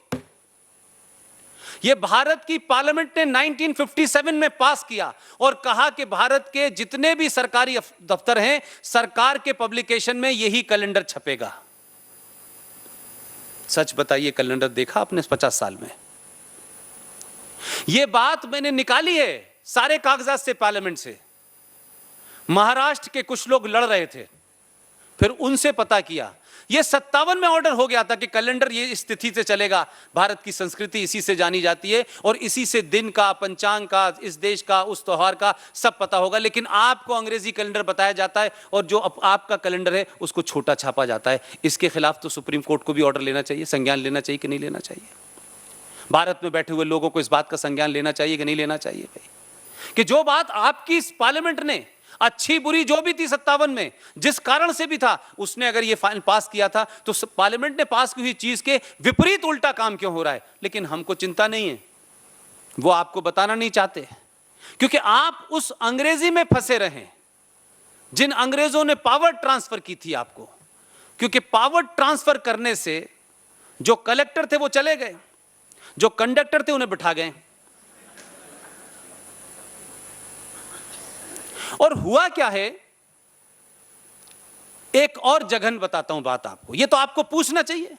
ये भारत की पार्लियामेंट ने 1957 में पास किया और कहा कि भारत के जितने भी सरकारी दफ्तर हैं, सरकार के पब्लिकेशन में यही कैलेंडर छपेगा। सच बताइए, कैलेंडर देखा आपने 50 साल में? यह बात मैंने निकाली है सारे कागजात से, पार्लियामेंट से। महाराष्ट्र के कुछ लोग लड़ रहे थे, फिर उनसे पता किया। यह 57 में ऑर्डर हो गया था कि कैलेंडर ये इस तिथि से चलेगा, भारत की संस्कृति इसी से जानी जाती है और इसी से दिन का, पंचांग का, इस देश का, उस त्योहार का सब पता होगा। लेकिन आपको अंग्रेजी कैलेंडर बताया जाता है और जो आपका कैलेंडर है उसको छोटा छापा जाता है। इसके खिलाफ तो सुप्रीम कोर्ट को भी ऑर्डर लेना चाहिए, संज्ञान लेना चाहिए कि नहीं लेना चाहिए? भारत में बैठे हुए लोगों को इस बात का संज्ञान लेना चाहिए कि नहीं लेना चाहिए भाई, कि जो बात आपकी इस पार्लियामेंट ने अच्छी बुरी जो भी थी 57 में, जिस कारण से भी था, उसने अगर ये फाइल पास किया था, तो पार्लियामेंट ने पास की हुई चीज के विपरीत उल्टा काम क्यों हो रहा है? लेकिन हमको चिंता नहीं है, वो आपको बताना नहीं चाहते, क्योंकि आप उस अंग्रेजी में फंसे रहे जिन अंग्रेजों ने पावर ट्रांसफर की थी आपको। क्योंकि पावर ट्रांसफर करने से जो कलेक्टर थे वो चले गए, जो कंडक्टर थे उन्हें बिठा गए। और हुआ क्या है, एक और जघन बताता हूं बात आपको, यह तो आपको पूछना चाहिए।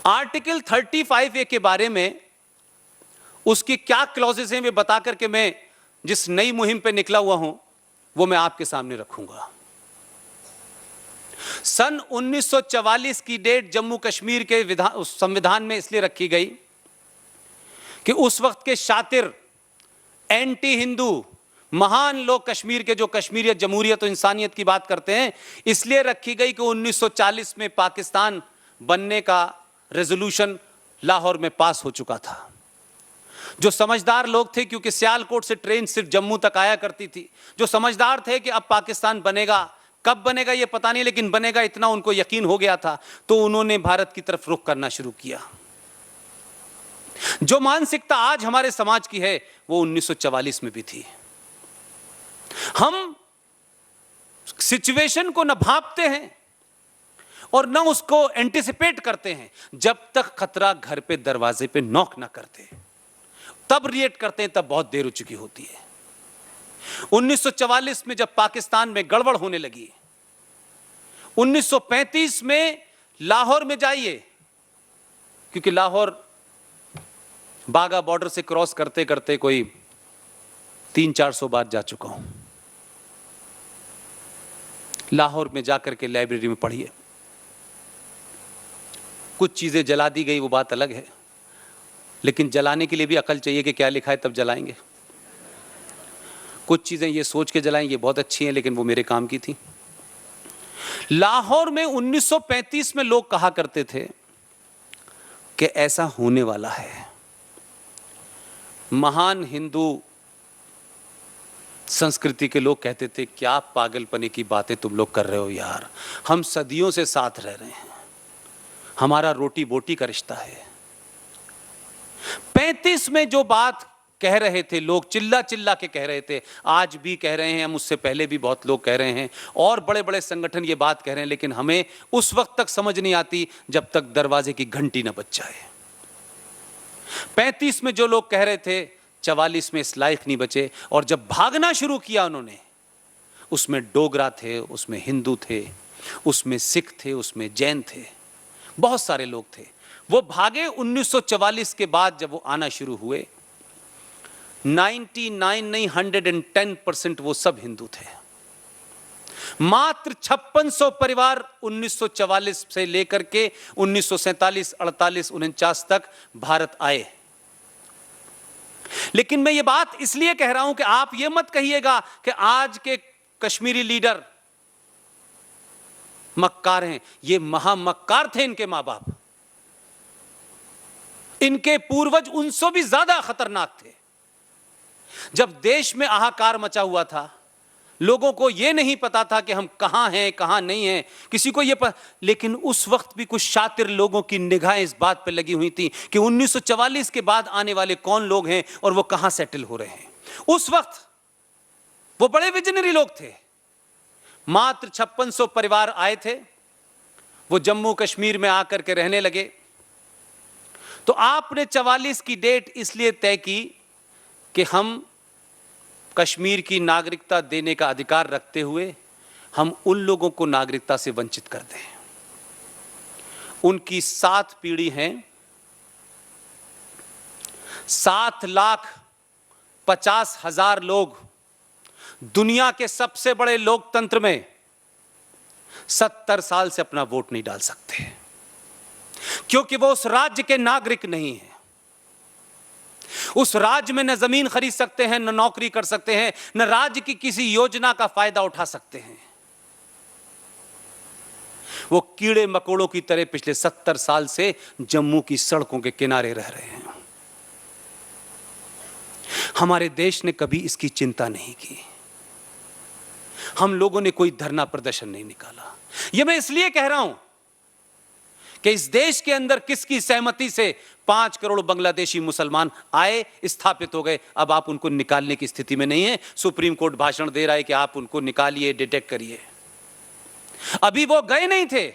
आर्टिकल 35A के बारे में उसकी क्या क्लॉजेस हैं वे बता करके मैं जिस नई मुहिम पे निकला हुआ हूं वो मैं आपके सामने रखूंगा। सन 1944 की डेट जम्मू कश्मीर के संविधान में इसलिए रखी गई कि उस वक्त के शातिर एंटी हिंदू महान लोग कश्मीर के, जो कश्मीरियत, जमहूरियत और इंसानियत की बात करते हैं, इसलिए रखी गई कि 1940 में पाकिस्तान बनने का रेजोल्यूशन लाहौर में पास हो चुका था। जो समझदार लोग थे, क्योंकि सियालकोट से ट्रेन सिर्फ जम्मू तक आया करती थी, जो समझदार थे कि अब पाकिस्तान बनेगा, कब बनेगा ये पता नहीं, लेकिन बनेगा इतना उनको यकीन हो गया था, तो उन्होंने भारत की तरफ रुख करना शुरू किया। जो मानसिकता आज हमारे समाज की है वो 1944 में भी थी। हम सिचुएशन को न भांपते हैं और न उसको एंटिसिपेट करते हैं, जब तक खतरा घर पे दरवाजे पे नॉक ना करते, तब रिएक्ट करते हैं, तब बहुत देर हो चुकी होती है। 1944 में जब पाकिस्तान में गड़बड़ होने लगी, 1935 में लाहौर में जाइए, क्योंकि लाहौर बागा बॉर्डर से क्रॉस करते करते कोई 300-400 बार जा चुका हूं। लाहौर में जाकर के लाइब्रेरी में पढ़िए, कुछ चीजें जला दी गई वो बात अलग है, लेकिन जलाने के लिए भी अकल चाहिए कि क्या लिखा है तब जलाएंगे। कुछ चीजें ये सोच के जलाएं ये बहुत अच्छी हैं, लेकिन वो मेरे काम की थी। लाहौर में 1935 में लोग कहा करते थे कि ऐसा होने वाला है। महान हिंदू संस्कृति के लोग कहते थे, क्या पागलपने की बातें तुम लोग कर रहे हो यार, हम सदियों से साथ रह रहे हैं, हमारा रोटी बोटी का रिश्ता है। 35 में जो बात कह रहे थे लोग, चिल्ला चिल्ला के कह रहे थे, आज भी कह रहे हैं, हम उससे पहले भी बहुत लोग कह रहे हैं और बड़े बड़े संगठन ये बात कह रहे हैं, लेकिन हमें उस वक्त तक समझ नहीं आती जब तक दरवाजे की घंटी न बज जाए। 35 में जो लोग कह रहे थे, 44 में इस लायक नहीं बचे, और जब भागना शुरू किया उन्होंने, उसमें डोगरा थे, उसमें हिंदू थे, उसमें सिख थे, उसमें जैन थे, बहुत सारे लोग थे। वो भागे 1944 के बाद जब वो आना शुरू हुए, 99 नहीं 110% वो सब हिंदू थे। मात्र 5600 परिवार 1944 से लेकर के 1947, 48, 49 तक भारत आए। लेकिन मैं ये बात इसलिए कह रहा हूं कि आप ये मत कहिएगा कि आज के कश्मीरी लीडर मक्कार हैं। ये महामक्कार थे इनके मां बाप, इनके पूर्वज उनसे भी ज्यादा खतरनाक थे। जब देश में हाहाकार मचा हुआ था, लोगों को यह नहीं पता था कि हम कहां हैं कहां नहीं हैं, किसी को यह लेकिन उस वक्त भी कुछ शातिर लोगों की निगाहें इस बात पर लगी हुई थी कि 1944 के बाद आने वाले कौन लोग हैं और वो कहां सेटल हो रहे हैं। उस वक्त वो बड़े विजनरी लोग थे। मात्र 5600 परिवार आए थे, वो जम्मू कश्मीर में आकर के रहने लगे। तो आपने 44 की डेट इसलिए तय की कि हम कश्मीर की नागरिकता देने का अधिकार रखते हुए हम उन लोगों को नागरिकता से वंचित कर दें। उनकी 7 पीढ़ी हैं, 7,50,000 लोग दुनिया के सबसे बड़े लोकतंत्र में 70 साल से अपना वोट नहीं डाल सकते, क्योंकि वो उस राज्य के नागरिक नहीं हैं। उस राज्य में न जमीन खरीद सकते हैं, न नौकरी कर सकते हैं, न राज्य की किसी योजना का फायदा उठा सकते हैं। वो कीड़े मकोड़ों की तरह पिछले 70 साल से जम्मू की सड़कों के किनारे रह रहे हैं। हमारे देश ने कभी इसकी चिंता नहीं की। हम लोगों ने कोई धरना प्रदर्शन नहीं निकाला। यह मैं इसलिए कह रहा हूं कि इस देश के अंदर किसकी सहमति से 5 करोड़ बांग्लादेशी मुसलमान आए, स्थापित हो गए। अब आप उनको निकालने की स्थिति में नहीं है। सुप्रीम कोर्ट भाषण दे रहा है कि आप उनको निकालिए, डिटेक्ट करिए। अभी वो गए नहीं थे।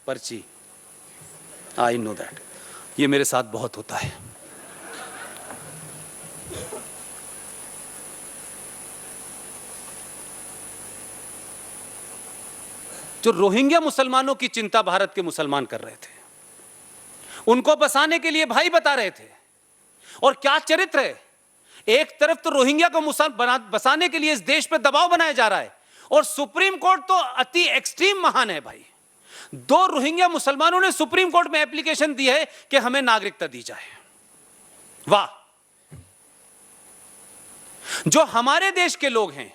पर्ची, आई नो दैट, ये मेरे साथ बहुत होता है। जो रोहिंग्या मुसलमानों की चिंता भारत के मुसलमान कर रहे थे, उनको बसाने के लिए भाई बता रहे थे। और क्या चरित्र है, एक तरफ तो रोहिंग्या को बसाने के लिए इस देश पे दबाव बनाया जा रहा है, और सुप्रीम कोर्ट तो अति एक्सट्रीम महान है भाई। 2 रोहिंग्या मुसलमानों ने सुप्रीम कोर्ट में एप्लीकेशन दी है कि हमें नागरिकता दी जाए। वाह! जो हमारे देश के लोग हैं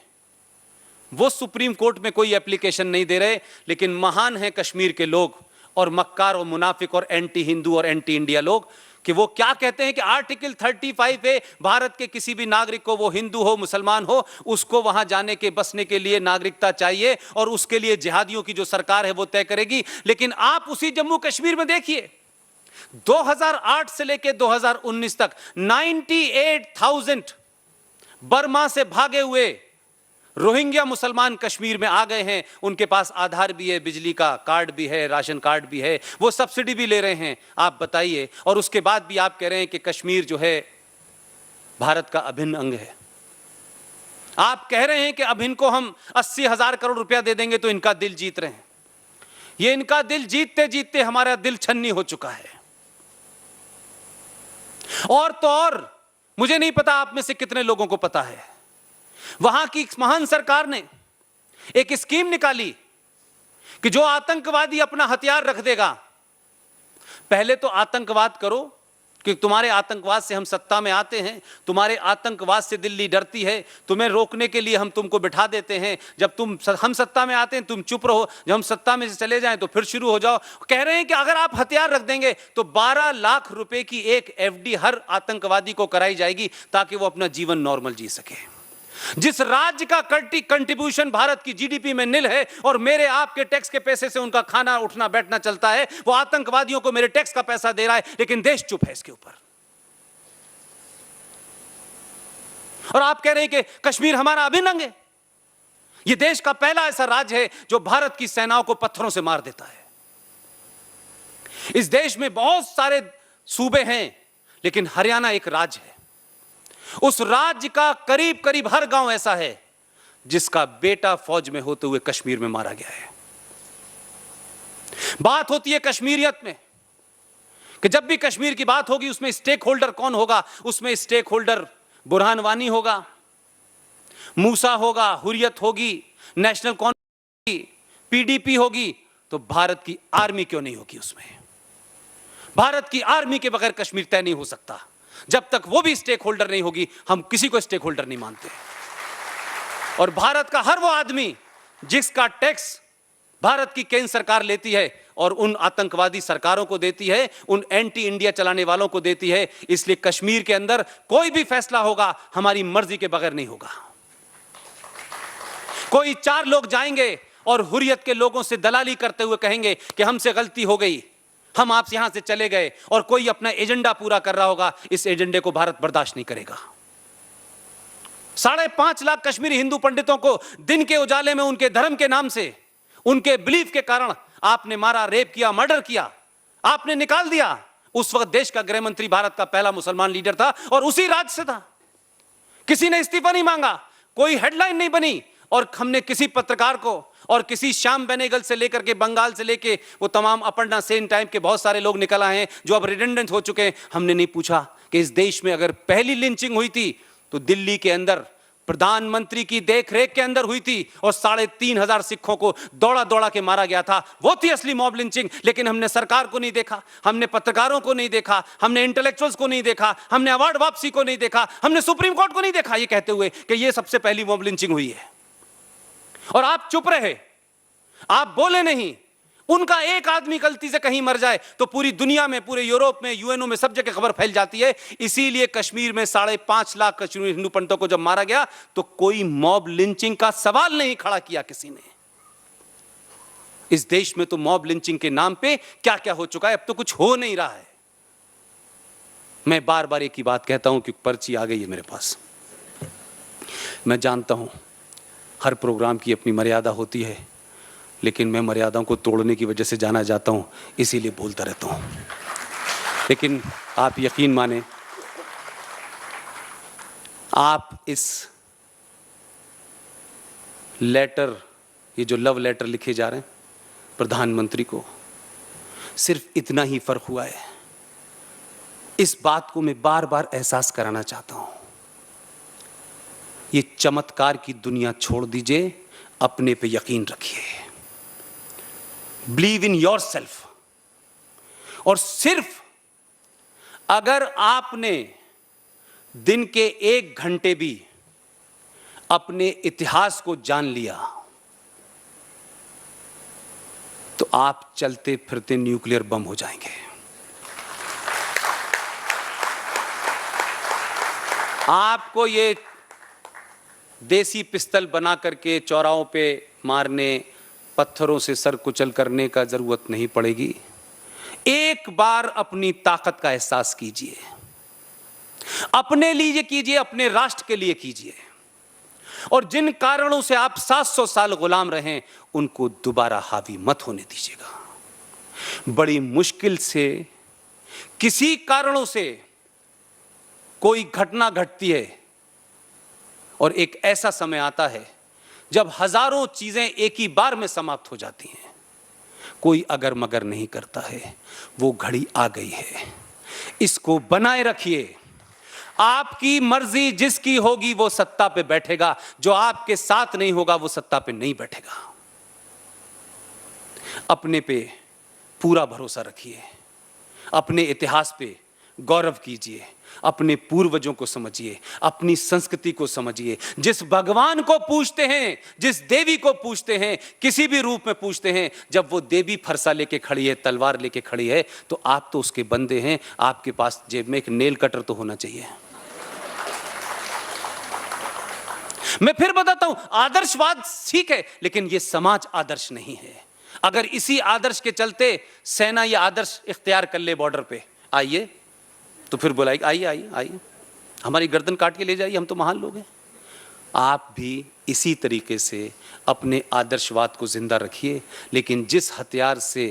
वो सुप्रीम कोर्ट में कोई एप्लीकेशन नहीं दे रहे, लेकिन महान हैं कश्मीर के लोग और मक्कार और मुनाफिक और एंटी हिंदू और एंटी इंडिया लोग, कि वो क्या कहते हैं कि आर्टिकल 35 है, भारत के किसी भी नागरिक को, वो हिंदू हो मुसलमान हो, उसको वहां जाने के बसने के लिए नागरिकता चाहिए, और उसके लिए जिहादियों की जो सरकार है वो तय करेगी। लेकिन आप उसी जम्मू कश्मीर में देखिए, 2008 से लेकर 2019 तक 98,000 बर्मा से भागे हुए रोहिंग्या मुसलमान कश्मीर में आ गए हैं। उनके पास आधार भी है, बिजली का कार्ड भी है, राशन कार्ड भी है, वो सब्सिडी भी ले रहे हैं। आप बताइए, और उसके बाद भी आप कह रहे हैं कि कश्मीर जो है भारत का अभिन्न अंग है। आप कह रहे हैं कि अब इनको हम 80,000 करोड़ रुपया दे देंगे तो इनका दिल जीत रहे हैं। ये इनका दिल जीतते जीतते हमारा दिल छन्नी हो चुका है। और तो और, मुझे नहीं पता आप में से कितने लोगों को पता है, वहां की महान सरकार ने एक स्कीम निकाली कि जो आतंकवादी अपना हथियार रख देगा, पहले तो आतंकवाद करो, कि तुम्हारे आतंकवाद से हम सत्ता में आते हैं, तुम्हारे आतंकवाद से दिल्ली डरती है, तुम्हें रोकने के लिए हम तुमको बिठा देते हैं। जब हम सत्ता में आते हैं तुम चुप रहो, जब हम सत्ता में से चले जाएं तो फिर शुरू हो जाओ। कह रहे हैं कि अगर आप हथियार रख देंगे तो 12 लाख रुपए की एक FD हर आतंकवादी को कराई जाएगी, ताकि वो अपना जीवन नॉर्मल जी सके। जिस राज्य का कंट्रीब्यूशन भारत की GDP में नील है, और मेरे आपके टैक्स के पैसे से उनका खाना उठना बैठना चलता है, वो आतंकवादियों को मेरे टैक्स का पैसा दे रहा है, लेकिन देश चुप है इसके ऊपर। और आप कह रहे हैं कि कश्मीर हमारा अभिन्न अंग है। यह देश का पहला ऐसा राज्य है जो भारत की सेनाओं को पत्थरों से मार देता है। इस देश में बहुत सारे सूबे हैं, लेकिन हरियाणा एक राज्य है। उस राज्य का करीब करीब हर गांव ऐसा है जिसका बेटा फौज में होते हुए कश्मीर में मारा गया है। बात होती है कश्मीरियत में कि जब भी कश्मीर की बात होगी उसमें स्टेक होल्डर कौन होगा? उसमें स्टेक होल्डर बुरहान वानी होगा, मूसा होगा, हुर्रियत होगी, नेशनल कॉन्फ्रेंस होगी, PDP होगी। तो भारत की आर्मी क्यों नहीं होगी उसमें? भारत की आर्मी के बगैर कश्मीर तय नहीं हो सकता। जब तक वो भी स्टेक होल्डर नहीं होगी, हम किसी को स्टेक होल्डर नहीं मानते। और भारत का हर वो आदमी जिसका टैक्स भारत की केंद्र सरकार लेती है और उन आतंकवादी सरकारों को देती है, उन एंटी इंडिया चलाने वालों को देती है। इसलिए कश्मीर के अंदर कोई भी फैसला होगा हमारी मर्जी के बगैर नहीं होगा। कोई 4 लोग जाएंगे और हुर्रियत के लोगों से दलाली करते हुए कहेंगे कि हमसे गलती हो गई, हम आपसे यहां से चले गए, और कोई अपना एजेंडा पूरा कर रहा होगा, इस एजेंडे को भारत बर्दाश्त नहीं करेगा। 5.5 लाख कश्मीरी हिंदू पंडितों को दिन के उजाले में उनके धर्म के नाम से, उनके बिलीफ के कारण आपने मारा, रेप किया, मर्डर किया, आपने निकाल दिया। उस वक्त देश का गृह मंत्री भारत का पहला मुसलमान लीडर था और उसी राज्य से था। किसी ने इस्तीफा नहीं मांगा, कोई हेडलाइन नहीं बनी, और हमने किसी पत्रकार को और किसी श्याम बेनेगल से लेकर के बंगाल से लेके वो तमाम अपर्णा सेन टाइप के बहुत सारे लोग निकल आए हैं जो अब रिडंडेंट हो चुके हैं, हमने नहीं पूछा कि इस देश में अगर पहली लिंचिंग हुई थी तो दिल्ली के अंदर प्रधानमंत्री की देखरेख के अंदर हुई थी और 3,500 सिखों को दौड़ा दौड़ा के मारा गया था। वो थी असली मॉब लिंचिंग। लेकिन हमने सरकार को नहीं देखा, हमने पत्रकारों को नहीं देखा, हमने इंटेलेक्चुअल्स को नहीं देखा, हमने अवार्ड वापसी को नहीं देखा, हमने सुप्रीम कोर्ट को नहीं देखा ये कहते हुए कि ये सबसे पहली मॉब लिंचिंग हुई है। और आप चुप रहे, आप बोले नहीं। उनका एक आदमी गलती से कहीं मर जाए तो पूरी दुनिया में, पूरे यूरोप में, यूएनओ में सब जगह खबर फैल जाती है। इसीलिए कश्मीर में 5.5 लाख कश्मीरी हिंदू पंडितों को जब मारा गया तो कोई मॉब लिंचिंग का सवाल नहीं खड़ा किया किसी ने। इस देश में तो मॉब लिंचिंग के नाम पे क्या क्या हो चुका है, अब तो कुछ हो नहीं रहा है। मैं बार बार एक ही बात कहता हूं कि पर्ची आ गई है मेरे पास। मैं जानता हूं हर प्रोग्राम की अपनी मर्यादा होती है, लेकिन मैं मर्यादाओं को तोड़ने की वजह से जाना जाता हूं, इसीलिए बोलता रहता हूं। लेकिन आप यकीन माने, आप इस लेटर, ये जो लव लेटर लिखे जा रहे हैं प्रधानमंत्री को, सिर्फ इतना ही फर्क हुआ है। इस बात को मैं बार बार एहसास कराना चाहता हूं, ये चमत्कार की दुनिया छोड़ दीजिए, अपने पे यकीन रखिए, बिलीव इन योरसेल्फ। और सिर्फ अगर आपने दिन के 1 घंटे भी अपने इतिहास को जान लिया तो आप चलते फिरते न्यूक्लियर बम हो जाएंगे। आपको ये देसी पिस्तल बना करके चौराहों पे मारने, पत्थरों से सर कुचल करने का जरूरत नहीं पड़ेगी। एक बार अपनी ताकत का एहसास कीजिए, अपने लिए कीजिए, अपने राष्ट्र के लिए कीजिए, और जिन कारणों से आप 700 साल गुलाम रहे उनको दोबारा हावी मत होने दीजिएगा। बड़ी मुश्किल से किसी कारणों से कोई घटना घटती है और एक ऐसा समय आता है जब हजारों चीजें एक ही बार में समाप्त हो जाती हैं। कोई अगर मगर नहीं करता है, वो घड़ी आ गई है, इसको बनाए रखिए। आपकी मर्जी जिसकी होगी वो सत्ता पे बैठेगा, जो आपके साथ नहीं होगा वो सत्ता पे नहीं बैठेगा। अपने पे पूरा भरोसा रखिए, अपने इतिहास पे गौरव कीजिए, अपने पूर्वजों को समझिए, अपनी संस्कृति को समझिए। जिस भगवान को पूजते हैं, जिस देवी को पूजते हैं, किसी भी रूप में पूजते हैं, जब वो देवी फरसा लेके खड़ी है, तलवार लेके खड़ी है, तो आप तो उसके बंदे हैं। आपके पास जेब में एक नेल कटर तो होना चाहिए। मैं फिर बताता हूं, आदर्शवाद ठीक है, लेकिन ये समाज आदर्श नहीं है। अगर इसी आदर्श के चलते सेना ये आदर्श इख्तियार कर ले बॉर्डर पे, आइए, तो फिर बुलाएगी, आइए आइए आइए, हमारी गर्दन काट के ले जाइए, हम तो महान लोग हैं। आप भी इसी तरीके से अपने आदर्शवाद को जिंदा रखिए, लेकिन जिस हथियार से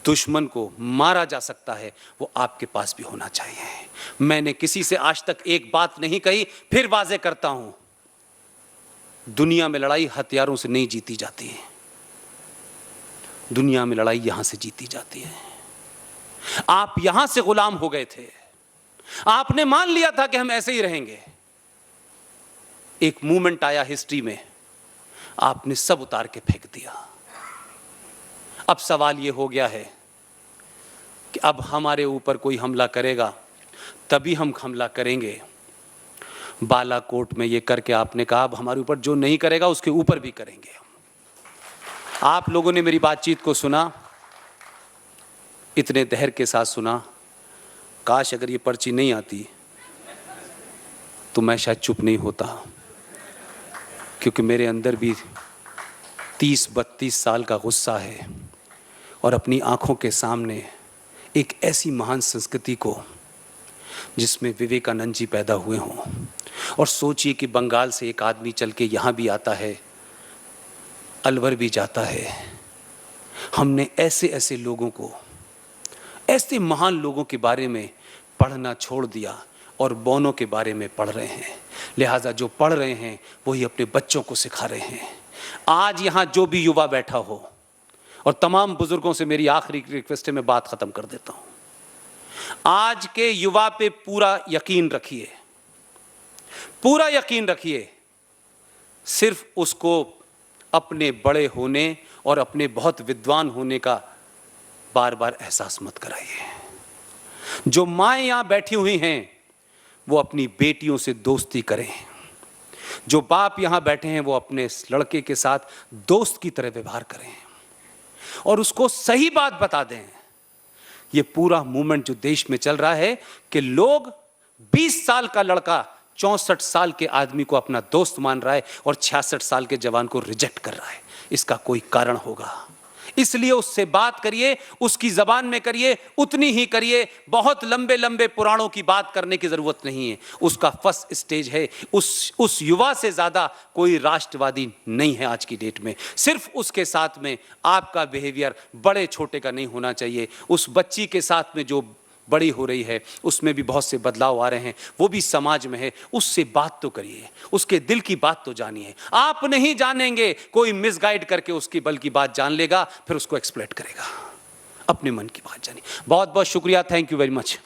दुश्मन को मारा जा सकता है वो आपके पास भी होना चाहिए। मैंने किसी से आज तक एक बात नहीं कही, फिर वाजे करता हूं, दुनिया में लड़ाई हथियारों से नहीं जीती जाती है, दुनिया में लड़ाई यहां से जीती जाती है। आप यहां से गुलाम हो गए थे, आपने मान लिया था कि हम ऐसे ही रहेंगे। एक मूवमेंट आया हिस्ट्री में, आपने सब उतार के फेंक दिया। अब सवाल यह हो गया है कि अब हमारे ऊपर कोई हमला करेगा तभी हम हमला करेंगे। बालाकोट में यह करके आपने कहा अब हमारे ऊपर जो नहीं करेगा उसके ऊपर भी करेंगे। आप लोगों ने मेरी बातचीत को सुना, इतने धैर्य के साथ सुना। काश अगर ये पर्ची नहीं आती तो मैं शायद चुप नहीं होता, क्योंकि मेरे अंदर भी 30-32 साल का गुस्सा है और अपनी आंखों के सामने एक ऐसी महान संस्कृति को जिसमें विवेकानंद जी पैदा हुए हों, और सोचिए कि बंगाल से एक आदमी चल के यहाँ भी आता है, अलवर भी जाता है। हमने ऐसे ऐसे लोगों को, ऐसे महान लोगों के बारे में पढ़ना छोड़ दिया और बोनो के बारे में पढ़ रहे हैं। लिहाजा जो पढ़ रहे हैं वही अपने बच्चों को सिखा रहे हैं। आज यहाँ जो भी युवा बैठा हो, और तमाम बुजुर्गों से मेरी आखिरी रिक्वेस्ट है, मैं बात खत्म कर देता हूँ। आज के युवा पे पूरा यकीन रखिए, पूरा यकीन रखिए। सिर्फ उसको अपने बड़े होने और अपने बहुत विद्वान होने का बार बार एहसास मत कराइए। जो माएँ यहाँ बैठी हुई हैं वो अपनी बेटियों से दोस्ती करें। जो बाप यहाँ बैठे हैं वो अपने लड़के के साथ दोस्त की तरह व्यवहार करें और उसको सही बात बता दें। ये पूरा मूवमेंट जो देश में चल रहा है कि लोग 20 साल का लड़का 64 साल के आदमी को अपना दोस्त मान रहा है और 66 साल के जवान को रिजेक्ट कर रहा है, इसका कोई कारण होगा। इसलिए उससे बात करिए, उसकी जबान में करिए, उतनी ही करिए। बहुत लंबे लंबे पुराणों की बात करने की जरूरत नहीं है। उसका फर्स्ट स्टेज है। उस युवा से ज्यादा कोई राष्ट्रवादी नहीं है आज की डेट में। सिर्फ उसके साथ में आपका बिहेवियर बड़े छोटे का नहीं होना चाहिए। उस बच्ची के साथ में जो बड़ी हो रही है उसमें भी बहुत से बदलाव आ रहे हैं, वो भी समाज में है। उससे बात तो करिए, उसके दिल की बात तो जानिए। आप नहीं जानेंगे, कोई मिसगाइड करके उसकी बल की बात जान लेगा, फिर उसको एक्सप्लॉइट करेगा। अपने मन की बात जानिए। बहुत बहुत शुक्रिया, थैंक यू वेरी मच।